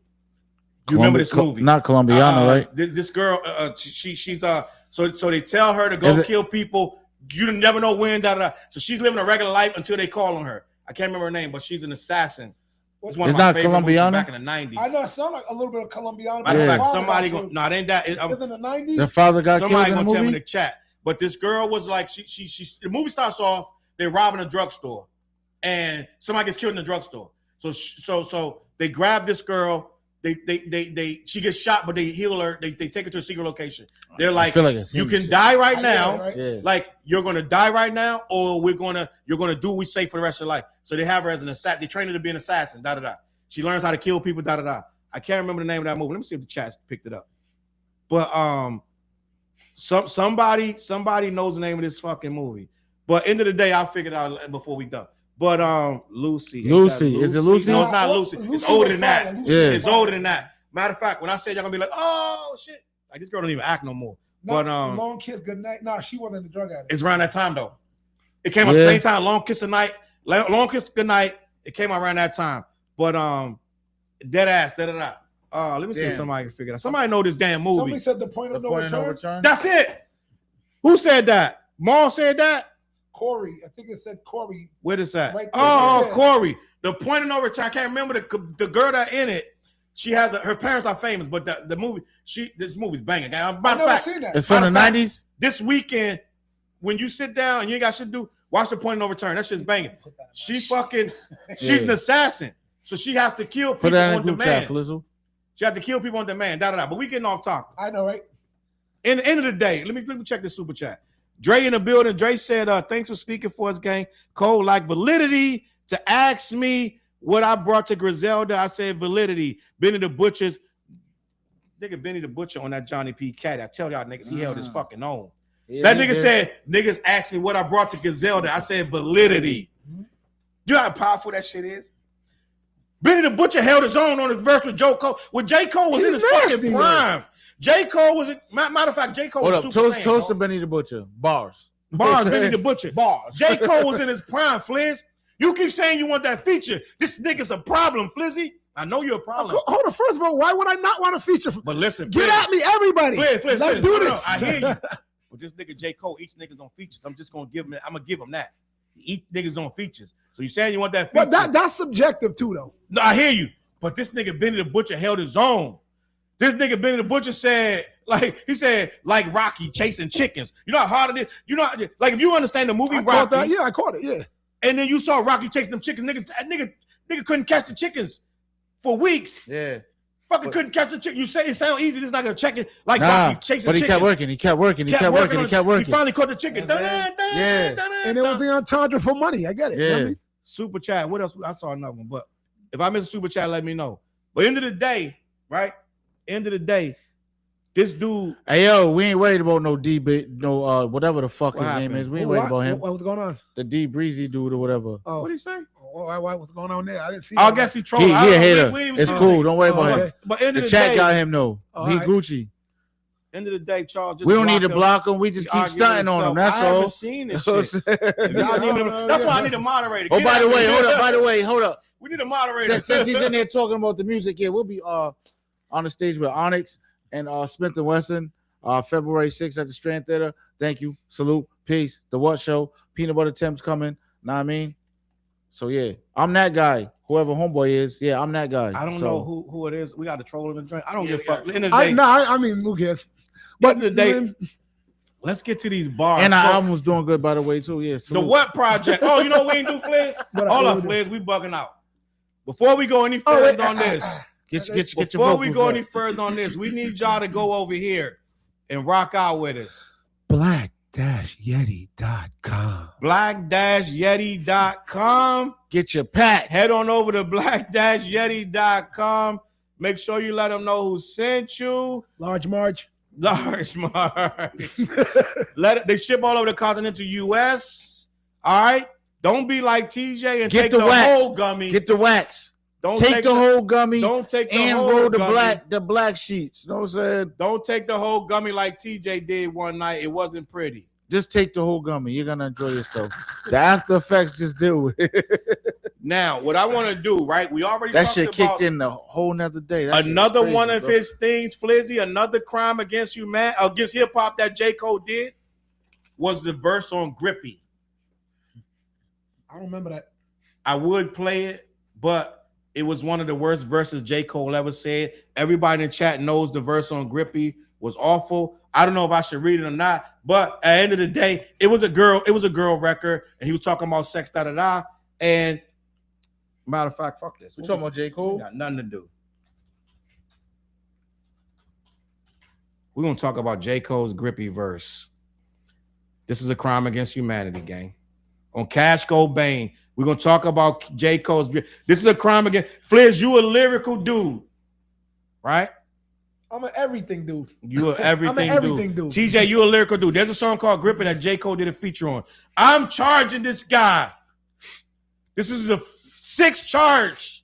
Speaker 5: You remember this movie?
Speaker 6: Not Colombiana, right?
Speaker 5: This girl, she's so they tell her to go
Speaker 6: Is it-
Speaker 5: kill people. You never know when. So she's living a regular life until they call on her. I can't remember her name, but she's an assassin. It's one of
Speaker 6: It's
Speaker 5: my
Speaker 6: not
Speaker 5: favorite movies
Speaker 6: Colombiana?
Speaker 5: back in the 90s.
Speaker 3: I know it sounds like a little bit of Colombiana.
Speaker 5: Matter of
Speaker 6: Yeah.
Speaker 5: fact, somebody no, it ain't that.
Speaker 3: Is in the 90s.
Speaker 6: The father got
Speaker 5: Somebody
Speaker 6: killed in
Speaker 5: gonna
Speaker 6: the
Speaker 5: tell me in
Speaker 6: movie.
Speaker 5: the chat. But this girl was like, she the movie starts off, they're robbing a drugstore, and somebody gets killed in the drugstore. So they grab this girl. She gets shot, but they heal her. They take her to a secret location. They're like, you can die right now.
Speaker 3: Right?
Speaker 6: Yeah.
Speaker 5: Like, you're gonna die right now, or you're gonna do what we say for the rest of your life. So they have her as an assassin. They train her to be an assassin. Da da da. She learns how to kill people. Da da da. I can't remember the name of that movie. Let me see if the chat picked it up. But somebody knows the name of this fucking movie. But end of the day, I'll figure it out before we done. But Lucy.
Speaker 6: Is it Lucy?
Speaker 5: No, it's not Lucy. It's older than that.
Speaker 6: Yeah.
Speaker 5: It's older than that. Matter of fact, when I said y'all gonna be like, oh shit, like this girl don't even act no more. But
Speaker 3: Long Kiss Goodnight. No, she wasn't the drug addict.
Speaker 5: it's around that time though. It came out at the same time. Long Kiss Goodnight. It came out around that time. But Dead Ass. Da da da. Let me see if somebody can figure it out. Somebody know this damn movie.
Speaker 3: Somebody said The Point of No Return.
Speaker 5: That's it. Who said that? Maul said that.
Speaker 3: Corey. I think it said Corey.
Speaker 5: Where is that?
Speaker 3: Right there,
Speaker 5: Oh,
Speaker 3: right there.
Speaker 5: Corey. The Point of No Return. I can't remember the girl that in it. She has her parents are famous, but the movie this movie's banging. Matter
Speaker 3: I've
Speaker 5: of
Speaker 3: never
Speaker 5: fact,
Speaker 3: seen that.
Speaker 6: It's from the
Speaker 5: Matter of
Speaker 6: 90s.
Speaker 5: this weekend, when you sit down and you ain't got shit to do, watch The Point of No Return. That shit's banging. She's an assassin, so she has to kill
Speaker 6: Put
Speaker 5: people
Speaker 6: that in
Speaker 5: on
Speaker 6: the group chat,
Speaker 5: demand.
Speaker 6: Flizzle.
Speaker 5: She has to kill people on demand. Da da da. But we getting off topic.
Speaker 3: I know, right?
Speaker 5: In the end of the day, let me check this super chat. Dre in the building. Dre said, thanks for speaking for us, gang. Cole, like validity to ask me what I brought to Griselda. I said validity. Benny the Butcher's nigga Benny the Butcher on that Johnny P. Cat. I tell y'all niggas, he held his fucking own.
Speaker 6: Yeah,
Speaker 5: That nigga said, niggas asked me what I brought to Griselda. I said validity. You know how powerful that shit is? Benny the Butcher held his own on his verse with Joe Cole. When J. Cole was in his fucking prime. J. Cole was, matter of fact, J. Cole was super saiyan.
Speaker 6: Toast to Benny the Butcher. Bars.
Speaker 5: Benny the Butcher.
Speaker 6: Bars.
Speaker 5: J. Cole was in his prime, Flizz. You keep saying you want that feature. This nigga's a problem, Flizzy. I know you're a problem.
Speaker 3: Hold on, first of all, why would I not want to feature?
Speaker 5: But listen,
Speaker 3: Get
Speaker 5: Flizz,
Speaker 3: at me, everybody.
Speaker 5: Flizz,
Speaker 3: Let's do this.
Speaker 5: I hear you. But this nigga J. Cole eats niggas on features. I'm gonna give him that. He eat niggas on features. So you saying you want that feature?
Speaker 3: But that's subjective too, though.
Speaker 5: No, I hear you. But this nigga Benny the Butcher held his own. This nigga Benny the Butcher said, like Rocky chasing chickens. You know how hard it is? You know, like if you understand the movie Rocky.
Speaker 3: I caught it, yeah.
Speaker 5: And then you saw Rocky chasing them chickens. Nigga couldn't catch the chickens for weeks.
Speaker 6: Yeah.
Speaker 5: Fucking couldn't catch the chicken. You say it sounds easy. This not gonna check it like
Speaker 6: Nah,
Speaker 5: Rocky chasing
Speaker 6: but he
Speaker 5: chickens.
Speaker 6: kept working. He kept working. He
Speaker 5: finally caught the chicken.
Speaker 6: Yeah.
Speaker 3: And it was the entendre for money. I get it.
Speaker 6: Yeah.
Speaker 3: You know what I mean?
Speaker 5: Super chat. What else? I saw another one, but if I miss a super chat, let me know. But end of the day, right? End of the day, this dude.
Speaker 6: Hey yo, we ain't worried about no whatever the fuck
Speaker 5: What
Speaker 6: his name
Speaker 5: happened?
Speaker 6: is. We ain't worried about him.
Speaker 3: What was going on?
Speaker 6: The D Breezy dude or whatever.
Speaker 3: Oh,
Speaker 5: What did he say?
Speaker 3: why what's going on there? I didn't see.
Speaker 5: I
Speaker 3: that.
Speaker 5: guess he
Speaker 6: He
Speaker 5: trolled.
Speaker 6: a hater. It's cool. Don't worry about him.
Speaker 3: okay.
Speaker 5: But end
Speaker 6: The
Speaker 5: of the
Speaker 6: chat
Speaker 5: day,
Speaker 6: got him though.
Speaker 3: Oh,
Speaker 6: He
Speaker 3: alright.
Speaker 6: Gucci.
Speaker 5: End of the day, Charles. Just
Speaker 6: We don't need to
Speaker 5: him.
Speaker 6: block him. We just keep
Speaker 5: Arguing
Speaker 6: stunting on him.
Speaker 5: himself.
Speaker 6: That's
Speaker 5: I
Speaker 6: all.
Speaker 5: haven't seen this shit. Y'all need to- that's why I need a moderator.
Speaker 6: Oh,
Speaker 5: Get
Speaker 6: by
Speaker 5: at
Speaker 6: the
Speaker 5: me.
Speaker 6: way, hold up.
Speaker 5: We need a moderator.
Speaker 6: Since he's in there talking about the music, yeah, we'll be on the stage with Onyx and Smith and Wesson, February 6th at the Strand Theater. Thank you. Salute. Peace. The What Show. Peanut Butter Tim's coming. Know what I mean? So yeah, I'm that guy. Whoever homeboy is, yeah, I'm that guy.
Speaker 5: I don't
Speaker 6: So,
Speaker 5: know who it is. We got to troll him and drink. I don't
Speaker 6: Yeah,
Speaker 5: give a
Speaker 6: we
Speaker 5: fuck.
Speaker 6: got
Speaker 5: End of the day,
Speaker 3: I mean, who cares? But
Speaker 5: End of the day, let's get to these bars.
Speaker 6: And our
Speaker 5: So,
Speaker 6: album was doing good, by the way, too. Yeah.
Speaker 5: the
Speaker 6: salute.
Speaker 5: What Project? Oh, you know what we ain't do, Fliz?
Speaker 3: What
Speaker 5: Hold
Speaker 3: I-
Speaker 5: up, Fliz. We bugging out. Before we go any further on this,
Speaker 6: Get your
Speaker 5: before we
Speaker 6: vocals
Speaker 5: go
Speaker 6: up.
Speaker 5: any further on this, we need y'all to go over here and rock out with us.
Speaker 3: black-yeti.com.
Speaker 5: black-yeti.com.
Speaker 6: Get your pack.
Speaker 5: Head on over to black-yeti.com. Make sure you let them know who sent you.
Speaker 3: Large Marge.
Speaker 5: Large Mark. They ship all over the continental US. All right. Don't be like TJ and
Speaker 6: Get
Speaker 5: take
Speaker 6: the
Speaker 5: the
Speaker 6: wax.
Speaker 5: whole gummy.
Speaker 6: Get the wax.
Speaker 5: Don't
Speaker 6: Take the whole gummy.
Speaker 5: Don't take the
Speaker 6: and
Speaker 5: whole
Speaker 6: roll the
Speaker 5: gummy.
Speaker 6: black sheets. You know what I'm saying?
Speaker 5: Don't take the whole gummy like TJ did one night. It wasn't pretty.
Speaker 6: Just take the whole gummy. You're gonna enjoy yourself. The after effects, just deal with it.
Speaker 5: Now, what I want to do, right? We already
Speaker 6: That
Speaker 5: talked
Speaker 6: shit
Speaker 5: about
Speaker 6: kicked in the whole nother day. That shit
Speaker 5: another
Speaker 6: was crazy,
Speaker 5: one of
Speaker 6: bro.
Speaker 5: his things, Flizzy, another crime against against hip hop that J. Cole did was the verse on Grippy.
Speaker 3: I don't remember that.
Speaker 5: I would play it, but it was one of the worst verses J. Cole ever said. Everybody in the chat knows the verse on Grippy was awful. I don't know if I should read it or not, but at the end of the day, it was a girl record, and he was talking about sex, da. And matter of fact, fuck this.
Speaker 6: We talking about J. Cole?
Speaker 5: Got nothing to do. We're gonna talk about J. Cole's Grippy verse. This is a crime against humanity, gang. On Cash Cobain, we're gonna talk about J. Cole's. This is a crime against Fliz. You a lyrical dude, right?
Speaker 3: I'm an everything dude.
Speaker 5: You a everything,
Speaker 3: I'm an everything dude.
Speaker 5: TJ, you a lyrical dude. There's a song called Grippy that J. Cole did a feature on. I'm charging this guy. This is a 6th charge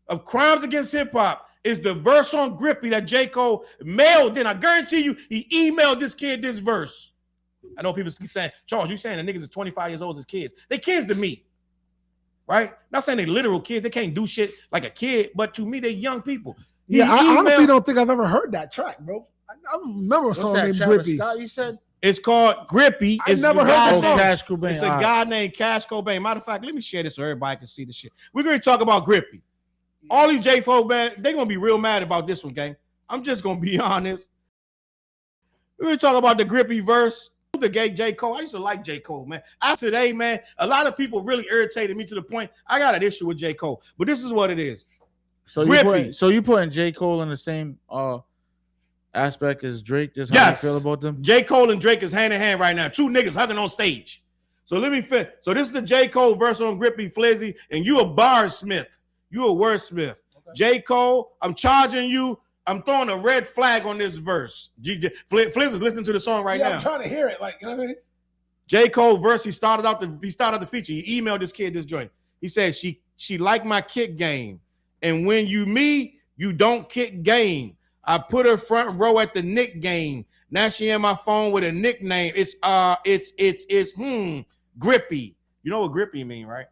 Speaker 5: of crimes against hip hop. Is the verse on Grippy that J. Cole mailed in. I guarantee you, he emailed this kid this verse. I know people keep saying, Charles, you saying the niggas is 25 years old as kids. They kids to me, right? Not saying they literal kids. They can't do shit like a kid, but to me, they young people.
Speaker 3: Yeah, I honestly don't think I've ever heard that track, bro. I remember a song named
Speaker 6: Travis
Speaker 3: Grippy.
Speaker 6: Scott, you said?
Speaker 5: It's called Grippy.
Speaker 3: I never heard
Speaker 5: that
Speaker 3: that song.
Speaker 6: Cash Cobain.
Speaker 5: It's a guy named Cash Cobain. Matter of fact, let me share this so everybody can see the shit. We're going to talk about Grippy. All these J folk, man, they're going to be real mad about this one, gang. I'm just going to be honest. We're going to talk about the Grippy verse. The gay J. Cole. I used to like J. Cole, man. After today, man, a lot of people really irritated me to the point I got an issue with J. Cole. But this is what it is.
Speaker 6: So you putting J. Cole in the same aspect as Drake? That's how you feel about them?
Speaker 5: J. Cole and Drake is hand in hand right now. 2 niggas hugging on stage. So let me finish. So this is the J. Cole verse on Grippy, Flizzy, and you a barsmith. You a wordsmith. Okay. J. Cole, I'm charging you. I'm throwing a red flag on this verse. Flizz is listening to the song right now.
Speaker 3: I'm trying to hear it. Like, you know what I mean?
Speaker 5: J. Cole verse, he started the feature. He emailed this kid this joint. He said, she liked my kick game. And when you me, you don't kick game. I put her front row at the Nick game. Now she in my phone with a nickname. It's Grippy. You know what Grippy mean, right?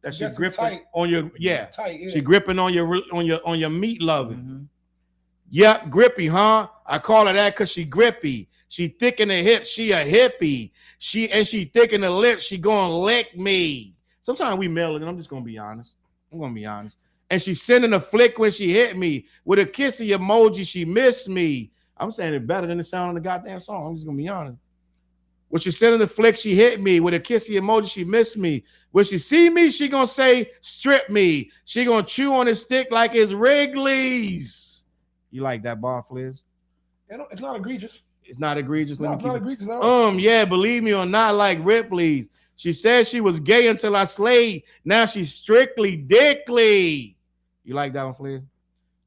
Speaker 5: That she gripping on your tight, yeah. She gripping on your meat loving. Mm-hmm. Yeah, Grippy, huh? I call her that because she grippy. She thick in the hips, she a hippie. She thick in the lips, she gonna lick me. Sometimes we mail it, and I'm just gonna be honest. And she sending a flick when she hit me. With a kissy emoji, she missed me. I'm saying it better than the sound on the goddamn song. I'm just gonna be honest. When she sending the flick, she hit me. With a kissy emoji, she missed me. When she see me, she gonna say, strip me. She gonna chew on his stick like it's Wrigley's. You like that bar, Flizz?
Speaker 3: It's not egregious.
Speaker 5: It's not egregious.
Speaker 3: No, it's not egregious at all.
Speaker 5: Yeah, believe me or not, like Ripley's. She said she was gay until I slayed. Now she's strictly dickly. You like that one, Flizz?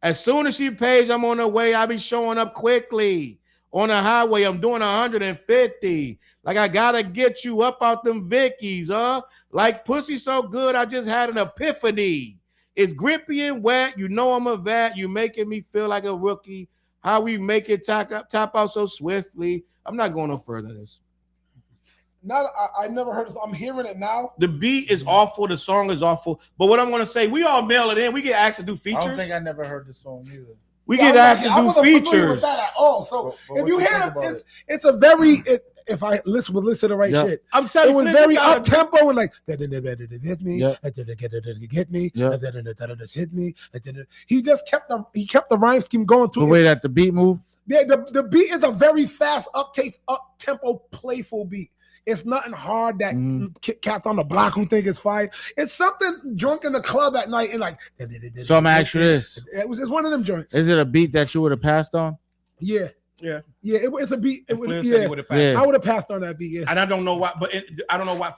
Speaker 5: As soon as she pays, I'm on her way. I be showing up quickly. On the highway, I'm doing 150. Like I gotta get you up out them Vickies, Like pussy so good, I just had an epiphany. It's grippy and wet. You know I'm a vet. You making me feel like a rookie. How we make it tap out so swiftly. I'm not going no further than this.
Speaker 3: I never heard this. I'm hearing it now.
Speaker 5: The beat is awful. The song is awful. But what I'm going to say, we all mail it in. We get asked to do features.
Speaker 6: I don't think I never heard the song either.
Speaker 5: We get asked to do features.
Speaker 3: With that at all. So if you hear it, it's a very. If I listen to the right shit,
Speaker 5: I'm telling you,
Speaker 3: it was very up tempo and like hit me, hit me, hit me. He just kept the rhyme scheme going to
Speaker 6: the way that the beat moved.
Speaker 3: Yeah, the beat is a very fast, up tempo, playful beat. It's nothing hard that cats on the block who think it's fire. It's something drunk in the club at night and like.
Speaker 6: So I'm asking this.
Speaker 3: It's one of them joints.
Speaker 6: Is it a beat that you would have passed on?
Speaker 3: Yeah. It's a beat. I would have passed on that beat. Yeah.
Speaker 5: And I don't know why, but I don't know why.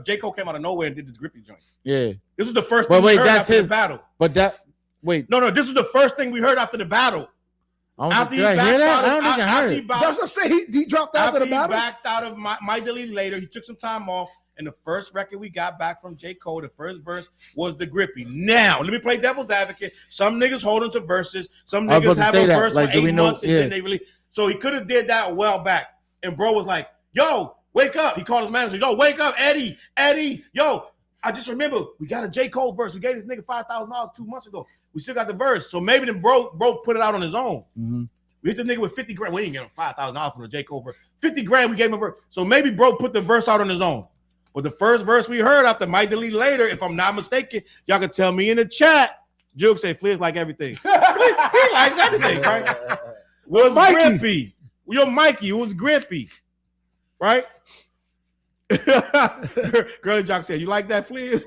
Speaker 5: J. Cole came out of nowhere and did this Grippy joint.
Speaker 6: Yeah.
Speaker 5: This was the first thing we heard after the battle.
Speaker 6: But that
Speaker 5: No, this was the first thing we heard after the battle.
Speaker 6: After he backed out,
Speaker 3: that's what I'm saying. He dropped out of the battle.
Speaker 5: He backed out of my delete later. He took some time off, and the first record we got back from J. Cole, the first verse was the Grippy. Now, let me play devil's advocate. Some niggas holding to verses. Some niggas have a verse for 8 months, and then they really. So he could have did that well back. And bro was like, "Yo, wake up!" He called his manager. "Yo, wake up, Eddie. Yo, I just remember we got a J. Cole verse. We gave this nigga $5,000 2 months ago. We still got the verse. So maybe the bro put it out on his own.
Speaker 6: Mm-hmm.
Speaker 5: We hit the nigga with 50 grand. We didn't get him $5,000 from the J. Cole verse. 50 grand, we gave him a verse. So maybe bro put the verse out on his own. But the first verse we heard after Might Delete Later, if I'm not mistaken, y'all can tell me in the chat. Juke say Flizz like everything. He likes everything, right? Was Grippy. Your Mikey, who was grippy, right? Girly Jock said, "You like that, Fleas?"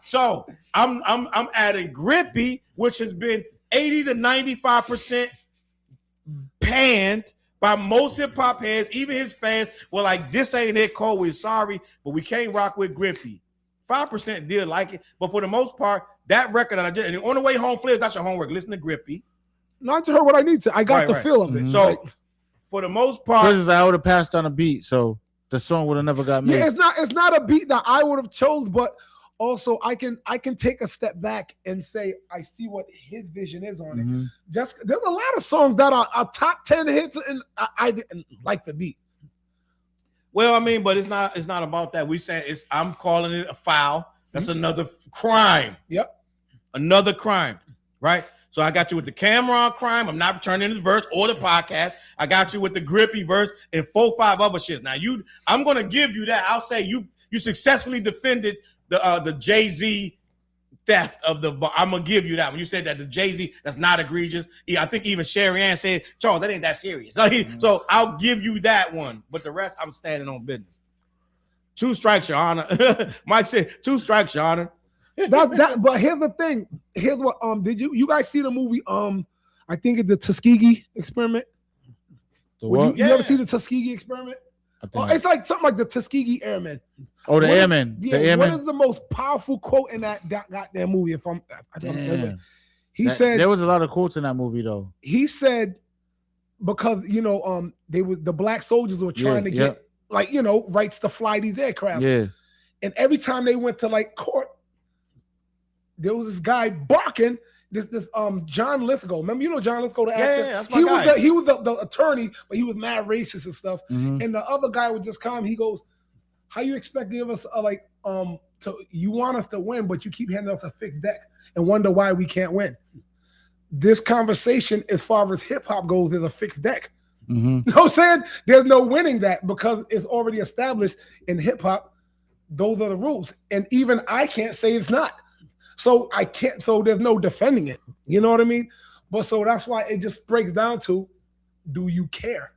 Speaker 5: So I'm adding grippy, which has been 80 to 95% panned by most hip hop heads. Even his fans were like, "This ain't it, Cole. We're sorry, but we can't rock with grippy." 5% did like it, but for the most part, that record that I just, and on the way home, Fleas, that's your homework. Listen to grippy.
Speaker 3: Not to hear what I need to. I got the feel of it.
Speaker 5: So for the most part,
Speaker 6: I would have passed on a beat, so the song would have never got made.
Speaker 3: Yeah, it's not a beat that I would have chose, but also I can take a step back and say I see what his vision is on it. Just there's a lot of songs that are top 10 hits, and I didn't like the beat.
Speaker 5: Well, I mean, but it's not about that. We say I'm calling it a foul. That's another crime.
Speaker 3: Yep.
Speaker 5: Another crime, right? So I got you with the Cameron crime. I'm not returning the verse or the podcast. I got you with the grippy verse and 4-5 other shits. Now I'm gonna give you that. I'll say you successfully defended the Jay-Z theft of the. I'm gonna give you that when you said that the Jay-Z that's not egregious. I think even Sherry Ann said, Charles, that ain't that serious. So I'll give you that one, but the rest I'm standing on business. 2 strikes, Your Honor. Mike said 2 strikes, Your Honor.
Speaker 3: But here's the thing. Here's what did you guys see the movie I think it's the Tuskegee Experiment? You ever see the Tuskegee Experiment? It's like something like the Tuskegee Airmen.
Speaker 6: Oh, the Airmen.
Speaker 3: What is the most powerful quote in that goddamn movie? He said
Speaker 6: there was a lot of quotes in that movie though.
Speaker 3: He said because the black soldiers were trying to get rights to fly these aircraft.
Speaker 6: Yeah.
Speaker 3: And every time they went to like court, there was this guy barking. This John Lithgow. Remember, John Lithgow, the actor?
Speaker 5: Yeah, that's my guy.
Speaker 3: He was the attorney, but he was mad racist and stuff. And the other guy would just come. He goes, "How you expect to give us you want us to win, but you keep handing us a fixed deck and wonder why we can't win." This conversation, as far as hip hop goes, is a fixed deck. You know what I'm saying? There's no winning that because it's already established in hip hop. Those are the rules, and even I can't say it's not. So I can't. So there's no defending it. You know what I mean? But so that's why it just breaks down to, do you care?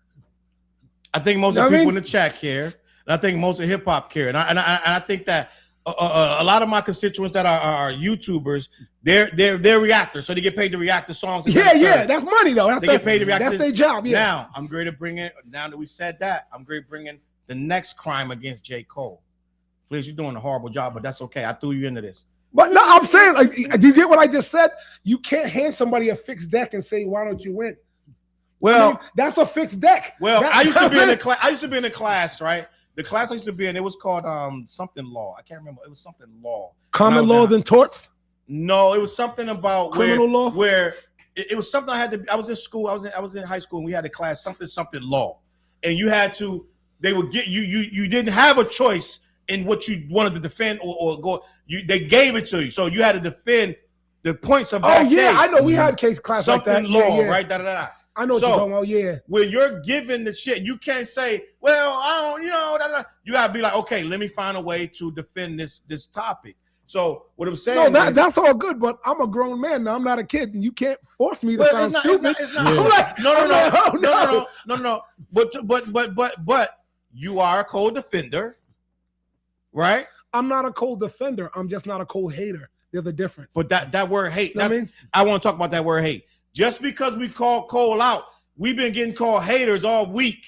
Speaker 5: I think most of the people in the chat care, and I think most of hip hop care, and I think that a lot of my constituents that are YouTubers, they're reactors, so they get paid to react to songs.
Speaker 3: Yeah, that's money though.
Speaker 5: They get paid to react.
Speaker 3: That's their job. Yeah.
Speaker 5: Now I'm going to bring in. Now that we said that, I'm going to bring in the next crime against J. Cole. Please, you're doing a horrible job, but that's okay. I threw you into this.
Speaker 3: But no, I'm saying, like, do you get what I just said? You can't hand somebody a fixed deck and say, "Why don't you win?" Well, that's a fixed deck.
Speaker 5: Well, I used to be in the class. I used to be in the class, right? The class I used to be in, it was called something law. I can't remember. It was something law.
Speaker 3: Common laws and torts?
Speaker 5: No, it was something about
Speaker 3: criminal law.
Speaker 5: Where it was something I had to. I was in school. I was in high school, and we had a class something law, and you had to. They would get you. You didn't have a choice in what you wanted to defend or go. They gave it to you, so you had to defend the points of that case.
Speaker 3: I know we had a case class
Speaker 5: something
Speaker 3: like that.
Speaker 5: Law, right?
Speaker 3: I know what you're talking about. Yeah,
Speaker 5: when you're given the shit, you can't say, "Well, I don't," You gotta be like, "Okay, let me find a way to defend this topic." So what I'm saying,
Speaker 3: that's all good, but I'm a grown man now. I'm not a kid, and you can't force me to sound stupid.
Speaker 5: It's not. No. But you are a Cole defender, right?
Speaker 3: I'm not a Cole defender. I'm just not a Cole hater. There's a difference.
Speaker 5: But that word hate, I want to talk about that word hate. Just because we call Cole out, we've been getting called haters all week,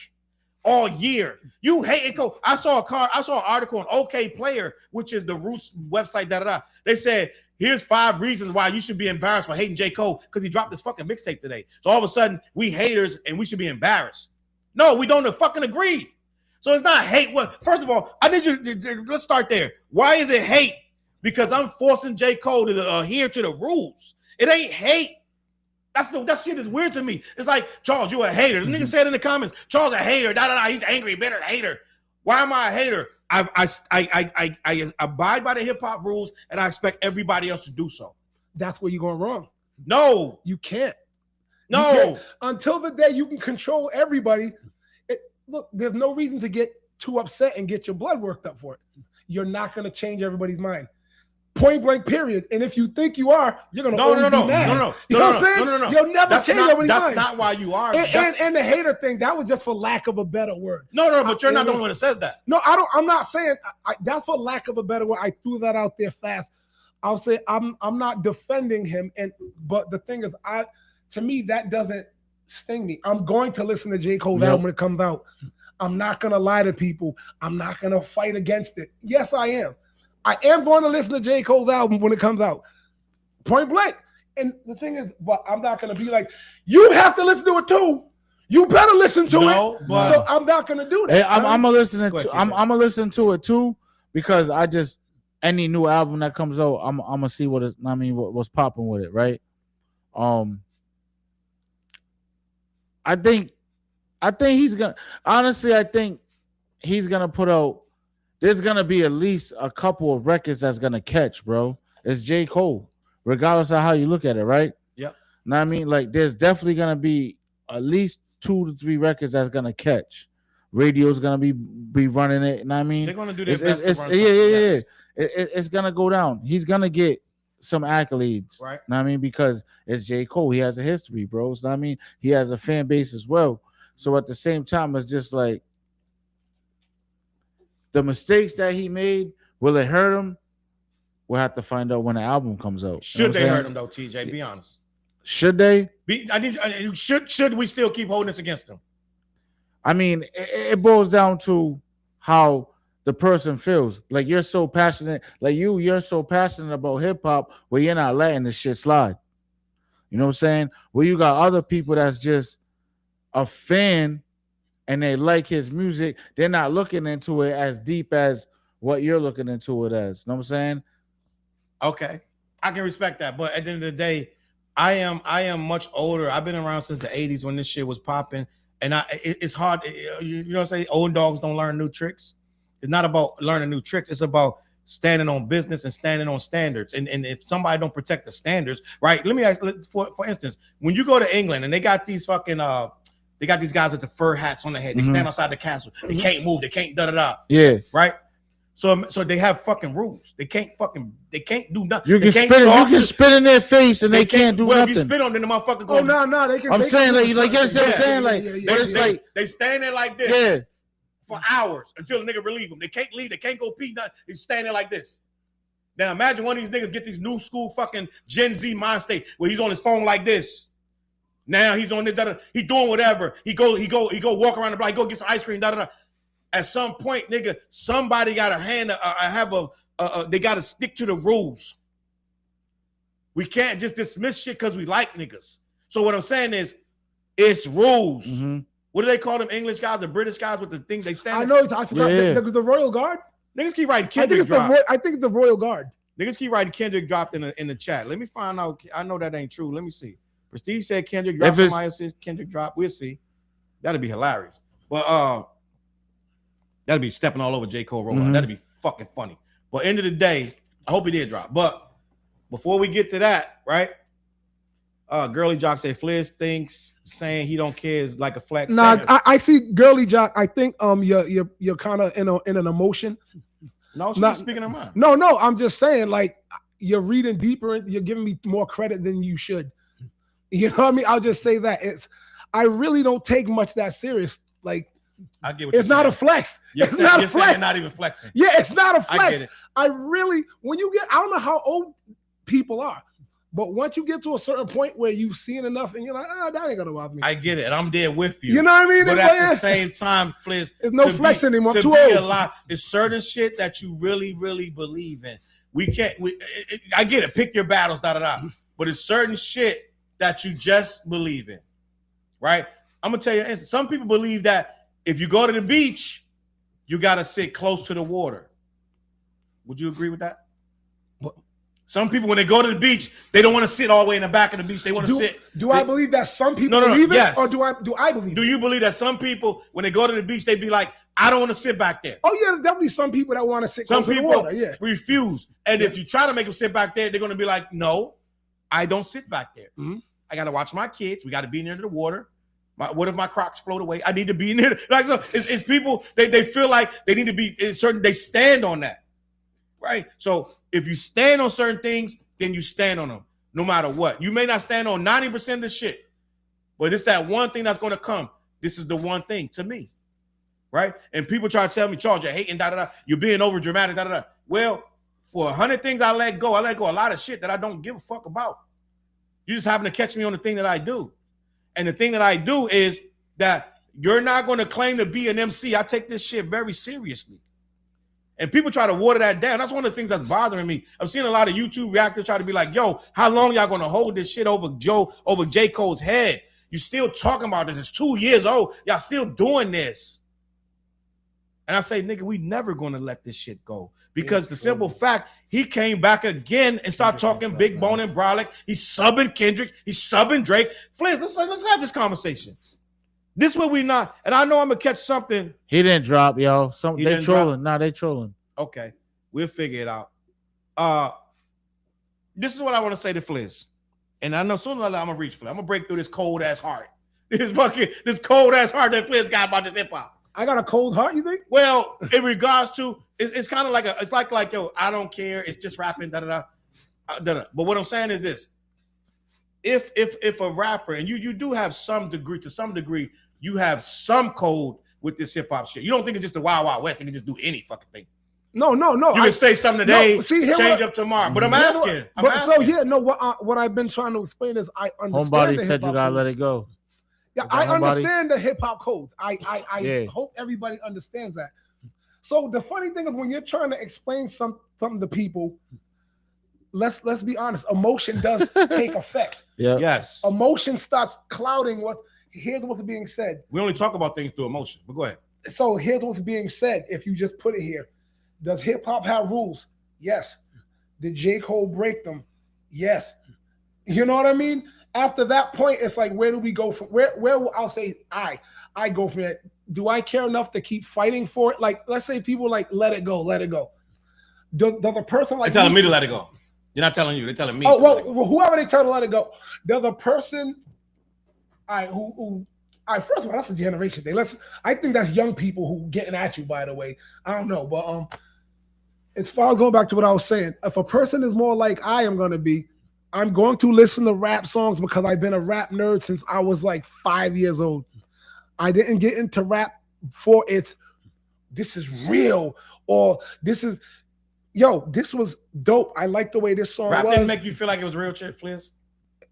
Speaker 5: all year. You hate Cole. I saw an article on OK Player, which is the Roots website. They said, here's 5 reasons why you should be embarrassed for hating J. Cole because he dropped this fucking mixtape today. So all of a sudden, we haters and we should be embarrassed. No, we don't fucking agree. So it's not hate. Well, first of all, I need you. Let's start there. Why is it hate? Because I'm forcing J. Cole to adhere to the rules. It ain't hate. That shit is weird to me. It's like, Charles, you a hater. The nigga said in the comments, Charles a hater. He's angry, bitter, hater. Why am I a hater? I abide by the hip hop rules, and I expect everybody else to do so.
Speaker 3: That's where you're going wrong.
Speaker 5: No,
Speaker 3: you can't.
Speaker 5: No,
Speaker 3: you can't. Until the day you can control everybody. Look, there's no reason to get too upset and get your blood worked up for it. You're not going to change everybody's mind. Point blank, period. And if you think you are, you're gonna always be mad. You know what I'm saying?
Speaker 5: No.
Speaker 3: You'll never change nobody's
Speaker 5: That's
Speaker 3: mind.
Speaker 5: not why you are.
Speaker 3: And the hater thing, that was just for lack of a better word.
Speaker 5: No, but you're not the one that says that.
Speaker 3: No, I'm not saying that's for lack of a better word. I threw that out there fast. I'll say I'm not defending him, but the thing is, to me that doesn't sting me. I'm going to listen to J. Cole's album when it comes out. I'm not gonna lie to people. I'm not gonna fight against it. Yes, I am. I am going to listen to J. Cole's album when it comes out. Point blank. And the thing is, but I'm not going to be like, you have to listen to it too. You better listen to it. But so I'm not going to do that.
Speaker 6: Hey, I'm gonna listen to it too, because I just, any new album that comes out, I'm gonna see what's popping with it, right? I think he's gonna, honestly, I think he's gonna put out, there's gonna be at least a couple of records that's gonna catch, bro. It's J. Cole, regardless of how you look at it, right?
Speaker 5: Yep.
Speaker 6: Know what I mean? Like, there's definitely gonna be at least 2 to 3 records that's gonna catch. Radio's gonna be running it. Know what I mean?
Speaker 5: They're gonna do their best.
Speaker 6: It's gonna go down. He's gonna get some accolades,
Speaker 5: right?
Speaker 6: Know what I mean? Because it's J. Cole. He has a history, bro. Know what I mean? He has a fan base as well. So at the same time, it's just like, the mistakes that he made, will it hurt him? We'll have to find out when the album comes out.
Speaker 5: Should they hurt him though, TJ? Be honest.
Speaker 6: Should they?
Speaker 5: Should we still keep holding this against them?
Speaker 6: I mean, it boils down to how the person feels. Like, you're so passionate, like you're so passionate about hip hop, where you're not letting this shit slide. You know what I'm saying? Where you got other people that's just a fan and they like his music, they're not looking into it as deep as what you're looking into it as. You know what I'm saying?
Speaker 5: Okay, I can respect that, but at the end of the day, I am much older. I've been around since the 80s when this shit was popping, and it's hard. You know what I'm saying? Old dogs don't learn new tricks. It's not about learning new tricks. It's about standing on business and standing on standards. And if somebody don't protect the standards, right? Let me ask, for instance, when you go to England and they got these fucking they got these guys with the fur hats on their head. They stand outside the castle. They can't move. They can't da-da-da.
Speaker 6: Yeah.
Speaker 5: Right? So they have fucking rules. They can't do nothing.
Speaker 6: You can spit in their face and they can't do nothing.
Speaker 5: If you spit on them, the motherfucker go.
Speaker 3: Oh, no, they can.
Speaker 6: I'm saying, like, you know what I'm saying? Like, but it's like,
Speaker 5: they stand there like this for hours until the nigga relieve them. They can't leave. They can't go pee nothing. They stand there like this. Now imagine one of these niggas get these new school fucking Gen Z mind state where he's on his phone like this. Now he's on this, he doing whatever. He go walk around the block, go get some ice cream, da-da-da. At some point, nigga, somebody got they got to stick to the rules. We can't just dismiss shit because we like niggas. So what I'm saying is, it's rules. Mm-hmm. What do they call them English guys, the British guys with the thing they stand?
Speaker 3: I know. I forgot the Royal Guard.
Speaker 5: Niggas keep writing Kendrick drop.
Speaker 3: I think it's the Royal Guard.
Speaker 5: Niggas keep writing Kendrick dropped in the chat. Let me find out. I know that ain't true. Let me see. Prestige said Kendrick dropped. Somebody says Kendrick dropped. We'll see. That'd be hilarious. But that'd be stepping all over J. Cole rollout. Mm-hmm. That'd be fucking funny. But end of the day, I hope he did drop. But before we get to that, right? Girly Jock say Fliz thinks saying he don't care is like a flex.
Speaker 3: Nah, I see Girly Jock. I think you're kind of in an emotion.
Speaker 5: No, she's speaking her mind.
Speaker 3: No, I'm just saying, like, you're reading deeper and you're giving me more credit than you should. You know what I mean? I'll just say that I really don't take much that serious. Like,
Speaker 5: I get what
Speaker 3: it's not a flex. It's not a flex.
Speaker 5: You're not even flexing.
Speaker 3: Yeah, it's not a flex.
Speaker 5: I get it.
Speaker 3: I don't know how old people are, but once you get to a certain point where you've seen enough and you're like, that ain't gonna bother me.
Speaker 5: I get it, and I'm there with you.
Speaker 3: You know what I mean?
Speaker 5: But at the same time, Fliz,
Speaker 3: there's no flex anymore. Too old.
Speaker 5: It's certain shit that you really, really believe in. I get it. Pick your battles, da-da-da. But it's certain shit that you just believe in, right? I'm gonna tell you, some people believe that if you go to the beach, you gotta sit close to the water. Would you agree with that?
Speaker 3: What?
Speaker 5: Some people, when they go to the beach, they don't want to sit all the way in the back of the beach. They want to sit.
Speaker 3: I believe that some people believe it,
Speaker 5: yes.
Speaker 3: or do I believe it?
Speaker 5: Do you believe that some people, when they go to the beach, they be like, I don't want to sit back there?
Speaker 3: Oh yeah, there's definitely some people that want to sit close to the water. Yeah,
Speaker 5: refuse. And if you try to make them sit back there, they're going to be like, no, I don't sit back there. Mm-hmm. I got to watch my kids. We got to be near the water. What if my Crocs float away? I need to be near. Like, so it's people, they feel like they need to be certain. They stand on that. right? So if you stand on certain things, then you stand on them, no matter what. You may not stand on 90% of the shit, but it's that one thing that's going to come. This is the one thing to me, right? And people try to tell me, Charles, you're hating, da-da-da. You're being over dramatic, da-da-da. Well, for 100 things I let go a lot of shit that I don't give a fuck about. You just happen to catch me on the thing that I do. And the thing that I do is that you're not going to claim to be an MC. I take this shit very seriously. And people try to water that down. That's one of the things that's bothering me. I'm seeing a lot of YouTube reactors try to be like, yo, how long y'all going to hold this shit over J. Cole's head? You still talking about this. It's 2 years old. Y'all still doing this. And I say, nigga, we never going to let this shit go. Because the simple fact, he came back again and started talking Big Bone and Brolic. He's subbing Kendrick. He's subbing Drake. Fliz, let's have this conversation. This way we not. And I know I'm going to catch something.
Speaker 6: He didn't drop, yo.
Speaker 5: He
Speaker 6: They
Speaker 5: didn't
Speaker 6: trolling. Nah, they trolling.
Speaker 5: Okay. We'll figure it out. This is what I want to say to Fliz. And I know sooner or later I'm going to reach Fliz. I'm going to break through this cold-ass heart. This cold-ass heart that Fliz got about this hip-hop.
Speaker 3: I got a cold heart, you think?
Speaker 5: Well, in regards to, it's kind of like it's like yo, I don't care. It's just rapping, da-da-da. But what I'm saying is this: if a rapper, and you do have to some degree, you have some code with this hip hop shit. You don't think it's just the Wild Wild West and you can just do any fucking thing.
Speaker 3: No.
Speaker 5: You can say something today, change up tomorrow. But I'm asking.
Speaker 3: What I've been trying to explain is I understand.
Speaker 6: Homebody
Speaker 3: the
Speaker 6: said you gotta let it go.
Speaker 3: Yeah, I understand the hip hop codes. I hope everybody understands that. So the funny thing is when you're trying to explain something to people, let's be honest, emotion does take effect.
Speaker 6: Yeah.
Speaker 5: Yes.
Speaker 3: Emotion starts clouding here's what's being said.
Speaker 5: We only talk about things through emotion, but go ahead.
Speaker 3: So here's what's being said. If you just put it here, does hip hop have rules? Yes. Did J. Cole break them? Yes. You know what I mean? After that point, it's like, where do we go from where will I'll say I go from it. Do I care enough to keep fighting for it? Like, let's say people like let it go. Does a person like
Speaker 5: they're telling me to let it go? You're not telling you, they're telling me.
Speaker 3: Oh, well, whoever they tell to let it go. Does a person first of all, that's a generation thing. I think that's young people who getting at you, by the way. I don't know, but as far as going back to what I was saying, if a person is more like I am gonna be, I'm going to listen to rap songs because I've been a rap nerd since I was like 5 years old. I didn't get into rap for this is real, or this was dope. I like the way this song
Speaker 5: rap
Speaker 3: was.
Speaker 5: didn't make you feel like it was real shit, Fliz?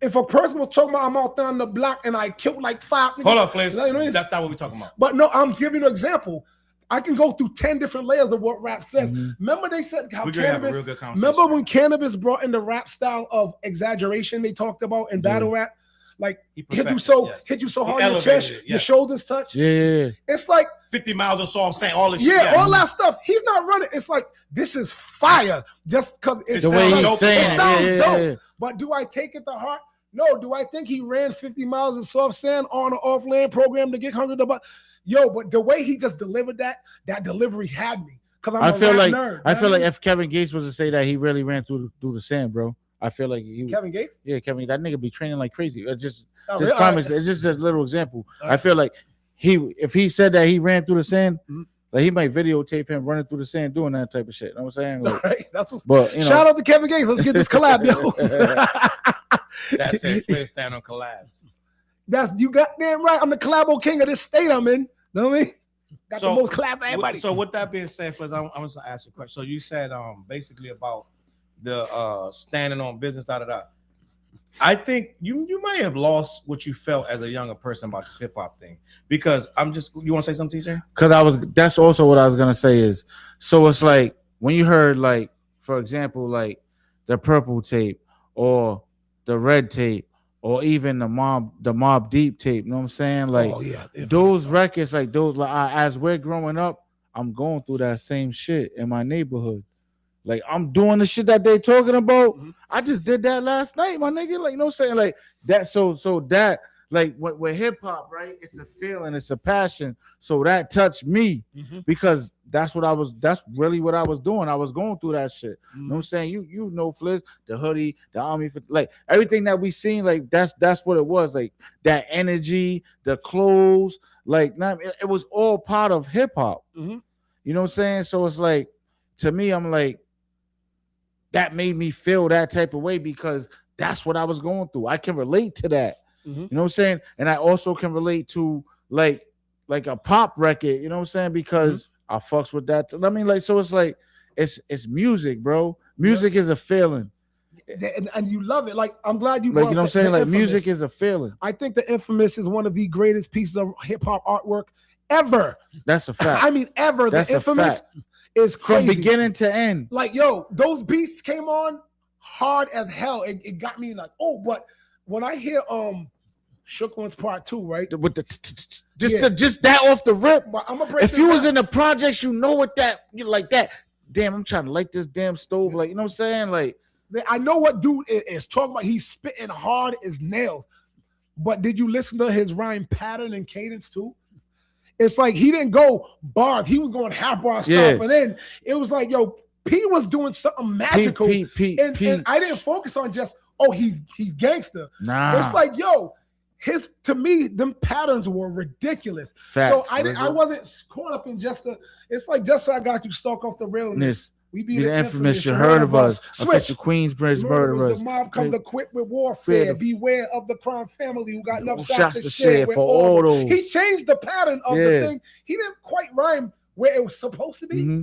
Speaker 3: If a person was talking about I'm out there on the block and I killed like 5 niggas.
Speaker 5: Hold on, Fliz.
Speaker 3: You know what I mean?
Speaker 5: That's not what we're talking about.
Speaker 3: But no, I'm giving you an example. I can go through 10 different layers of what rap says.
Speaker 6: Mm-hmm.
Speaker 3: Remember they said how
Speaker 5: We're gonna have a
Speaker 3: Cannabis.
Speaker 5: real good conversation.
Speaker 3: Remember when Cannabis brought in the rap style of exaggeration they talked about in battle rap? Like
Speaker 5: He
Speaker 3: hit you
Speaker 5: perfected,
Speaker 3: so
Speaker 5: He
Speaker 3: hard in your
Speaker 5: elevated
Speaker 3: chest,
Speaker 5: it,
Speaker 3: your
Speaker 5: yes.
Speaker 3: shoulders touch.
Speaker 6: Yeah.
Speaker 3: It's like
Speaker 5: 50 miles or so, I'm saying all this shit.
Speaker 3: yeah, all that stuff. He's not running. It's like this is fire just because it
Speaker 5: The way
Speaker 3: sounds
Speaker 5: he's
Speaker 3: dope.
Speaker 6: saying
Speaker 3: It
Speaker 6: it,
Speaker 3: sounds
Speaker 6: yeah,
Speaker 3: dope.
Speaker 6: yeah.
Speaker 3: But do I take it to heart? No. Do I think he ran 50 miles in soft sand on an off-land program to get $100? Yo, but the way he just delivered that delivery had me. Because I'm
Speaker 6: I
Speaker 3: a
Speaker 6: feel
Speaker 3: rap
Speaker 6: like
Speaker 3: nerd.
Speaker 6: I feel like if Kevin Gates was to say that, he really ran through the sand, bro. I feel like
Speaker 3: Kevin Gates.
Speaker 6: yeah, Kevin, that nigga be training like crazy. It's just
Speaker 3: Really?
Speaker 6: comments.
Speaker 3: All right.
Speaker 6: It's just a little example.
Speaker 3: All
Speaker 6: I
Speaker 3: right.
Speaker 6: feel like if he said that he ran through the sand,
Speaker 3: Mhm.
Speaker 6: like he might videotape him running through the sand doing that type of shit. You know what I'm saying?
Speaker 3: All
Speaker 6: Like,
Speaker 3: right, that's what's.
Speaker 6: but you know,
Speaker 3: Shout out to Kevin Gates. Let's get this collab, yo.
Speaker 5: That's it. Fliz stand on collabs.
Speaker 3: That's you got damn right. I'm the collabo king of this state I'm in. Know what I mean? Got the most collabs everybody.
Speaker 5: So with that being said, Fliz, I'm going to ask you a question. So you said basically about the standing on business, da-da-da. I think you might have lost what you felt as a younger person about this hip hop thing, because you want to say something, TJ?
Speaker 6: because that's also what I was gonna say is, so it's like when you heard, like, for example, like the Purple tape or the Red tape or even the Mob Deep tape, you know what I'm saying? Like,
Speaker 3: oh yeah,
Speaker 6: those records, like those, like as we're growing up, I'm going through that same shit in my neighborhood. Like, I'm doing the shit that they talking about.
Speaker 3: Mhm.
Speaker 6: I just did that last night, my nigga. Like, you know what I'm saying? Like that. So that, like, with hip hop, right? It's a feeling, it's a passion. So that touched me
Speaker 3: Mhm.
Speaker 6: because that's really what I was doing. I was going through that shit. You know what I'm saying? You know, Fliz, the hoodie, the army, like everything that we seen, like that's what it was. Like that energy, the clothes, like it was all part of hip hop.
Speaker 3: Mhm.
Speaker 6: You know what I'm saying? So it's like, to me, I'm like, that made me feel that type of way because that's what I was going through. I can relate to that.
Speaker 3: Mm-hmm.
Speaker 6: You know what I'm saying? And I also can relate to like a pop record, you know what I'm saying? Because I fucks with that. I mean, like, so it's like it's music, bro. Music is a feeling.
Speaker 3: And you love it. Like, I'm glad you
Speaker 6: Like,
Speaker 3: brought
Speaker 6: you know what I'm
Speaker 3: the
Speaker 6: saying? Like,
Speaker 3: Infamous.
Speaker 6: music is a feeling.
Speaker 3: I think the Infamous is one of the greatest pieces of hip hop artwork ever.
Speaker 6: That's a fact.
Speaker 3: I mean, ever.
Speaker 6: That's
Speaker 3: the
Speaker 6: a
Speaker 3: Infamous
Speaker 6: fact.
Speaker 3: is crazy.
Speaker 6: From beginning to end.
Speaker 3: Like, yo, those beats came on hard as hell. It got me like, oh, but when I hear Shook Ones Part 2, right?
Speaker 6: With the just that off the rip.
Speaker 3: But I'm gonna break
Speaker 6: If you was in the projects, you know what that you like that. Damn, I'm trying to light this damn stove. Like, you know what I'm saying? Like,
Speaker 3: I know what dude is talking about. He's spitting hard as nails. But did you listen to his rhyme pattern and cadence too? It's like he didn't go bars. He was going half bar stuff.
Speaker 6: Yeah.
Speaker 3: And then it was like, yo, P was doing something magical.
Speaker 6: P.
Speaker 3: And I didn't focus on just, oh, he's gangster.
Speaker 6: Nah.
Speaker 3: It's like, yo, to me, them patterns were ridiculous.
Speaker 6: Facts,
Speaker 3: so I wasn't caught up in just it's like just so I got you stuck off the realness. We
Speaker 6: be the infamous, you heard of us. Official Queensbridge murderers.
Speaker 3: The mob come to quit with warfare. Beware of the crime family who got enough shots to
Speaker 6: share
Speaker 3: with
Speaker 6: for all those.
Speaker 3: He changed the pattern of the thing. He didn't quite rhyme where it was supposed to be.
Speaker 6: Mm-hmm.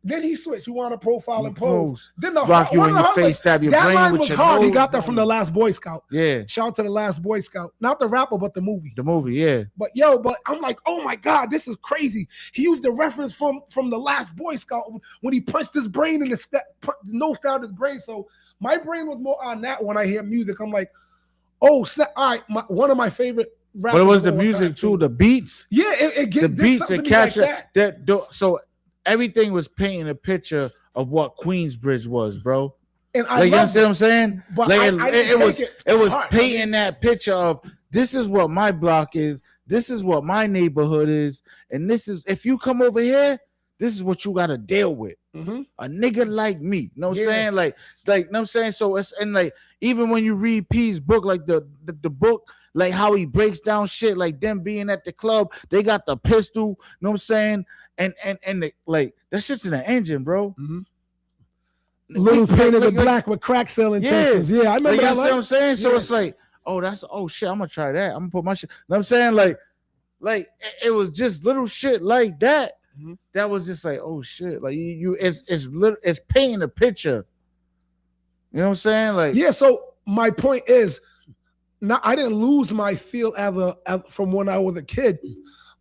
Speaker 3: Then he switched. You want to profile and pose. Then the
Speaker 6: rock you in your face, stab your
Speaker 3: that
Speaker 6: brain
Speaker 3: line
Speaker 6: with
Speaker 3: was
Speaker 6: your
Speaker 3: hard.
Speaker 6: nose.
Speaker 3: He got that from The Last Boy Scout.
Speaker 6: Yeah.
Speaker 3: Shout out to The Last Boy Scout. Not the rapper, but the movie.
Speaker 6: The movie, yeah.
Speaker 3: But I'm like, oh my God, this is crazy. He used the reference from The Last Boy Scout when he punched his brain in the nose down his brain. So my brain was more on that when I hear music. I'm like, oh snap! All right, one of my favorite rappers.
Speaker 6: But it was the music too, the beats.
Speaker 3: Yeah, it
Speaker 6: the beats and capture
Speaker 3: like
Speaker 6: that. So everything was painting a picture of what Queensbridge was, bro.
Speaker 3: And I
Speaker 6: like, you understand what I'm saying?
Speaker 3: But
Speaker 6: like, it was
Speaker 3: hard.
Speaker 6: painting that picture of this is what my block is, this is what my neighborhood is, and this is if you come over here, this is what you gotta deal with.
Speaker 3: Mm-hmm.
Speaker 6: A nigga like me. You know what I'm saying? Like, you know what I'm saying? So it's and like even when you read P's book, like the book, like how he breaks down shit, like them being at the club, they got the pistol, you know what I'm saying? And like that shit's in the engine, bro.
Speaker 3: Mm-hmm. Little painted in black with crack selling intentions. Yeah, I remember
Speaker 6: like,
Speaker 3: that.
Speaker 6: You know what I'm saying? So it's like, oh shit, I'm gonna try that. I'm gonna put my shit. You know what I'm saying? Like it was just little shit like that. Mm-hmm. That was just like, oh shit. Like it's painting a picture. You know what I'm saying? Like,
Speaker 3: yeah, so my point is, I didn't lose my feel as from when I was a kid.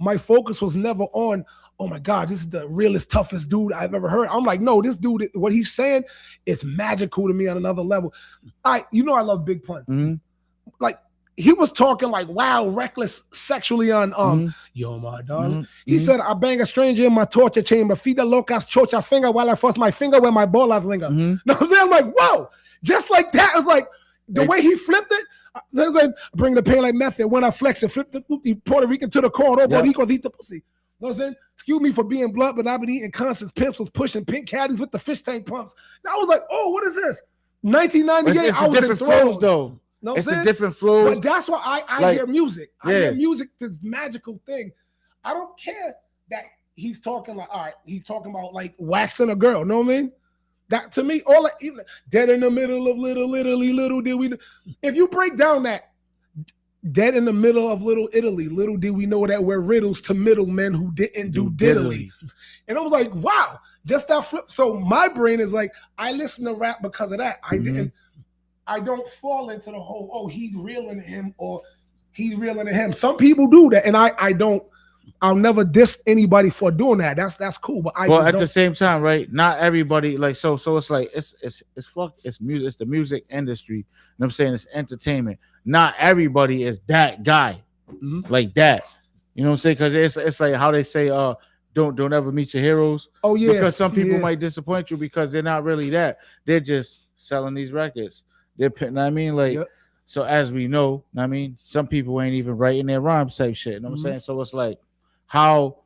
Speaker 3: My focus was never on, oh my God, this is the realest, toughest dude I've ever heard. I'm like, no, this dude, what he's saying is magical to me on another level. I love Big Pun.
Speaker 6: Mm-hmm.
Speaker 3: Like, he was talking like wild, reckless, sexually on yo, my darling.
Speaker 6: Mm-hmm.
Speaker 3: He said, I bang a stranger in my torture chamber, feed the locas chocha finger while I force my finger where my balls linger.
Speaker 6: Mm-hmm.
Speaker 3: Know what I'm saying? I'm like, whoa, just like that. It's like the way he flipped it. There's like bring the pain like method. When I flex it, flip the Puerto Rican to the corner, Boricuas eat the pussy. You know what I'm saying? Excuse me for being blunt, but I've been eating Constance Pimps was pushing pink caddies with the fish tank pumps. And I was like, oh, what is this? 1998.
Speaker 6: It's the different flows, though.
Speaker 3: No,
Speaker 6: it's the different flows.
Speaker 3: But that's why I hear music. I hear music, this magical thing. I don't care that he's talking like, all right, he's talking about like waxing a girl. Know what I mean? That to me, all dead in the middle of little did we know. If you break down that dead in the middle of Little Italy, little did we know that we're riddles to middlemen who didn't do diddly. And I was like, wow, just that flip. So my brain is like, I listen to rap because of that. I don't fall into the whole, oh, he's reeling him or he's reeling to him. Some people do that, and I don't. I'll never diss anybody for doing that. That's cool. But
Speaker 6: at the same time, right? Not everybody like so it's like it's music, it's the music industry. You know what I'm saying? It's entertainment. Not everybody is that guy like that. You know what I'm saying? Because it's like how they say, don't ever meet your heroes.
Speaker 3: Oh, yeah.
Speaker 6: Because some people might disappoint you because they're not really that. They're just selling these records. They're you know what I mean? Like so as we know, I mean, some people ain't even writing their rhymes type shit. You know what I'm saying? So it's like how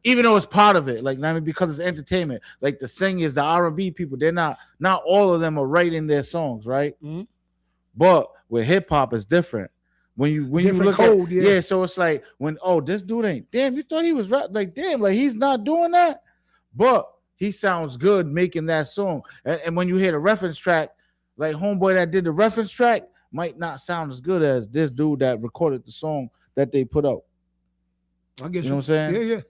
Speaker 6: even though it's part of it, like I mean, because it's entertainment, like the singers, the R&B people, they're not all of them are writing their songs, right?
Speaker 3: Mm-hmm.
Speaker 6: But with hip hop, it's different. When you look
Speaker 3: code,
Speaker 6: at so it's like when this dude ain't you thought he was rap like damn, like he's not doing that, but he sounds good making that song. And when you hear the reference track, like homeboy that did the reference track might not sound as good as this dude that recorded the song that they put out.
Speaker 3: I get
Speaker 6: You know what I'm saying?
Speaker 3: Yeah.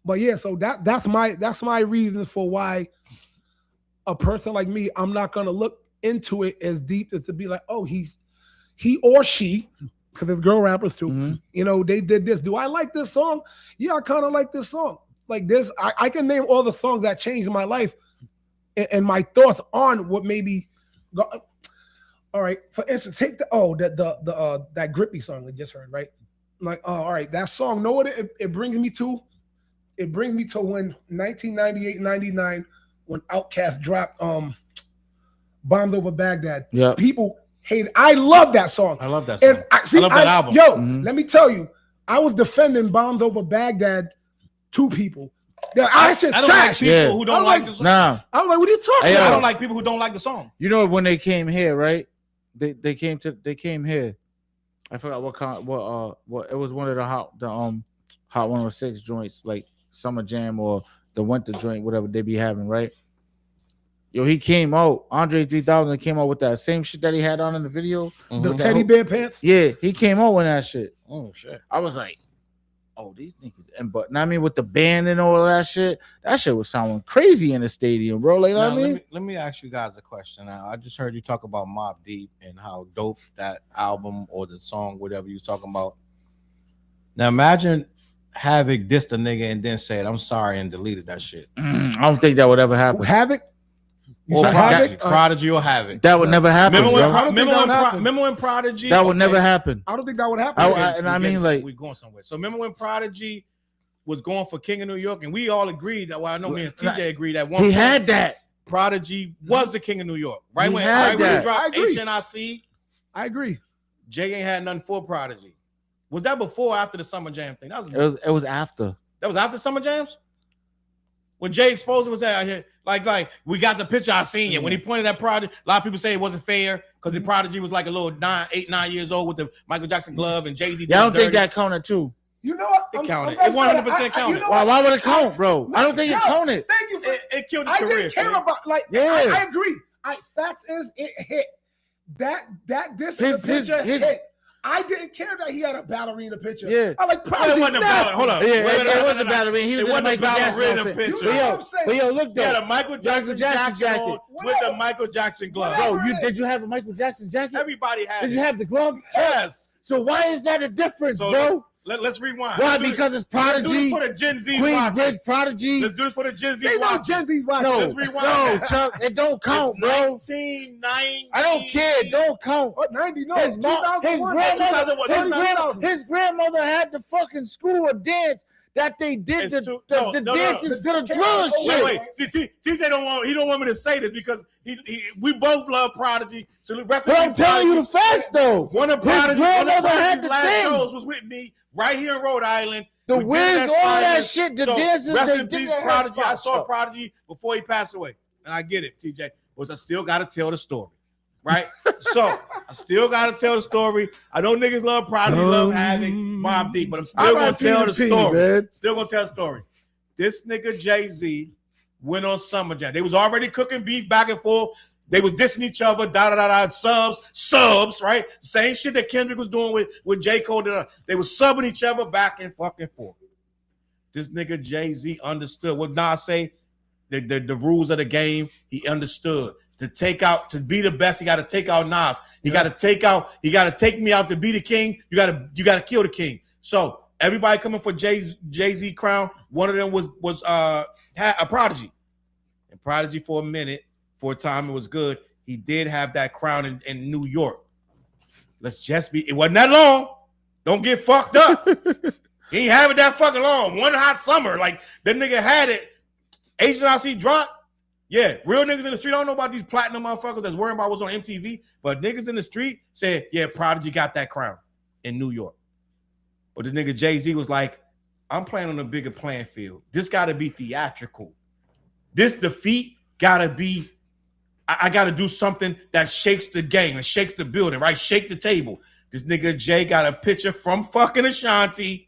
Speaker 3: But yeah, so that's my reasons for why a person like me, I'm not gonna look into it as deep as to be like, oh, he or she, because there's girl rappers too,
Speaker 6: Mhm.
Speaker 3: you know, they did this. Do I like this song? Yeah, I kind of like this song. Like this, I can name all the songs that changed my life and my thoughts on what maybe. All right, for instance, take the that Grippy song we just heard, right? Like, oh, all right, that song, know what it brings me to? It brings me to when 1998, 99, when Outkast dropped Bombs Over Baghdad.
Speaker 6: Yeah.
Speaker 3: People hate it. I love that song.
Speaker 5: I love that song.
Speaker 3: And I
Speaker 5: love that album.
Speaker 3: Yo,
Speaker 6: Mhm.
Speaker 3: let me tell you, I was defending Bombs Over Baghdad to people. Yeah, I
Speaker 5: I
Speaker 3: just
Speaker 5: don't like
Speaker 3: trash.
Speaker 5: people
Speaker 6: Yeah.
Speaker 5: who
Speaker 3: I
Speaker 5: don't
Speaker 3: like-
Speaker 5: like the song.
Speaker 6: Nah,
Speaker 3: I was like, what are you talking
Speaker 6: Hey,
Speaker 3: about?
Speaker 5: I don't like people who don't like the song.
Speaker 6: you know when they came here, right? They came here. I forgot what it was one of the hot 106 joints, like Summer Jam or the winter joint, whatever they be having, right? Yo, he came out. Andre 3000 came out with that same shit that he had on in the video.
Speaker 3: The teddy bear pants.
Speaker 6: Yeah, he came out with that shit.
Speaker 5: Oh shit.
Speaker 6: I was like, oh, these niggas. And but I mean, with the band and all of that shit was sounding crazy in the stadium, bro. Like, you know
Speaker 5: Now,
Speaker 6: what I mean?
Speaker 5: let me ask you guys a question. Now, I just heard you talk about Mobb Deep and how dope that album or the song, whatever you was talking about. Now imagine Havoc dissed a nigga and then said, "I'm sorry," and deleted that shit.
Speaker 6: I don't think that would ever happen.
Speaker 3: Havoc. You
Speaker 5: Or
Speaker 3: said
Speaker 5: Prodigy,
Speaker 3: Havoc?
Speaker 5: Prodigy or Havoc.
Speaker 6: That would never happen.
Speaker 5: Remember when,
Speaker 6: Bro.
Speaker 3: I don't think that would happen.
Speaker 5: remember when Prodigy?
Speaker 6: That would
Speaker 5: okay,
Speaker 6: never happen.
Speaker 3: I don't think that would happen.
Speaker 6: And I mean, like,
Speaker 5: we're going somewhere. So remember when Prodigy was going for King of New York, and we all agreed that. Well, I know me and TJ agreed that one.
Speaker 6: He
Speaker 5: point,
Speaker 6: had that.
Speaker 5: Prodigy was the King of New York. Right
Speaker 6: He
Speaker 5: when
Speaker 6: had
Speaker 5: he
Speaker 6: that.
Speaker 3: I
Speaker 5: dropped
Speaker 3: agree.
Speaker 5: HNIC,
Speaker 3: I agree.
Speaker 5: Jay ain't had nothing for Prodigy. Was that before or after the Summer Jam thing?
Speaker 6: It was after.
Speaker 5: That was after Summer Jams? When Jay exposed it was out here, like we got the picture I seen you. When he pointed at Prodigy, a lot of people say it wasn't fair because the Prodigy was like a little 8, 9 years old with the Michael Jackson glove and Jay-Z.
Speaker 6: Yeah, I don't think that counted too.
Speaker 3: You know what?
Speaker 5: It counted.
Speaker 3: I'm
Speaker 5: It
Speaker 3: not
Speaker 5: 100%
Speaker 3: saying-
Speaker 5: counted.
Speaker 3: You know
Speaker 6: Why
Speaker 3: what?
Speaker 6: would it count, bro? I don't think it counted.
Speaker 3: Thank you for
Speaker 5: It killed his
Speaker 3: I
Speaker 5: career.
Speaker 3: didn't care
Speaker 5: man.
Speaker 3: about like.
Speaker 6: Yeah.
Speaker 3: I agree. Facts is it hit. That this
Speaker 6: His-
Speaker 3: is the picture
Speaker 6: his-
Speaker 3: hit. I didn't care that he had a ballerina picture.
Speaker 6: Yeah.
Speaker 3: I like
Speaker 5: It
Speaker 3: Prodigy.
Speaker 5: wasn't a
Speaker 3: nasty.
Speaker 5: ballerina. Hold on.
Speaker 6: Yeah,
Speaker 5: Wait,
Speaker 6: it wasn't a ballerina. He was
Speaker 5: It
Speaker 6: in a
Speaker 5: wasn't a
Speaker 6: Michael Jackson
Speaker 5: ballerina
Speaker 6: outfit.
Speaker 5: picture.
Speaker 3: You
Speaker 6: But
Speaker 3: know what
Speaker 6: yo,
Speaker 3: I'm saying?
Speaker 6: but yo, look
Speaker 5: He had
Speaker 6: though.
Speaker 5: a Michael Jackson
Speaker 6: Jackson
Speaker 5: jacket on
Speaker 6: jacket.
Speaker 5: with the Michael Jackson glove.
Speaker 3: Whatever.
Speaker 6: Bro, did you have a Michael Jackson jacket?
Speaker 5: Everybody had
Speaker 6: Did
Speaker 5: it.
Speaker 6: you have the glove?
Speaker 5: Yes.
Speaker 6: So why is that a difference,
Speaker 5: So
Speaker 6: bro?
Speaker 5: let's rewind.
Speaker 6: Why?
Speaker 5: Let's do
Speaker 6: Because it's
Speaker 5: this. Let's do
Speaker 6: Prodigy,
Speaker 5: this for the Gen Z
Speaker 6: Queensbridge
Speaker 5: watching.
Speaker 6: Prodigy.
Speaker 5: Let's do this for the Gen Z
Speaker 3: They know
Speaker 5: watching.
Speaker 3: Gen Z's watching.
Speaker 6: No,
Speaker 5: Let's rewind
Speaker 6: no,
Speaker 5: that.
Speaker 6: Chuck, it don't count,
Speaker 5: It's
Speaker 6: bro.
Speaker 5: 1990.
Speaker 6: I don't care. It don't count.
Speaker 3: What 90? No,
Speaker 6: His mom, his
Speaker 3: 2001.
Speaker 6: grandmother,
Speaker 5: 2001.
Speaker 6: his grandmother had the fucking school of dance that they did
Speaker 5: It's
Speaker 6: the,
Speaker 5: too-
Speaker 6: the,
Speaker 5: no,
Speaker 6: the
Speaker 5: no, no,
Speaker 6: dances
Speaker 3: no.
Speaker 6: to the drill and
Speaker 3: Wait,
Speaker 6: shit.
Speaker 5: Wait. See, TJ don't want me to say this because we both love Prodigy. So the rest
Speaker 6: But
Speaker 5: of
Speaker 6: I'm telling you the facts though.
Speaker 5: One of
Speaker 6: His
Speaker 5: Prodigy's
Speaker 6: grandmother had the
Speaker 5: last
Speaker 6: thing.
Speaker 5: shows was with me right here in Rhode Island.
Speaker 6: The
Speaker 5: We did
Speaker 6: Wiz, all that
Speaker 5: silence.
Speaker 6: shit, the
Speaker 5: So,
Speaker 6: dances,
Speaker 5: rest
Speaker 6: they
Speaker 5: in
Speaker 6: did
Speaker 5: peace,
Speaker 6: that
Speaker 5: Prodigy. I
Speaker 6: spot,
Speaker 5: saw
Speaker 6: Chuck.
Speaker 5: Prodigy before he passed away, and I get it, TJ. Was I still got to tell the story, right? So I still got to tell the story. I know niggas love Prodigy, love Havoc, Mobb Deep, but I'm still gonna tell the story.
Speaker 6: man.
Speaker 5: Still gonna tell the story. This nigga Jay-Z went on Summer Jam. They was already cooking beef back and forth. They was dissing each other, subs, right? Same shit that Kendrick was doing with J. Cole. They was subbing each other back and fucking forth. This nigga Jay-Z understood what Nas say, the rules of the game. He understood. To be the best, he got to take out Nas. He got to take me out to be the king. You got to kill the king. So everybody coming for Jay-Z crown. One of them was a Prodigy. And Prodigy for a time it was good. He did have that crown in New York. It wasn't that long. Don't get fucked up. He ain't have it that fucking long. One hot summer. Like that nigga had it. HNIC dropped. Yeah, real niggas in the street. I don't know about these platinum motherfuckers that's worrying about what's on MTV, but niggas in the street said, yeah, Prodigy got that crown in New York. But the nigga Jay-Z was like, I'm playing on a bigger playing field. This got to be theatrical. This defeat got to be, I got to do something that shakes the game and shakes the building, right? Shake the table. This nigga Jay got a picture from fucking Ashanti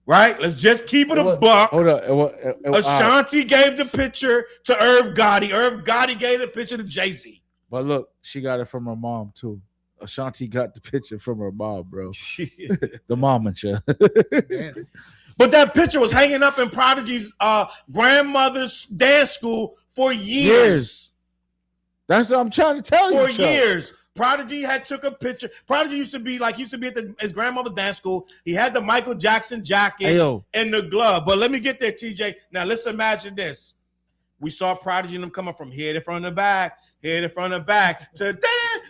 Speaker 5: right? Let's just keep it a buck.
Speaker 6: Hold up.
Speaker 5: Ashanti gave the picture to Irv Gotti. Irv Gotti gave the picture to Jay-Z.
Speaker 6: But look, she got it from her mom too. Ashanti got the picture from her mom, bro. The mama,
Speaker 5: But that picture was hanging up in Prodigy's grandmother's dance school for years.
Speaker 6: That's what I'm trying to tell you.
Speaker 5: For years. Prodigy had took a picture. Prodigy used to be at his grandmother's dance school. He had the Michael Jackson jacket and the glove. But let me get there, TJ. Now let's imagine this. We saw Prodigy and them coming from here to front and back. Head in front and back to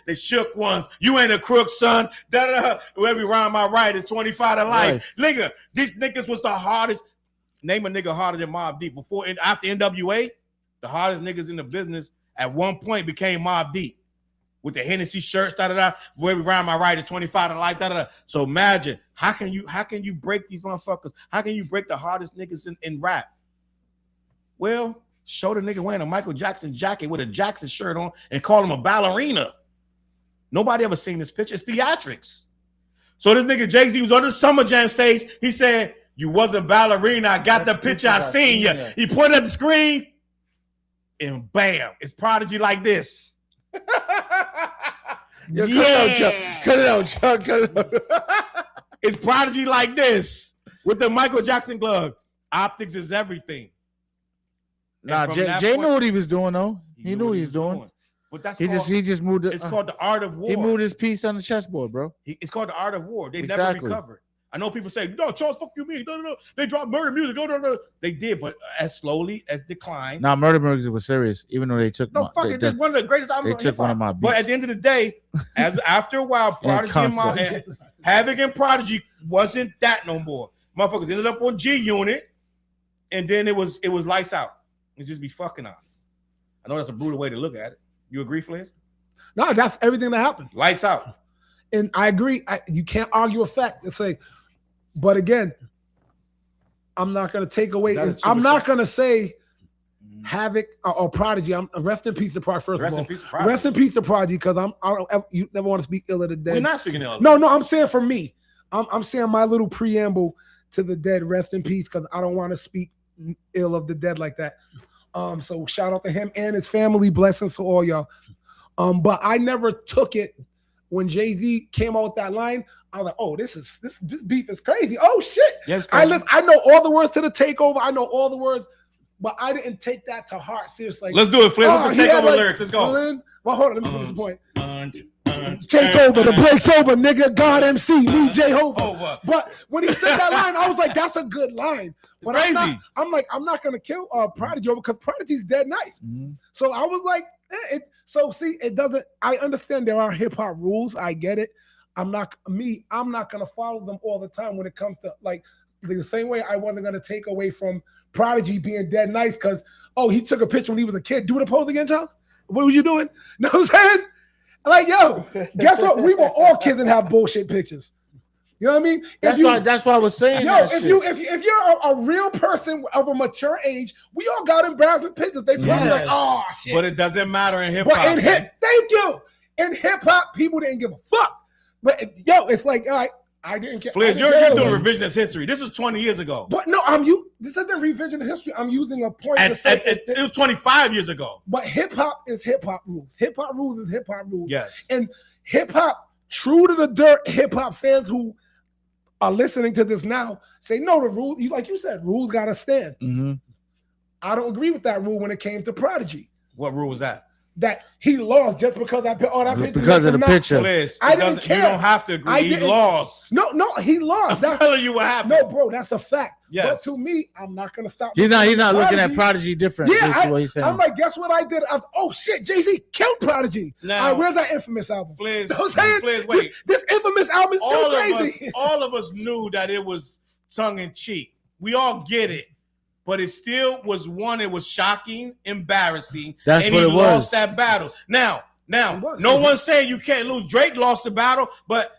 Speaker 5: they shook ones. You ain't a crook, son. Every round my right is 25 to life. Right. Nigga, these niggas was the hardest. Name a nigga harder than Mobb Deep. Before and after NWA, the hardest niggas in the business at one point became Mobb Deep. With the Hennessy shirts, For every round my right is 25 to life, So imagine, how can you break these motherfuckers? How can you break the hardest niggas in rap? Well, show the nigga wearing a Michael Jackson jacket with a Jackson shirt on and call him a ballerina. Nobody ever seen this picture. It's theatrics. So this nigga Jay-Z was on the Summer Jam stage. He said, you wasn't ballerina. I got the picture. I seen you. He pointed at the screen and bam, it's Prodigy like this.
Speaker 6: Cut it out, Chuck. Cut it out.
Speaker 5: It's Prodigy like this with the Michael Jackson glove. Optics is everything.
Speaker 6: Nah, Jay knew what he was doing though. He knew what he was doing.
Speaker 5: But that's
Speaker 6: he just moved.
Speaker 5: It's called the art of war.
Speaker 6: He moved his piece on the chessboard, bro.
Speaker 5: It's called the art of war. They never recovered. I know people say, "No, Charles, fuck you, me." No. They dropped murder music. No. They did, but as slowly as declined.
Speaker 6: Nah, murder music was serious, even though they took.
Speaker 5: No, fuck it. This is one of the greatest albums.
Speaker 6: They took one of my beats.
Speaker 5: But at the end of the day, after a while, Prodigy and Havoc and Prodigy wasn't that no more. Motherfuckers ended up on G Unit, and then it was lights out. Let's just be fucking honest. I know that's a brutal way to look at it. You agree, Fliz?
Speaker 3: No, that's everything that happened.
Speaker 5: Lights out.
Speaker 3: And I agree. You can't argue a fact and say, but again, I'm not going to take away. I'm not going to say Havoc or Prodigy. I'm rest in peace to Prodigy. First of all, rest in peace to Prodigy, because you never want to speak ill of the dead.
Speaker 5: We're not speaking ill.
Speaker 3: No, I'm saying for me, I'm saying my little preamble to the dead. Rest in peace, because I don't want to speak ill of the dead like that. So shout out to him and his family. Blessings to all y'all. But I never took it when Jay-Z came out with that line. I was like, oh, this beef is crazy. Oh shit. Yeah, I know all the words to the takeover. I know all the words, but I didn't take that to heart. Seriously.
Speaker 5: Let's do it, Flip. Let's take over lyrics. Let's go.
Speaker 3: Well, hold on. Let me finish the point. Take over. The break's over, nigga. God MC. Me, Jehovah. But when he said that line, I was like, that's a good line. But
Speaker 5: crazy.
Speaker 3: I'm not gonna kill Prodigy over, because Prodigy's dead nice. Mm-hmm. So I was like, it doesn't. I understand there are hip hop rules. I get it. I'm not gonna follow them all the time when it comes to like the same way I wasn't gonna take away from Prodigy being dead nice because he took a picture when he was a kid. Do the pose again, John. What were you doing? Know what I'm saying? Like, yo, guess what? We were all kids and have bullshit pictures. You know what I mean?
Speaker 6: That's why I was saying.
Speaker 3: Yo, if you're a real person of a mature age, we all got embarrassing pictures. They probably like, oh shit.
Speaker 5: But it doesn't matter in hip hop.
Speaker 3: Thank you. In hip hop, people didn't give a fuck. But it's like, all right, I didn't care.
Speaker 5: Fliz, you're doing revisionist history. This was 20 years ago.
Speaker 3: But no, this isn't revisionist history. I'm using a point.
Speaker 5: It was 25 years ago.
Speaker 3: But hip hop is hip hop rules. Hip hop rules is hip hop rules.
Speaker 5: Yes.
Speaker 3: And hip hop, true to the dirt, hip hop fans who are listening to this now say, no, the rule, like you said, rules gotta stand.
Speaker 6: Mm-hmm.
Speaker 3: I don't agree with that rule when it came to Prodigy.
Speaker 5: What rule was that?
Speaker 3: That he lost just because that picture.
Speaker 6: Because of the picture.
Speaker 5: Liz,
Speaker 3: I didn't care.
Speaker 5: You don't have to agree. He lost.
Speaker 3: No, he lost.
Speaker 5: I'm telling you what happened.
Speaker 3: No, bro, that's a fact.
Speaker 5: Yes.
Speaker 3: But to me, I'm not gonna stop.
Speaker 6: He's not looking at Prodigy different.
Speaker 3: Yeah,
Speaker 6: what he's saying.
Speaker 3: I'm like, guess what I did? Oh shit, Jay-Z killed Prodigy.
Speaker 5: Now,
Speaker 3: where's that Infamous album?
Speaker 5: Fliz,
Speaker 3: wait. This Infamous album is still crazy.
Speaker 5: All of us knew that it was tongue in cheek. We all get it. But it still was one. It was shocking, embarrassing,
Speaker 6: and he
Speaker 5: lost that battle. Now, no one's saying you can't lose. Drake lost the battle, but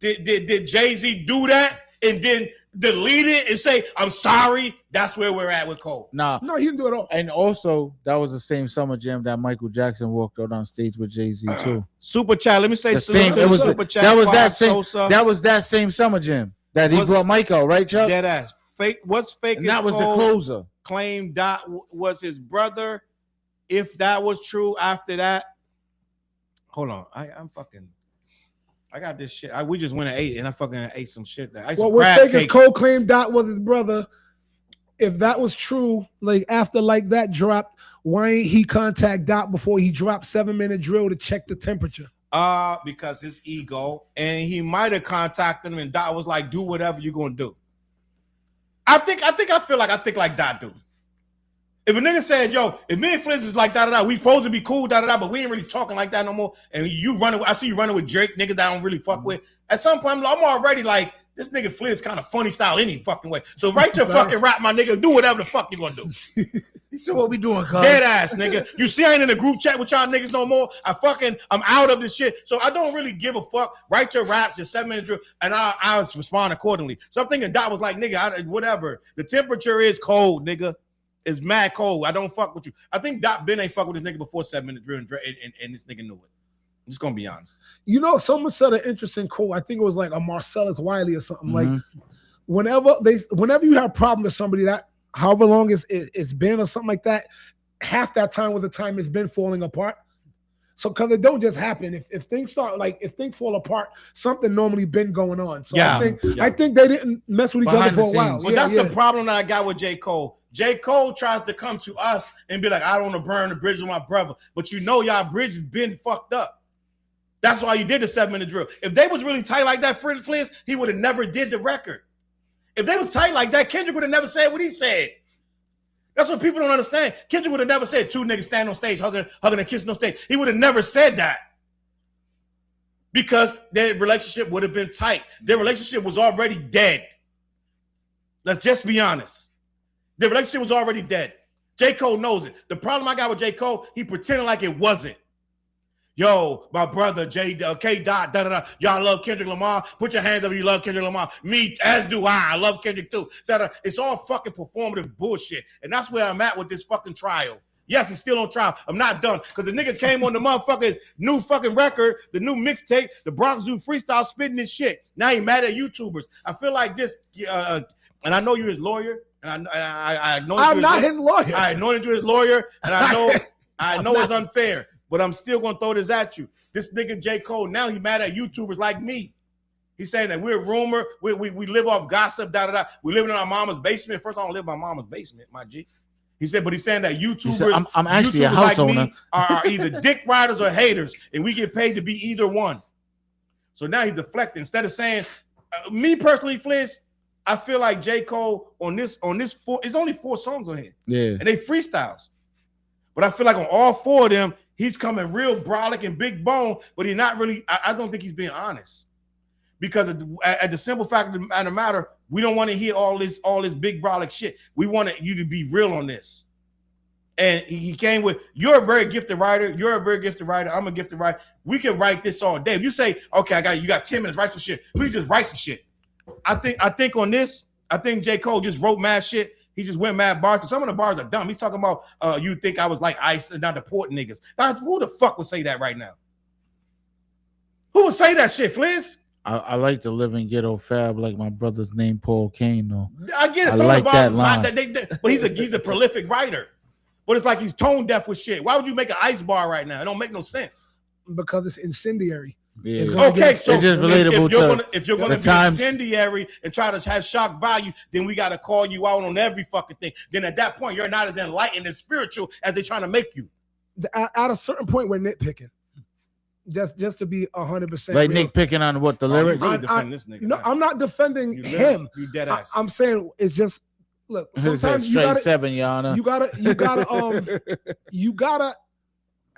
Speaker 5: did Jay-Z do that and then delete it and say I'm sorry? That's where we're at with Cole.
Speaker 3: No, he didn't do it all.
Speaker 6: And also, that was the same Summer Jam that Michael Jackson walked out on stage with Jay-Z too.
Speaker 5: Super Chat. Let me say
Speaker 6: Super Chat. That was that same Summer Jam. That he
Speaker 5: What's-
Speaker 6: brought Mike out, right, Chuck?
Speaker 5: Dead ass. Fake. What's fake?
Speaker 6: And
Speaker 5: is
Speaker 6: that was the
Speaker 5: Cole
Speaker 6: closer.
Speaker 5: claimed Dot was his brother. If that was true, after that, hold on. I got this shit. We just went and ate, and I fucking ate some shit.
Speaker 3: Well, what's fake is Cole claimed Dot was his brother. If that was true, like after like that dropped, why ain't he contact Dot before he dropped 7-minute drill to check the temperature?
Speaker 5: Because his ego, and he might have contacted him, and Dot was like, "Do whatever you're gonna do." I think like Dot do. If a nigga said, "Yo, if me and Fliz is like da, we supposed to be cool but we ain't really talking like that no more," and you running, I see you running with Drake, niggas that I don't really fuck with. At some point, I'm already like, this nigga Fliz kind of funny style any fucking way. So write your fucking rap, my nigga. Do whatever the fuck you gonna do.
Speaker 6: He said, "What we doing, cuz?"
Speaker 5: Dead ass, nigga. You see, I ain't in a group chat with y'all niggas no more. I'm out of this shit. So I don't really give a fuck. Write your raps, your 7-minute drill, and I'll respond accordingly. So I'm thinking Dot was like, nigga, whatever. The temperature is cold, nigga. It's mad cold. I don't fuck with you. I think Dot Ben ain't fuck with this nigga before 7-minute drill, and this nigga knew it. I'm just gonna be honest.
Speaker 3: You know, someone said an interesting quote. I think it was like a Marcellus Wiley or something.
Speaker 6: Mm-hmm.
Speaker 3: Like, whenever you have a problem with somebody, that however long it's been or something like that, half that time was the time it's been falling apart. So because it don't just happen. If things fall apart, something normally been going on. So
Speaker 5: Yeah.
Speaker 3: I think they didn't mess with each
Speaker 6: Behind
Speaker 3: other for a
Speaker 6: the
Speaker 3: while.
Speaker 6: scenes.
Speaker 5: Well, that's the problem that I got with J. Cole. J. Cole tries to come to us and be like, I don't want to burn the bridge with my brother. But you know y'all bridge has been fucked up. That's why you did the 7-minute drill. If they was really tight like that, Fliz, he would have never did the record. If they was tight like that, Kendrick would have never said what he said. That's what people don't understand. Kendrick would have never said 2 niggas stand on stage, hugging and kissing on stage. He would have never said that. Because their relationship would have been tight. Their relationship was already dead. Let's just be honest. Their relationship was already dead. J. Cole knows it. The problem I got with J. Cole, he pretended like it wasn't. Yo, my brother, K. Dot, da-da-da. Y'all love Kendrick Lamar. Put your hands up if you love Kendrick Lamar. Me, as do I. I love Kendrick too. Da-da. It's all fucking performative bullshit. And that's where I'm at with this fucking trial. Yes, he's still on trial. I'm not done. Because the nigga came on the motherfucking new fucking record, the new mixtape, the Bronx Dude freestyle spitting this shit. Now he mad at YouTubers. I feel like this, and I know you're his lawyer, and I know
Speaker 3: I'm not his lawyer.
Speaker 5: I know that you're his lawyer, and I know it's unfair. But I'm still gonna throw this at you. This nigga J. Cole, now he mad at YouTubers like me. He's saying that we're rumor, we live off gossip, da-da-da. We live in our mama's basement. First, I don't live in my mama's basement, my G. He said, but he's saying that YouTubers,
Speaker 6: said, I'm actually a
Speaker 5: YouTubers
Speaker 6: house
Speaker 5: like
Speaker 6: owner.
Speaker 5: me are either dick riders or haters, and we get paid to be either one. So now he's deflecting. Instead of saying, me personally, Fliz, I feel like J. Cole on this it's only 4 songs on here.
Speaker 6: Yeah.
Speaker 5: And they freestyles. But I feel like on all 4 of them, he's coming real brolic and big bone, but he's not really, I don't think he's being honest. Because at the simple fact of the matter, we don't want to hear all this big brolic shit. We want you to be real on this. And he came with, you're a very gifted writer. You're a very gifted writer. I'm a gifted writer. We can write this all day. If you say, okay, you got 10 minutes, write some shit. We just write some shit. I think on this, I think J. Cole just wrote mad shit. He just went mad bars. Some of the bars are dumb. He's talking about you think I was like ICE and not deport niggas. Now, who the fuck would say that right now? Who would say that shit, Fliz?
Speaker 6: I like to live in ghetto fab like my brother's name Paul Kane though.
Speaker 5: I get it.
Speaker 6: I
Speaker 5: Some
Speaker 6: like
Speaker 5: of the
Speaker 6: that
Speaker 5: bars
Speaker 6: line.
Speaker 5: but he's a prolific writer. But it's like he's tone deaf with shit. Why would you make an ICE bar right now? It don't make no sense.
Speaker 3: Because it's incendiary.
Speaker 6: Yeah.
Speaker 3: It's gonna
Speaker 5: Okay,
Speaker 3: get-
Speaker 5: so
Speaker 6: It's just relatable
Speaker 5: if you're gonna
Speaker 6: the
Speaker 5: be
Speaker 6: times.
Speaker 5: incendiary and try to have shock value, then we gotta call you out on every fucking thing. Then at that point, you're not as enlightened and spiritual as they're trying to make you.
Speaker 3: At a certain point, we're nitpicking. Just to be 100%.
Speaker 6: Like
Speaker 3: real.
Speaker 6: Nick picking on what the
Speaker 5: You
Speaker 6: lyrics.
Speaker 5: really
Speaker 3: I-
Speaker 5: defend this nigga.
Speaker 3: No,
Speaker 5: man.
Speaker 3: I'm not defending
Speaker 5: You
Speaker 3: him.
Speaker 5: You dead ass.
Speaker 3: I'm saying it's just look.
Speaker 6: It said
Speaker 3: Sometimes you
Speaker 6: straight
Speaker 3: gotta,
Speaker 6: 7, Your Honor.
Speaker 3: you gotta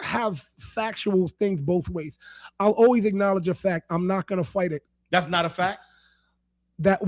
Speaker 3: have factual things both ways. I'll always acknowledge a fact. I'm not gonna fight it.
Speaker 5: That's not a fact.
Speaker 3: That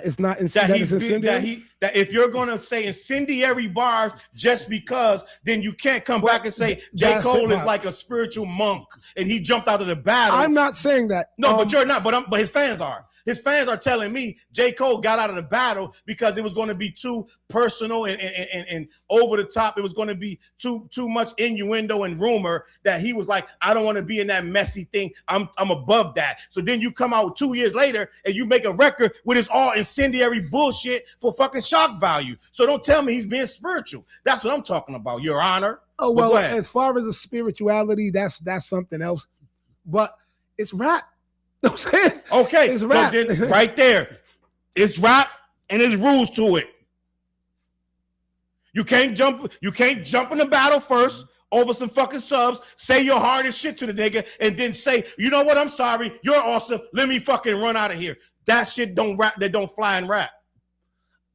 Speaker 3: is not
Speaker 5: That
Speaker 3: is incendiary.
Speaker 5: that if you're gonna say incendiary bars just because, then you can't come back and say J.
Speaker 3: That's
Speaker 5: Cole is
Speaker 3: hip-hop.
Speaker 5: like a spiritual monk and he jumped out of the battle.
Speaker 3: I'm not saying that.
Speaker 5: No, but you're not. But his fans are. His fans are telling me J. Cole got out of the battle because it was going to be too personal and over the top. It was going to be too much innuendo and rumor that he was like, I don't want to be in that messy thing. I'm above that. So then you come out 2 years later and you make a record with his all incendiary bullshit for fucking shock value. So don't tell me he's being spiritual. That's what I'm talking about, Your Honor.
Speaker 3: Oh, well, as far as the spirituality, that's something else. But it's rap. You know what I'm saying?
Speaker 5: Okay,
Speaker 3: it's rap.
Speaker 5: So then right there, it's rap and there's rules to it. You can't jump in the battle first over some fucking subs, say your hardest shit to the nigga, and then say, you know what, I'm sorry, you're awesome, let me fucking run out of here. That shit don't fly in rap.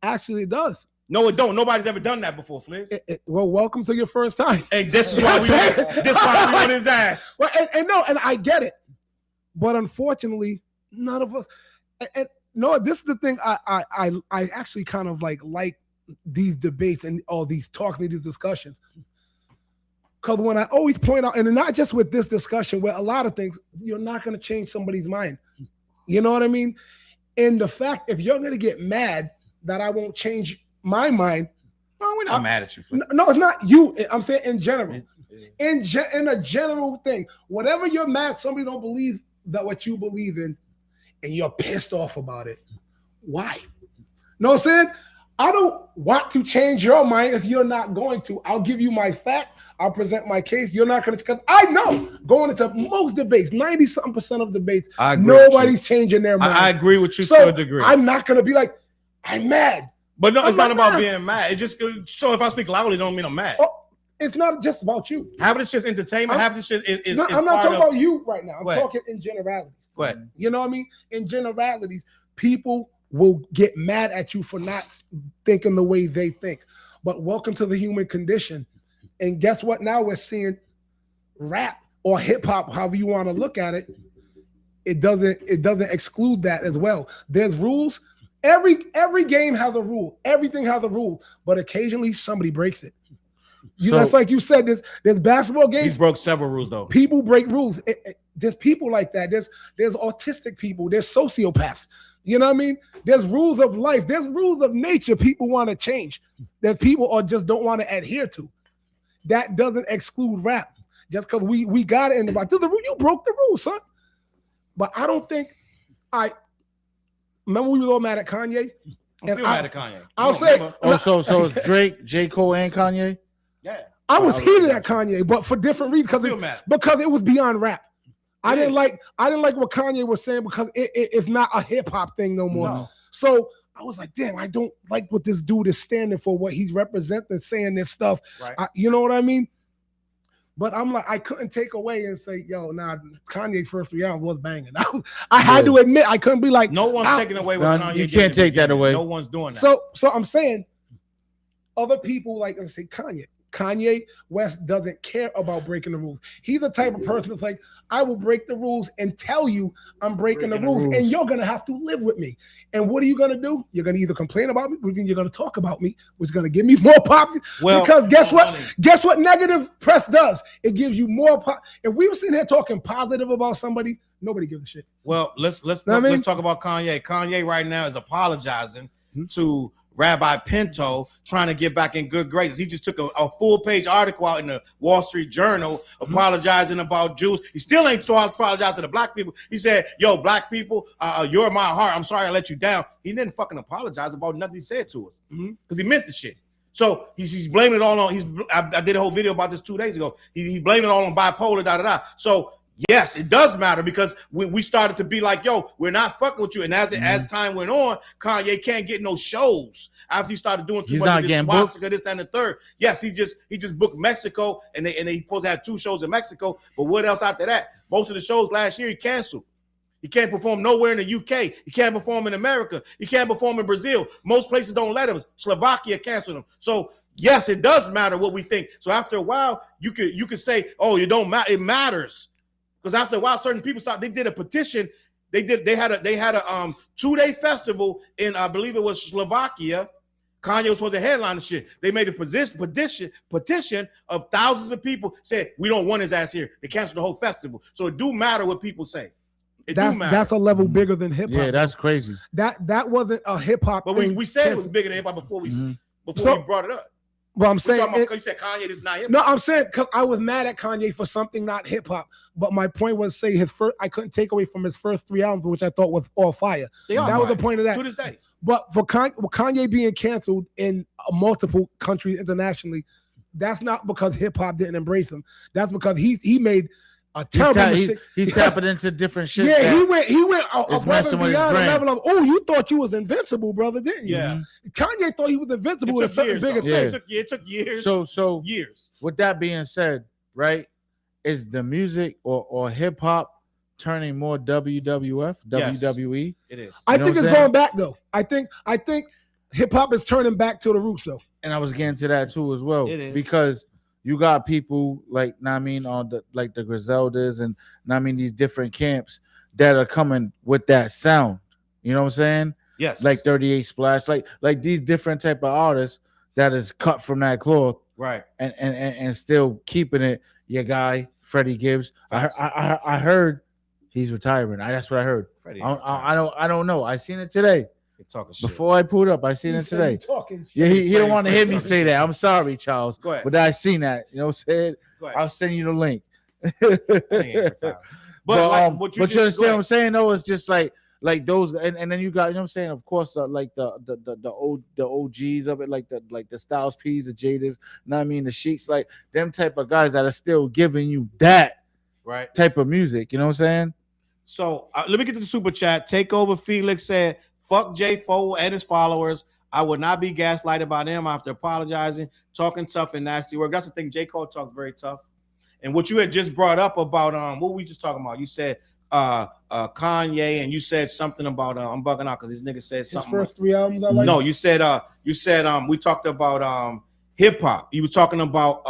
Speaker 3: Actually, it does.
Speaker 5: No, it don't. Nobody's ever done that before, Fliz.
Speaker 3: Well, welcome to your first time.
Speaker 5: And this is why we on his ass.
Speaker 3: Well, and I get it. But unfortunately, none of us. And no, this is the thing. I actually kind of like these debates and all these talks and these discussions. Because when I always point out, and not just with this discussion, where a lot of things, you're not going to change somebody's mind. You know what I mean? And the fact, if you're going to get mad that I won't change my mind.
Speaker 5: No, we're not mad at you.
Speaker 3: No, it's not you. I'm saying in general. In a general thing. Whatever you're mad, somebody don't believe that what you believe in, and you're pissed off about it. Why? Know what I'm saying? I don't want to change your mind if you're not going to. I'll give you my fact. I'll present my case. You're not going to, because I know going into most debates, 90-something% of debates, nobody's changing their mind.
Speaker 5: I agree with you to a degree.
Speaker 3: I'm not going to be like, I'm mad.
Speaker 5: But no, it's not about being mad. It just, so if I speak loudly, don't mean I'm mad.
Speaker 3: Oh, it's not just about you.
Speaker 5: Half of this shit is entertainment. Half of this shit is
Speaker 3: I'm not talking about you right now. I'm talking in generalities.
Speaker 5: What?
Speaker 3: You know what I mean? In generalities, people will get mad at you for not thinking the way they think. But welcome to the human condition. And guess what? Now we're seeing rap or hip hop, however you want to look at it. It doesn't exclude that as well. There's rules. Every game has a rule. Everything has a rule. But occasionally somebody breaks it. That's like you said. There's basketball games.
Speaker 5: He's broke several rules though.
Speaker 3: People break rules. There's people like that. There's autistic people. There's sociopaths. You know what I mean? There's rules of life. There's rules of nature people want to change. There's people or just don't want to adhere to. That doesn't exclude rap. Just because we got it in the box. You broke the rules, son. But I don't think remember we were all mad at Kanye?
Speaker 5: I'm still mad at Kanye.
Speaker 3: I'll say.
Speaker 6: So it's Drake, J. Cole, and Kanye?
Speaker 5: Yeah.
Speaker 3: I was heated at Kanye, but for different reasons because it was beyond rap. I didn't like what Kanye was saying because it's not a hip hop thing no more.
Speaker 5: No.
Speaker 3: So I was like, damn, I don't like what this dude is standing for, what he's representing, saying this stuff.
Speaker 5: Right.
Speaker 3: You know what I mean? But I'm like, I couldn't take away and say, yo, Kanye's first 3 albums was banging. I had to admit, I couldn't be like,
Speaker 5: no one's taking away what Kanye.
Speaker 6: You can't take that away.
Speaker 5: No one's doing that.
Speaker 3: So I'm saying, other people like, let's say Kanye West doesn't care about breaking the rules. He's the type of person that's like, I will break the rules and tell you I'm breaking the rules, and you're gonna have to live with me. And what are you gonna do? You're gonna either complain about me, or you're gonna talk about me, which is gonna give me more pop. Well, because guess what? Guess what negative press does? It gives you more pop. If we were sitting here talking positive about somebody, nobody gives a shit.
Speaker 5: Well, let's talk about Kanye. Kanye right now is apologizing to Rabbi Pinto, trying to get back in good graces. He just took a full-page article out in the Wall Street Journal apologizing about Jews. He still ain't apologizing to the black people. He said, yo, black people, you're my heart. I'm sorry I let you down. He didn't fucking apologize about nothing he said to us because he meant the shit. So he's blaming it all on, I did a whole video about this 2 days ago. He blamed it all on bipolar, da-da-da. So yes, it does matter because we started to be like, yo, we're not fucking with you. And as time went on, Kanye can't get no shows after he started doing too much of this swastika, this, that, and the third. Yes, he just booked Mexico, and they supposed to have 2 shows in Mexico. But what else after that? Most of the shows last year he canceled. He can't perform nowhere in the UK. He can't perform in America. He can't perform in Brazil. Most places don't let him. Slovakia canceled him. So yes, it does matter what we think. So after a while, you could say, oh, it don't matter. It matters. Because after a while, certain people they did a petition. They had a 2-day festival in, I believe it was Slovakia. Kanye was supposed to headline the shit. They made a petition of thousands of people said, we don't want his ass here. They canceled the whole festival. So it do matter what people say.
Speaker 3: That's a level bigger than hip hop.
Speaker 6: Yeah, that's crazy.
Speaker 3: That wasn't a hip hop.
Speaker 5: But we said it was bigger than hip hop before we before
Speaker 3: So-
Speaker 5: you brought it up.
Speaker 3: But I'm
Speaker 5: We're
Speaker 3: saying,
Speaker 5: talking about, you said Kanye, this is not hip.
Speaker 3: no, I'm saying because I was mad at Kanye for something not hip hop. But my point was, say his first, I couldn't take away from his first 3 albums, which I thought was all fire.
Speaker 5: They are
Speaker 3: That was the
Speaker 5: fire.
Speaker 3: point of that.
Speaker 5: To this day.
Speaker 3: But for Kanye being canceled in multiple countries internationally, that's not because hip hop didn't embrace him. That's because he made a terrible mistake.
Speaker 6: He's tapping into different shit.
Speaker 3: Yeah,
Speaker 6: that
Speaker 3: he went
Speaker 6: is
Speaker 3: above
Speaker 6: messing
Speaker 3: and
Speaker 6: with his
Speaker 3: beyond the
Speaker 6: brain.
Speaker 3: level of, oh, you thought you was invincible, brother, didn't you?
Speaker 5: Yeah.
Speaker 3: Kanye thought he was invincible
Speaker 5: It
Speaker 3: with
Speaker 5: took
Speaker 3: something
Speaker 5: years.
Speaker 3: bigger
Speaker 5: though.
Speaker 6: Yeah.
Speaker 3: thing.
Speaker 5: It took years.
Speaker 6: So
Speaker 5: years.
Speaker 6: with that being said, right, is the music or hip hop turning more WWF,
Speaker 5: Yes.
Speaker 6: WWE?
Speaker 5: It is.
Speaker 3: I
Speaker 6: You know
Speaker 3: think
Speaker 6: what
Speaker 3: it's
Speaker 6: I'm saying?
Speaker 3: going back though. I think hip hop is turning back to the roots though.
Speaker 6: And I was getting to that too as well.
Speaker 5: It is.
Speaker 6: Because you got people like, I mean, on the like the Griseldas and I mean these different camps that are coming with that sound. You know what I'm saying?
Speaker 5: Yes.
Speaker 6: Like 38 Splash, like these different type of artists that is cut from that cloth
Speaker 5: right.
Speaker 6: and still keeping it. Your guy Freddie Gibbs.
Speaker 5: Facts.
Speaker 6: I heard he's retiring. That's what I heard.
Speaker 5: Freddie,
Speaker 6: I don't know. I seen it today.
Speaker 5: You're talking shit.
Speaker 6: Before I pulled up, I seen it today. Yeah, he don't want to hear me say that. I'm sorry, Charles.
Speaker 5: Go ahead.
Speaker 6: But I seen that. You know what I'm saying?
Speaker 5: Go ahead.
Speaker 6: I'll send you the link.
Speaker 5: But like,
Speaker 6: But you understand what I'm saying though? It's just like those and then you got, you know what I'm saying, of course, like the OGs of it, like the Styles P's, the Jadas, you know what I mean, the Sheiks, like them type of guys that are still giving you that
Speaker 5: right.
Speaker 6: type of music, you know what I'm saying?
Speaker 5: So let me get to the super chat. Takeover Felix said, "Fuck J. Foe and his followers. I would not be gaslighted by them after apologizing, talking tough and nasty work." That's the thing. J. Cole talks very tough. And what you had just brought up about what were we just talking about? You said Kanye, and you said something about I'm bugging out because these niggas said
Speaker 3: His
Speaker 5: something.
Speaker 3: first 3 albums, I like.
Speaker 5: No, you said we talked about hip hop. You was talking about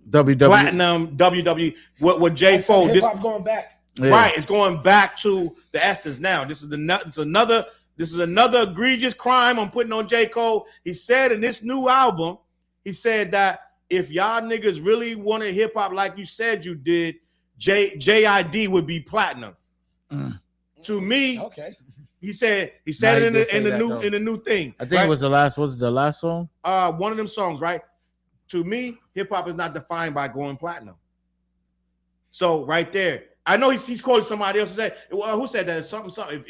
Speaker 6: WWE.
Speaker 5: platinum, WWE. What J. Foe?
Speaker 3: Hip
Speaker 5: This
Speaker 3: hop going back.
Speaker 6: Yeah.
Speaker 5: right? It's going back to the essence now. This is another egregious crime I'm putting on J. Cole. He said in this new album, he said that if y'all niggas really wanted hip hop like you said you did, JID would be platinum. To me,
Speaker 3: Okay.
Speaker 5: he said
Speaker 6: Nah,
Speaker 5: it
Speaker 6: he
Speaker 5: in
Speaker 6: did say
Speaker 5: the
Speaker 6: that,
Speaker 5: new
Speaker 6: though.
Speaker 5: in the new thing.
Speaker 6: I think
Speaker 5: right?
Speaker 6: it was the last song?
Speaker 5: One of them songs, right? To me, hip hop is not defined by going platinum. So right there, I know he's quoting somebody else. Said, well, who said that? Something.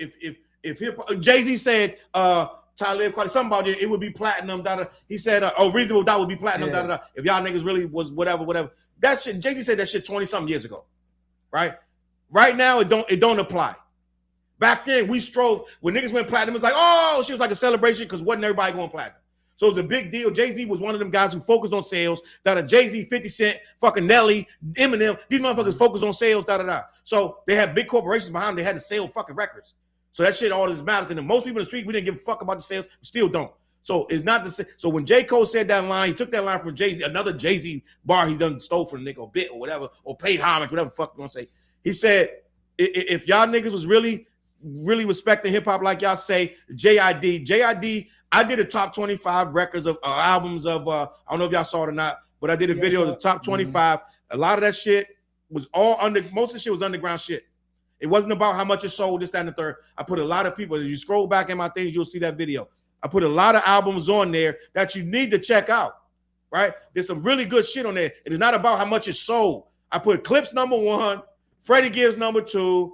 Speaker 5: If hip hop, Jay-Z said, Talib Kweli, something about it would be platinum. He said, Reasonable Doubt would be platinum.
Speaker 6: Yeah.
Speaker 5: If y'all niggas really was whatever. That shit. Jay-Z said that shit 20-something years ago, right? Right now, it don't apply. Back then, we strove when niggas went platinum. It was like, oh, she was like a celebration because wasn't everybody going platinum. So it was a big deal. Jay-Z was one of them guys who focused on sales. Jay-Z, 50 Cent, fucking Nelly, Eminem. These motherfuckers focused on sales. So they had big corporations behind them. They had to sell fucking records. So that shit all this matters to them. Most people in the street, we didn't give a fuck about the sales. We still don't. So it's not the same. So when J. Cole said that line, he took that line from Jay-Z, another Jay-Z bar he done stole from the nigga, or bit or whatever, or paid homage, whatever the fuck you gonna say. He said, if y'all niggas was really respecting hip hop like y'all say, JID, I did a top 25 records of albums of I don't know if y'all saw it or not, but I did a video of the top 25. A lot of that shit was most of the shit was underground shit. It wasn't about how much it sold, this, that, and the third. I put a lot of people, if you scroll back in my things, you'll see that video. I put a lot of albums on there that you need to check out, right? There's some really good shit on there. It is not about how much it sold. I put Clips #1, Freddie Gibbs #2,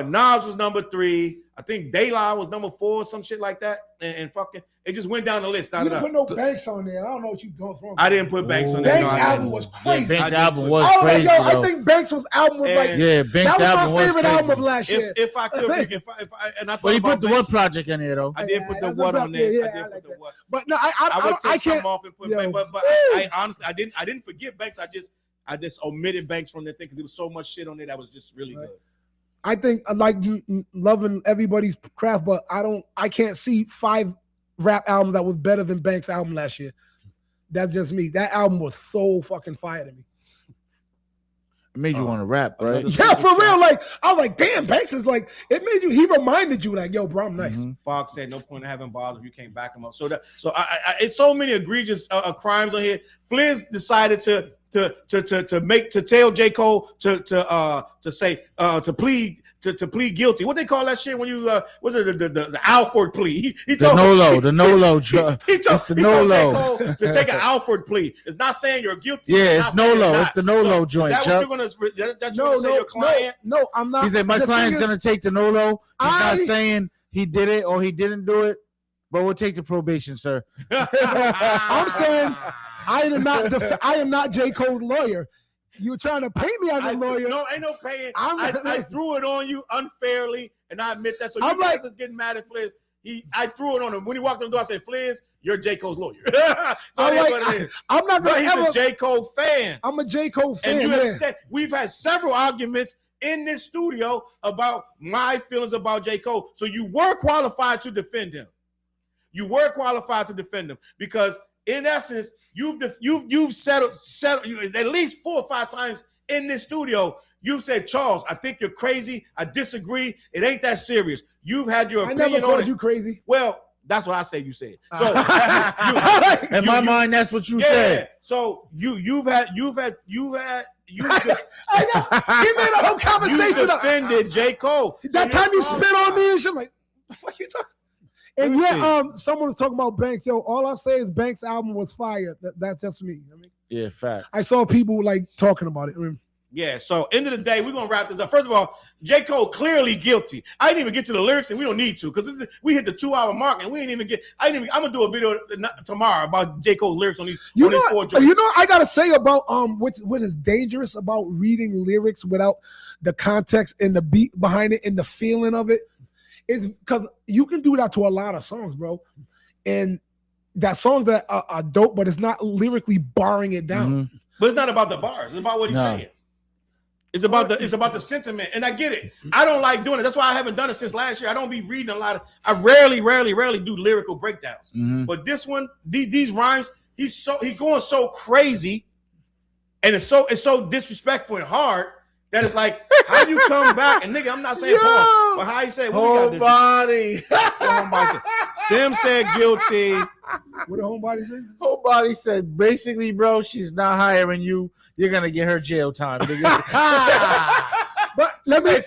Speaker 5: Nas was #3. I think Daylight was #4, some shit like that. And fucking, it just went down the list.
Speaker 3: You didn't put no Banks on there. I don't know what you doing wrong.
Speaker 5: I didn't put Banks on there.
Speaker 3: Banks'
Speaker 5: No, I
Speaker 3: album
Speaker 5: didn't.
Speaker 3: was crazy.
Speaker 6: Banks'
Speaker 5: I
Speaker 6: album
Speaker 5: did
Speaker 6: was
Speaker 3: I was like,
Speaker 6: crazy.
Speaker 3: yo, I
Speaker 6: though.
Speaker 3: think Banks' album was like,
Speaker 6: Yeah, Banks'
Speaker 3: that was
Speaker 6: album
Speaker 3: my favorite
Speaker 6: crazy.
Speaker 3: album of last year.
Speaker 5: If I could, and I thought
Speaker 6: Well, you
Speaker 5: about
Speaker 6: put the
Speaker 5: Banks,
Speaker 6: What Project in there though.
Speaker 5: I did put the
Speaker 3: that's
Speaker 5: what
Speaker 3: what's
Speaker 5: on
Speaker 3: up.
Speaker 5: there.
Speaker 3: Yeah,
Speaker 5: I
Speaker 3: I
Speaker 5: did
Speaker 3: like
Speaker 5: put the
Speaker 3: that.
Speaker 5: what.
Speaker 3: But no,
Speaker 5: I would
Speaker 3: I
Speaker 5: take some
Speaker 3: can't.
Speaker 5: off and put
Speaker 3: Yo.
Speaker 5: Banks, but I honestly, I didn't forget Banks. I just omitted Banks from the thing because there was so much shit on there that was just really good.
Speaker 3: I think I like loving everybody's craft, but I can't see 5 rap albums that was better than Banks' album last year. That's just me. That album was so fucking fire to me.
Speaker 6: It made you want to rap, right?
Speaker 5: another-
Speaker 3: Yeah, for real. Like I was like, damn, Banks is like, it made you. He reminded you, like, yo, bro, I'm nice.
Speaker 5: Fox said no point in having bars if you can't back them up. So it's so many egregious crimes on here. Fliz decided to tell J. Cole to plead to plead guilty. What they call that shit when you was it the Alford plea? He
Speaker 6: The
Speaker 5: told
Speaker 6: no-lo.
Speaker 5: he told
Speaker 6: It's the
Speaker 5: J.
Speaker 6: no-lo.
Speaker 5: Cole to take an Alford plea. It's not saying you're guilty.
Speaker 6: Yeah,
Speaker 5: it's
Speaker 6: it's
Speaker 5: not saying
Speaker 6: no-lo.
Speaker 5: you're
Speaker 6: It's the
Speaker 5: not.
Speaker 6: no-lo
Speaker 5: So,
Speaker 6: joint,
Speaker 5: Is that
Speaker 6: Chuck.
Speaker 5: what you're gonna say your client?
Speaker 3: No, I'm not.
Speaker 6: He said my
Speaker 3: The
Speaker 6: client's
Speaker 3: thing is,
Speaker 6: gonna take the no-lo. He's not
Speaker 3: I-
Speaker 6: saying he did it or he didn't do it, but we'll take the probation, sir.
Speaker 3: I'm saying I am not J. Cole's lawyer. You're trying to paint me as a lawyer.
Speaker 5: No, ain't no paying.
Speaker 3: I'm-
Speaker 5: I threw it on you unfairly, and I admit that. So you
Speaker 3: I'm
Speaker 5: guys
Speaker 3: like-
Speaker 5: is getting mad at Fliz. I threw it on him. When he walked in the door, I said, Fliz, you're J. Cole's lawyer. So
Speaker 3: I'm
Speaker 5: that's
Speaker 3: like,
Speaker 5: what it is.
Speaker 3: I'm not
Speaker 5: But
Speaker 3: gonna
Speaker 5: he's
Speaker 3: ever.
Speaker 5: a J. Cole fan.
Speaker 3: I'm a J. Cole fan.
Speaker 5: And you
Speaker 3: yeah.
Speaker 5: have we've had several arguments in this studio about my feelings about J. Cole. So you were qualified to defend him. You were qualified to defend him because, in essence, you've settled at least 4 or 5 times in this studio. You said, Charles, I think you're crazy. I disagree. It ain't that serious. You've had your
Speaker 3: I
Speaker 5: opinion
Speaker 3: never
Speaker 5: on
Speaker 3: called
Speaker 5: it.
Speaker 3: you crazy.
Speaker 5: Well, that's what I say. You said so.
Speaker 6: In my mind, that's what you said.
Speaker 5: So you've had
Speaker 3: I know. He made a whole
Speaker 5: you
Speaker 3: conversation up.
Speaker 5: defended J. Cole.
Speaker 3: That
Speaker 5: So
Speaker 3: time you
Speaker 5: you're
Speaker 3: spit on me and shit, like, what you talking? And
Speaker 5: Let me
Speaker 3: yeah, someone was talking about Banks. Yo, all I say is Banks' album was fire. That's just me. I mean,
Speaker 6: Yeah, fact.
Speaker 3: I saw people like talking about it. I mean,
Speaker 5: Yeah, so end of the day, we're gonna wrap this up. First of all, J. Cole clearly guilty. I didn't even get to the lyrics, and we don't need to because we hit the 2-hour mark, and we didn't even get. I'm gonna do a video tomorrow about J. Cole's lyrics on these.
Speaker 3: you
Speaker 5: on these
Speaker 3: know,
Speaker 5: 4 joints.
Speaker 3: you know, I gotta say about what is dangerous about reading lyrics without the context and the beat behind it and the feeling of it is because you can do that to a lot of songs, bro, and that songs that are dope, but it's not lyrically barring it down.
Speaker 6: Mhm.
Speaker 5: But it's not about the bars. It's about what he's
Speaker 6: No.
Speaker 5: saying. It's about the sentiment, and I get it. I don't like doing it. That's why I haven't done it since last year. I don't be reading a lot of. I rarely do lyrical breakdowns.
Speaker 6: Mhm.
Speaker 5: But this one, these rhymes, he's going so crazy, and it's so disrespectful and hard that it's like, how you come back and nigga? I'm not saying pause, but how you say what we
Speaker 6: Whole
Speaker 5: got
Speaker 6: body.
Speaker 5: to do? Sim said guilty.
Speaker 3: What the homebody say?
Speaker 6: Whole body said, basically, bro, she's not hiring you. You're gonna get her jail time, nigga.
Speaker 3: But let me.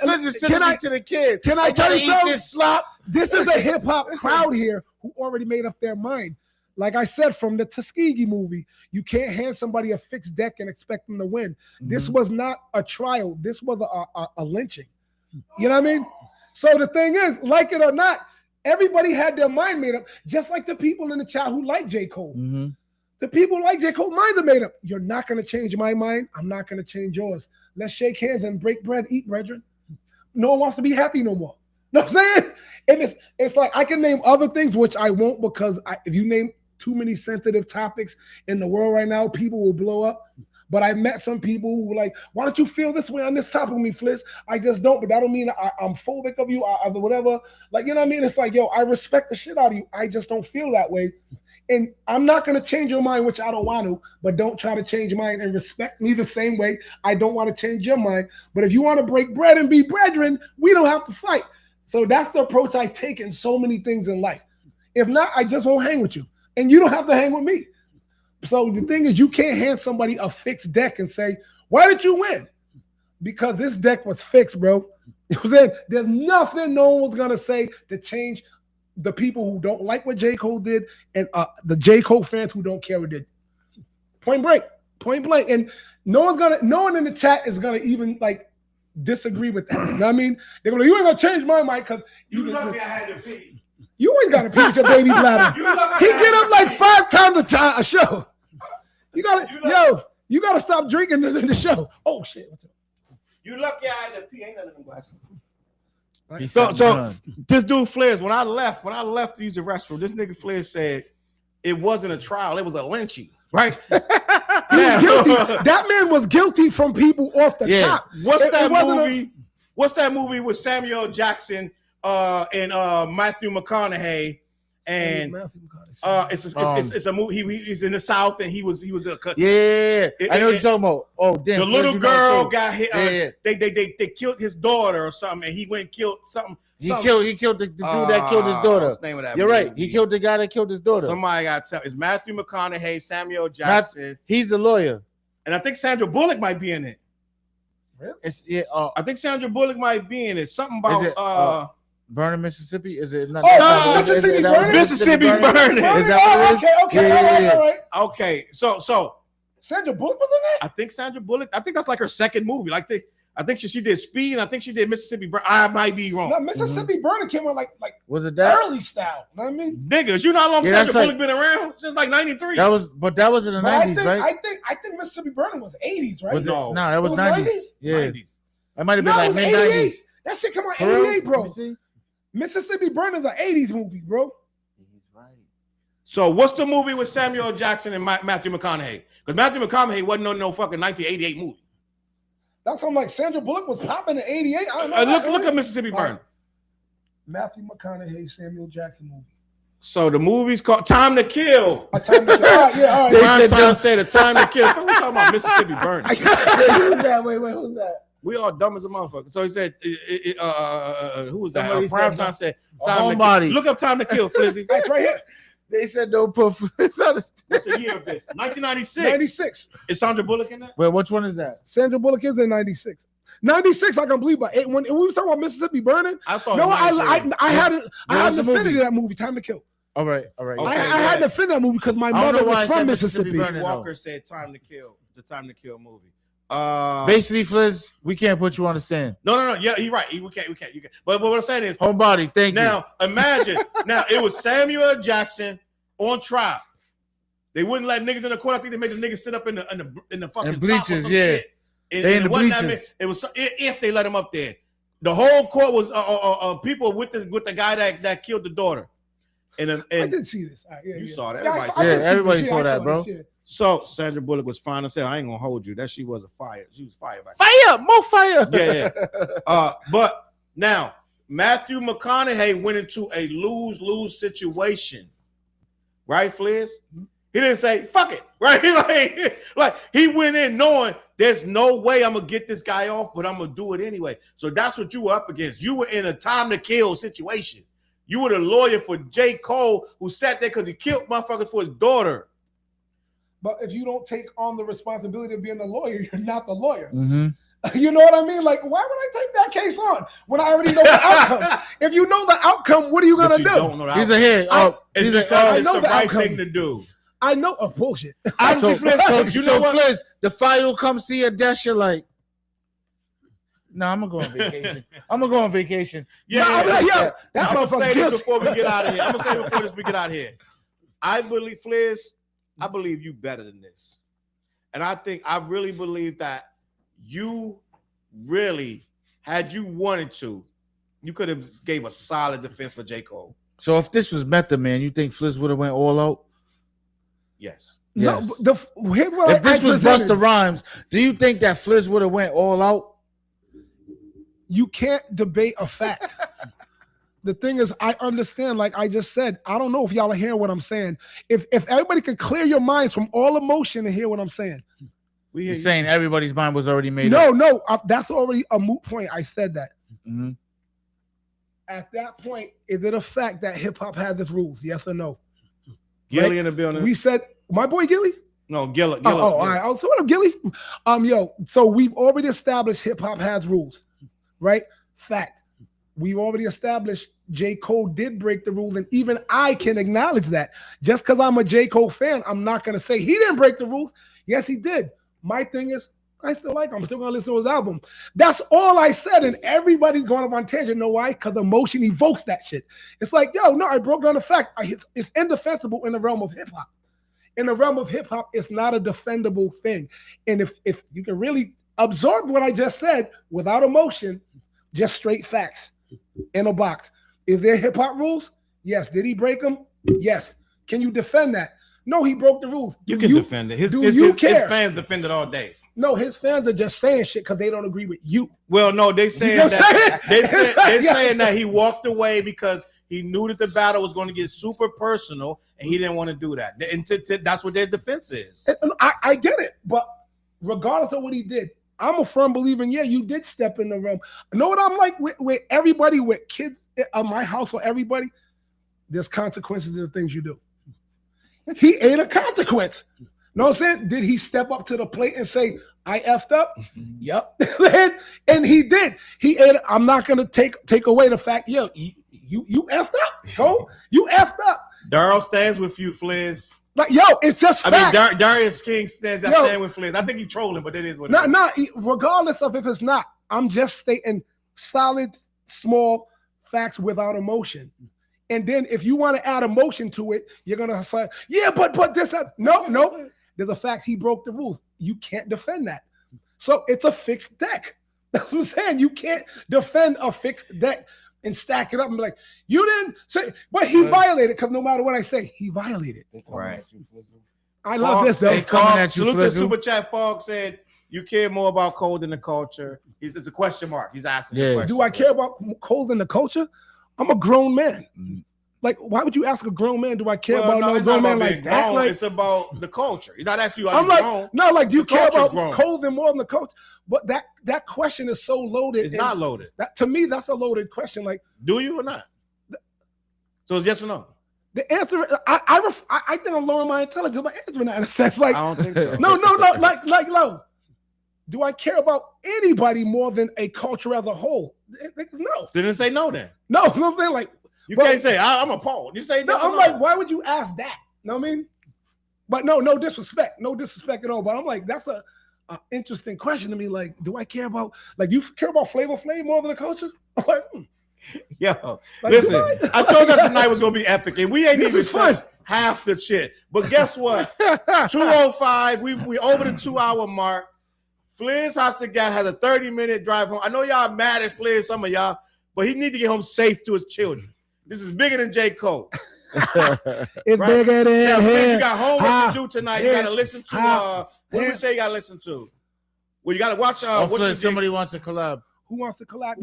Speaker 6: Can I to the kid?
Speaker 3: Can I tell you something?
Speaker 6: This slop.
Speaker 3: This is a hip hop crowd here who already made up their mind. Like I said, from the Tuskegee movie, you can't hand somebody a fixed deck and expect them to win. This was not a trial. This was a lynching. You know what I mean? So the thing is, like it or not, everybody had their mind made up, just like the people in the chat who like J. Cole.
Speaker 6: Mhm.
Speaker 3: The people who like J. Cole, minds are made up. You're not going to change my mind. I'm not going to change yours. Let's shake hands and break bread, eat, brethren. No one wants to be happy no more. Know what I'm saying? And it's like I can name other things, which I won't, because if you name too many sensitive topics in the world right now, people will blow up. But I met some people who were like, why don't you feel this way on this topic with me, Fliz? I just don't, but that don't mean I'm phobic of you or whatever. Like, you know what I mean? It's like, yo, I respect the shit out of you. I just don't feel that way. And I'm not going to change your mind, which I don't want to, but don't try to change mine and respect me the same way. I don't want to change your mind. But if you want to break bread and be brethren, we don't have to fight. So that's the approach I take in so many things in life. If not, I just won't hang with you. And you don't have to hang with me. So the thing is, you can't hand somebody a fixed deck and say, why did you win? Because this deck was fixed, bro. It was in. There's nothing no one was going to say to change the people who don't like what J. Cole did and the J. Cole fans who don't care what did. Point blank. And no one in the chat is gonna even like disagree with that. You know what I mean? They're gonna be, you ain't gonna change my mind because
Speaker 5: You lucky I had to pee.
Speaker 3: you always gotta pee with your baby bladder. He get up like 5 times a show. You gotta stop drinking in the show. Oh shit.
Speaker 5: You lucky I had to pee. Ain't nothing in the glasses.
Speaker 6: He's
Speaker 5: So
Speaker 6: done.
Speaker 5: this dude Fliz, when I left to use the restroom, this nigga Fliz said it wasn't a trial, it was a lynching, right?
Speaker 3: He was guilty. That man was guilty from people off the
Speaker 6: Yeah.
Speaker 3: top.
Speaker 5: What's
Speaker 3: It
Speaker 5: that
Speaker 3: wasn't
Speaker 5: movie? What's that movie with Samuel Jackson and Matthew McConaughey? And it's a movie. He's in the South, and he was a
Speaker 6: Yeah, I know what you're talking about. Oh, damn.
Speaker 5: the little
Speaker 6: Fliz, you know
Speaker 5: girl
Speaker 6: too.
Speaker 5: got hit.
Speaker 6: Yeah.
Speaker 5: They killed his daughter or something, and he went and killed something.
Speaker 6: He killed the dude that killed his daughter.
Speaker 5: What's the name of that
Speaker 6: You're
Speaker 5: movie?
Speaker 6: right. He killed the guy that killed his daughter.
Speaker 5: Somebody got it's Matthew McConaughey, Samuel Jackson,
Speaker 6: He's the lawyer.
Speaker 5: and I think Sandra Bullock might be in it.
Speaker 6: It's
Speaker 5: I think Sandra Bullock might be in it. Something about
Speaker 6: Is it, Burning Mississippi? Is it not?
Speaker 3: Mississippi
Speaker 6: that-
Speaker 3: Burning?
Speaker 5: Mississippi Burning.
Speaker 6: Is that what it is?
Speaker 3: Okay.
Speaker 6: Yeah.
Speaker 3: All right.
Speaker 5: Okay, so
Speaker 3: Sandra Bullock was in that?
Speaker 5: I think Sandra Bullock. I think that's like her second movie. I think she did Speed. And I think she did Mississippi Burning. I might be wrong.
Speaker 3: No, Mississippi Burning came on like
Speaker 6: Was it that?
Speaker 3: early style. You know what I mean?
Speaker 5: Niggas, you know how long
Speaker 6: Yeah,
Speaker 5: Sandra
Speaker 6: that's
Speaker 5: Bullock been around? Since like '93.
Speaker 6: That was in the
Speaker 3: But I
Speaker 6: 90s,
Speaker 3: think,
Speaker 6: right?
Speaker 3: I think Mississippi Burning was 80s, right?
Speaker 6: Was it?
Speaker 5: No.
Speaker 6: No, that was
Speaker 3: It was
Speaker 6: 90s.
Speaker 3: 90s?
Speaker 6: Yeah,
Speaker 5: 90s.
Speaker 6: it might have been
Speaker 3: No, it
Speaker 6: like
Speaker 3: was
Speaker 6: mid
Speaker 3: 88.
Speaker 6: 90s.
Speaker 3: That shit come out
Speaker 6: For real?
Speaker 3: 88, bro.
Speaker 6: Let me see.
Speaker 3: Mississippi Burning is an 80s movies, bro.
Speaker 5: So what's the movie with Samuel L. Jackson and Matthew McConaughey? Because Matthew McConaughey wasn't on no fucking 1988 movie.
Speaker 3: That's something like Sandra Bullock was popping in 88. I don't know.
Speaker 5: Look at Mississippi Burning.
Speaker 3: Matthew McConaughey, Samuel Jackson movie.
Speaker 5: So the movie's called Time to Kill.
Speaker 3: A Time to Kill. All right, yeah, all right.
Speaker 5: Prime time say the Time to Kill. So we talking about Mississippi Burning.
Speaker 6: Who's that? Wait, who's that?
Speaker 5: We all dumb as a motherfucker. So he said, who was that?
Speaker 6: Somebody
Speaker 5: Prime
Speaker 6: said
Speaker 5: time said
Speaker 6: a
Speaker 5: Time to
Speaker 6: homebody.
Speaker 5: Kill. Look up Time to Kill, Flizzy.
Speaker 3: That's right here.
Speaker 6: They said don't put Flizz on the
Speaker 5: What's the year of this? 1996.
Speaker 3: 96.
Speaker 5: Is Sandra Bullock in that?
Speaker 6: Wait, which one is that?
Speaker 3: Sandra Bullock is in 96. 96, I can believe, but when we was talking about Mississippi Burning,
Speaker 5: I thought.
Speaker 3: no,
Speaker 5: it was 93.
Speaker 3: I had an
Speaker 6: was the
Speaker 3: affinity
Speaker 6: movie?
Speaker 3: to that movie, Time to Kill.
Speaker 6: All right.
Speaker 5: Okay.
Speaker 3: I
Speaker 5: go
Speaker 3: had
Speaker 5: ahead.
Speaker 3: an affinity to that movie because my
Speaker 6: don't
Speaker 3: mother
Speaker 6: know why I
Speaker 3: was
Speaker 6: said
Speaker 3: from
Speaker 6: Mississippi
Speaker 3: Mississippi.
Speaker 6: Burning.
Speaker 5: Walker said Time to Kill. The Time to Kill movie.
Speaker 6: Basically, Flizz, we can't put you on the stand.
Speaker 5: No. Yeah, you're right. We can't. You can't. But what I'm saying is,
Speaker 6: Homebody, thank you.
Speaker 5: now imagine. Now it was Samuel Jackson on trial. They wouldn't let niggas in the court. I think they made the niggas sit up in the fucking
Speaker 6: In
Speaker 5: top or
Speaker 6: bleachers,
Speaker 5: some
Speaker 6: yeah.
Speaker 5: shit.
Speaker 6: They in the
Speaker 5: it wasn't that
Speaker 6: bleachers.
Speaker 5: many- It was if they let him up there. The whole court was people with the guy that killed the daughter.
Speaker 3: I did see this. All right, yeah,
Speaker 5: You
Speaker 3: yeah.
Speaker 5: saw that.
Speaker 3: Yeah,
Speaker 5: Everybody
Speaker 3: I did see
Speaker 6: everybody
Speaker 3: this.
Speaker 6: saw
Speaker 3: I
Speaker 6: that, bro.
Speaker 3: this, yeah.
Speaker 5: So Sandra Bullock was fine and said, I ain't gonna hold you. That she was a fire. She was fired by
Speaker 6: Fire, more fire.
Speaker 5: Yeah. But now Matthew McConaughey went into a lose-lose situation. Right, Fliz? He didn't say, fuck it, right? like he went in knowing there's no way I'm gonna get this guy off, but I'm gonna do it anyway. So that's what you were up against. You were in a time to kill situation. You were the lawyer for J. Cole, who sat there because he killed motherfuckers for his daughter.
Speaker 3: But if you don't take on the responsibility of being a lawyer, you're not the lawyer.
Speaker 6: Mm-hmm.
Speaker 3: You know what I mean? Like, why would I take that case on when I already know the outcome? If you know the outcome, what are you
Speaker 5: But
Speaker 3: gonna
Speaker 5: you
Speaker 3: do?
Speaker 5: don't know the
Speaker 6: He's
Speaker 5: outcome.
Speaker 6: a hit.
Speaker 5: It's
Speaker 6: He's a
Speaker 5: because
Speaker 3: I
Speaker 5: it's
Speaker 3: know
Speaker 5: the
Speaker 3: the
Speaker 5: right
Speaker 3: outcome.
Speaker 5: thing to do.
Speaker 3: I know bullshit.
Speaker 6: So,
Speaker 5: Flizz, you know what?
Speaker 6: Flizz, the fire will come see your desk. You're like, no, I'm gonna go on vacation. I'm gonna go on vacation.
Speaker 5: Yeah,
Speaker 3: Nah, I'm
Speaker 5: yeah,
Speaker 3: like,
Speaker 5: yeah.
Speaker 3: yo, that
Speaker 5: I'm gonna
Speaker 3: motherfucker
Speaker 5: say this
Speaker 3: guilty.
Speaker 5: before we get out of here. I'm gonna say before we get out of here. I believe, Flizz, I believe you better than this. And I really believe that you really, had you wanted to, you could have gave a solid defense for J. Cole.
Speaker 6: So if this was Method Man, you think Flizz would have went all out?
Speaker 5: Yes.
Speaker 3: No,
Speaker 6: Yes.
Speaker 3: here's what
Speaker 6: If this
Speaker 3: I
Speaker 6: was
Speaker 3: presented.
Speaker 6: Busta Rhymes, do you think that Flizz would have went all out?
Speaker 3: You can't debate a fact. The thing is, I understand, like I just said, I don't know if y'all are hearing what I'm saying. If everybody can clear your minds from all emotion and hear what I'm saying.
Speaker 5: We
Speaker 6: You're
Speaker 5: hear you.
Speaker 6: saying everybody's mind was already made up.
Speaker 3: No, that's already a moot point. I said that.
Speaker 6: Mhm.
Speaker 3: At that point, is it a fact that hip hop has its rules? Yes or no?
Speaker 5: Gilly
Speaker 3: Right?
Speaker 5: in the building.
Speaker 3: We said, my boy Gilly?
Speaker 5: no, Gilla.
Speaker 3: All right. Oh, so what up, Gilly? So we've already established hip hop has rules, right? Fact. We've already established J. Cole did break the rules, and even I can acknowledge that. Just because I'm a J. Cole fan, I'm not gonna say he didn't break the rules. Yes, he did. My thing is, I still like him. I'm still gonna listen to his album. That's all I said, and everybody's going up on tangent. Know why? Because emotion evokes that shit. It's like, yo, no, I broke down the fact. It's indefensible in the realm of hip hop. In the realm of hip hop, it's not a defendable thing. And if you can really absorb what I just said without emotion, just straight facts in a box. Is there hip hop rules? Yes. Did he break them? Yes. Can you defend that? No, he broke the rules.
Speaker 5: You
Speaker 3: Do
Speaker 5: can defend it. His fans defend it all day.
Speaker 3: No, his fans are just saying shit because they don't agree with you.
Speaker 5: Well, no, they saying
Speaker 3: know what I'm
Speaker 5: that
Speaker 3: saying?
Speaker 5: they're
Speaker 3: Yeah.
Speaker 5: saying that he walked away because he knew that the battle was going to get super personal and he didn't want to do that. And that's what their defense is.
Speaker 3: And I get it, but regardless of what he did, I'm a firm believer in, yeah, you did step in the room. You know what I'm like with everybody, with kids at my house or everybody? There's consequences to the things you do. He ain't a consequence. Know what I'm saying? Did he step up to the plate and say, I effed up. Yep. And he did. I'm not gonna take away the fact, yo, you effed up, Cole. You effed up.
Speaker 5: Daryl stands with you, Fliz.
Speaker 3: Like, yo, it's just fact.
Speaker 5: I mean, Darius King stands. I stand with Fliz. I think he's trolling, but it is what it is.
Speaker 3: Not regardless of if it's not. I'm just stating solid, small facts without emotion. And then if you want to add emotion to it, you're gonna say, yeah, but this, that. No. There's a fact he broke the rules. You can't defend that. So it's a fixed deck. That's what I'm saying. You can't defend a fixed deck and stack it up and be like, you didn't say, but he violated, because no matter what I say, he violated.
Speaker 5: Right.
Speaker 3: I love this though.
Speaker 5: Salute to Super Chat. Fogg said, you care more about Cole than the culture. It's a question mark. He's asking a question.
Speaker 3: Do I care about Cole than the culture? I'm a grown man. Like, why would you ask a grown man, do I care about another grown man like that? Like,
Speaker 5: it's about the culture. He's not asking you,
Speaker 3: I'm like,
Speaker 5: grown?
Speaker 3: No, like, do you care about
Speaker 5: grown.
Speaker 3: Cole than more than the culture? But that question is so loaded.
Speaker 5: It's not loaded.
Speaker 3: That, to me, that's a loaded question. Like,
Speaker 5: do you or not? So it's yes or no?
Speaker 3: The answer, I think I'm lowering my intelligence by answering that in a sense. Like,
Speaker 5: I don't think so.
Speaker 3: No, like, low. Do I care about anybody more than a culture as a whole? No.
Speaker 5: Didn't say no then.
Speaker 3: No, you know what I'm saying? Like,
Speaker 5: you can't say I'm appalled. You say no.
Speaker 3: I'm like, why would you ask that? You know what I mean? But no disrespect at all. But I'm like, that's a interesting question to me. Like, do I care about, like, you care about Flavor Flav more than the culture? I'm like,
Speaker 5: Yo,
Speaker 3: like,
Speaker 5: listen, I told you tonight was gonna be epic, and we ain't even touched
Speaker 3: fun.
Speaker 5: half the shit. But guess what? 2:05, we over the 2-hour mark. Fliz has a 30-minute drive home. I know y'all mad at Fliz, some of y'all, but he need to get home safe to his children. This is bigger than J. Cole.
Speaker 3: It's bigger than
Speaker 5: Fliz, you got homework to do tonight. You gotta listen to what do we say you gotta listen to? Well, you gotta watch
Speaker 6: somebody wants to collab.
Speaker 3: Who wants to collab?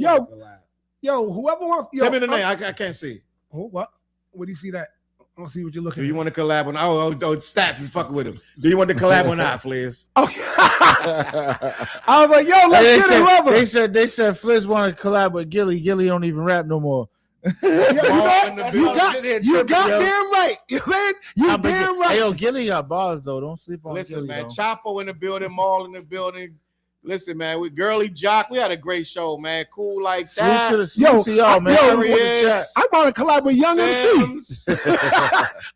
Speaker 3: Yo, whoever wants.
Speaker 5: Tell me the name. I can't see.
Speaker 3: Oh, what? Where do you see that? I don't see what you're looking at.
Speaker 5: Do you want to collab on? Oh, Stats is fucking with him. Do you want to collab or not, Fliz?
Speaker 3: Okay. I was like, yo, let's get whoever.
Speaker 6: They said Fliz want to collab with Gilly. Gilly don't even rap no more.
Speaker 3: You got damn right. You damn right.
Speaker 6: Hey, yo, Gilly got bars though. Don't sleep on
Speaker 5: Listen,
Speaker 6: Gilly,
Speaker 5: man.
Speaker 6: though.
Speaker 5: Chapo in the building, Maul in the building. Listen, man, with Girly Jock, we had a great show, man. Cool like that.
Speaker 6: Salute to y'all, man.
Speaker 3: I want to collab with Young
Speaker 5: Sims.
Speaker 3: MC.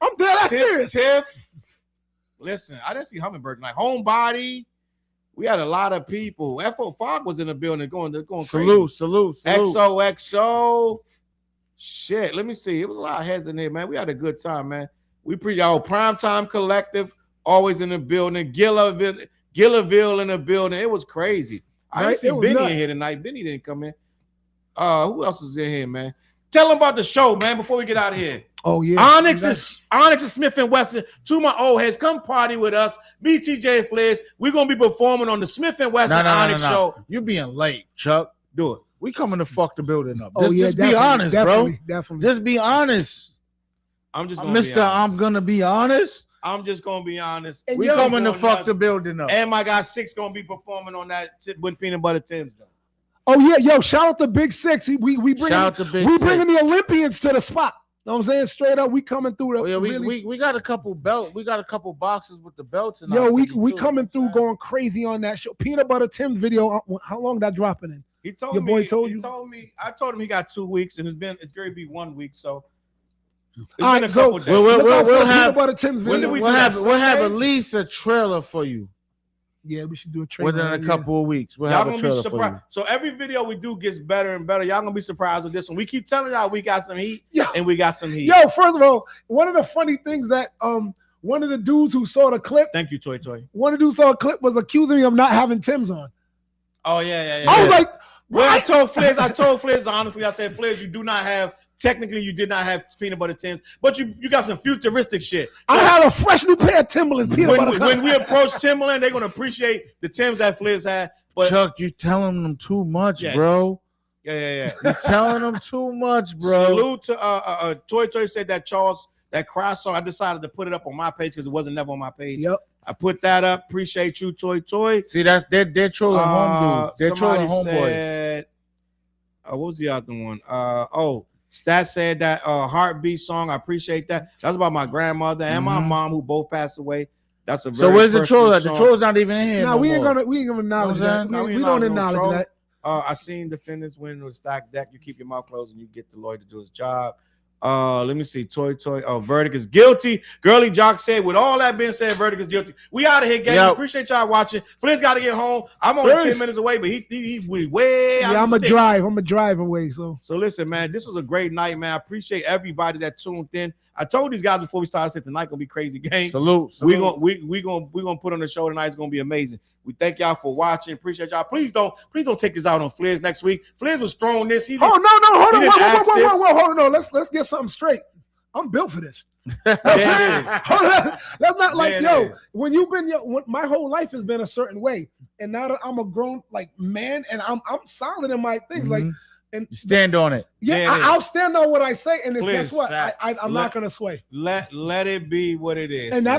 Speaker 3: I'm dead serious.
Speaker 5: Tiff. Listen, I didn't see Hummingbird tonight. Homebody. We had a lot of people. F.O. Fogg was in the building going crazy.
Speaker 6: Salute.
Speaker 5: XOXO. Shit, let me see. It was a lot of heads in there, man. We had a good time, man. We Primetime Collective, always in the building. Gillaville in the building. It was crazy. I didn't see Benny in here tonight. Benny didn't come in. Who else was in here, man? Tell them about the show, man, before we get out of here.
Speaker 3: Oh, yeah.
Speaker 5: Onyx and Smith and Wesson, two of my old heads, come party with us. BTJ Fliz. We're going to be performing on the Smith and Wesson Onyx show.
Speaker 6: You being late, Chuck.
Speaker 5: Do it.
Speaker 6: We coming to fuck the building up.
Speaker 3: Just
Speaker 6: be honest, bro.
Speaker 3: Definitely.
Speaker 6: Just be honest.
Speaker 5: I'm just gonna be honest.
Speaker 6: I'm gonna be honest.
Speaker 5: I'm just gonna be honest.
Speaker 6: We coming to fuck the building up.
Speaker 5: And my guy Six gonna be performing on that with Peanut Butter Tim's.
Speaker 3: Oh yeah, yo! Shout out to Big Six. We bringing the Olympians to the spot. You know what I'm saying? Straight up, we coming through.
Speaker 6: We got a couple belts. We got a couple boxes with the belts.
Speaker 3: Yo, we coming through, going crazy on that show. Peanut Butter Tim's video. How long that dropping in?
Speaker 5: He told
Speaker 3: Your
Speaker 5: me.
Speaker 3: Boy told you.
Speaker 5: I told him he got 2 weeks, and it's going to be 1 week. So it's
Speaker 3: all
Speaker 5: been
Speaker 3: right,
Speaker 5: a couple days.
Speaker 6: We'll have
Speaker 3: Butter Tim's video.
Speaker 6: We'll have at least a trailer for you.
Speaker 3: Yeah, we should do a trailer
Speaker 6: within a couple of weeks. We'll
Speaker 5: y'all
Speaker 6: have a trailer for you.
Speaker 5: So every video we do gets better and better. Y'all gonna be surprised with this one. We keep telling y'all we got some heat, and we got some heat.
Speaker 3: Yo, first of all, one of the funny things that one of the dudes who saw the clip.
Speaker 5: Thank you, Toy Toy.
Speaker 3: One of the dudes saw a clip was accusing me of not having Tim's on.
Speaker 5: Oh yeah.
Speaker 3: I was like.
Speaker 5: Well, I told Fliz, honestly, I said, Fliz, you did not have peanut butter Tims, but you got some futuristic shit.
Speaker 3: I had a fresh new pair of Timberlands.
Speaker 5: When we approach Timberland, they're going to appreciate the Tims that Fliz had. But
Speaker 6: Chuck, you telling them too much, bro.
Speaker 5: Yeah.
Speaker 6: You're telling them too much, bro.
Speaker 5: Salute to Toy Toy said that that cry song, I decided to put it up on my page because it wasn't never on my page.
Speaker 3: Yep.
Speaker 5: I put that up. Appreciate you, Toy Toy.
Speaker 6: See, they're trolling home dude. They're trolling homeboy.
Speaker 5: What was the other one? Stat said that Heartbeat song. I appreciate that. That's about my grandmother and my mom who both passed away. That's a very
Speaker 6: So where's the
Speaker 5: personal
Speaker 6: troll at? The
Speaker 5: song.
Speaker 6: troll's not even in here.
Speaker 3: No, we ain't gonna acknowledge
Speaker 6: You know what
Speaker 3: that.
Speaker 6: I'm
Speaker 5: saying?
Speaker 3: We don't acknowledge that.
Speaker 5: I seen defendants win with stack deck. You keep your mouth closed and you get the lawyer to do his job. Let me see. Toy. Verdict is guilty. Girly Jock said, with all that being said, verdict is guilty. We out of here, gang.
Speaker 6: Yep.
Speaker 5: Appreciate y'all watching. Fliz got to get home. I'm only 10 minutes away, but he's way out.
Speaker 3: Yeah,
Speaker 5: I'm
Speaker 3: I'm a drive away. So
Speaker 5: listen, man, this was a great night, man. I appreciate everybody that tuned in. I told these guys before we started, I said tonight gonna be crazy game.
Speaker 6: Salute.
Speaker 5: We gonna put on the show tonight. It's gonna be amazing. We thank y'all for watching. Appreciate y'all. Please don't take this out on Fliz next week. Fliz was throwing this. Hold
Speaker 3: on. Hold on. Let's get something straight. I'm built for this. Hold on. That's not like when you've been my whole life has been a certain way, and now that I'm a grown man and I'm solid in my things and
Speaker 6: stand on it.
Speaker 3: Yeah, I'll stand on what I say, and guess what? I'm not gonna sway.
Speaker 5: Let it be what it is.
Speaker 3: And that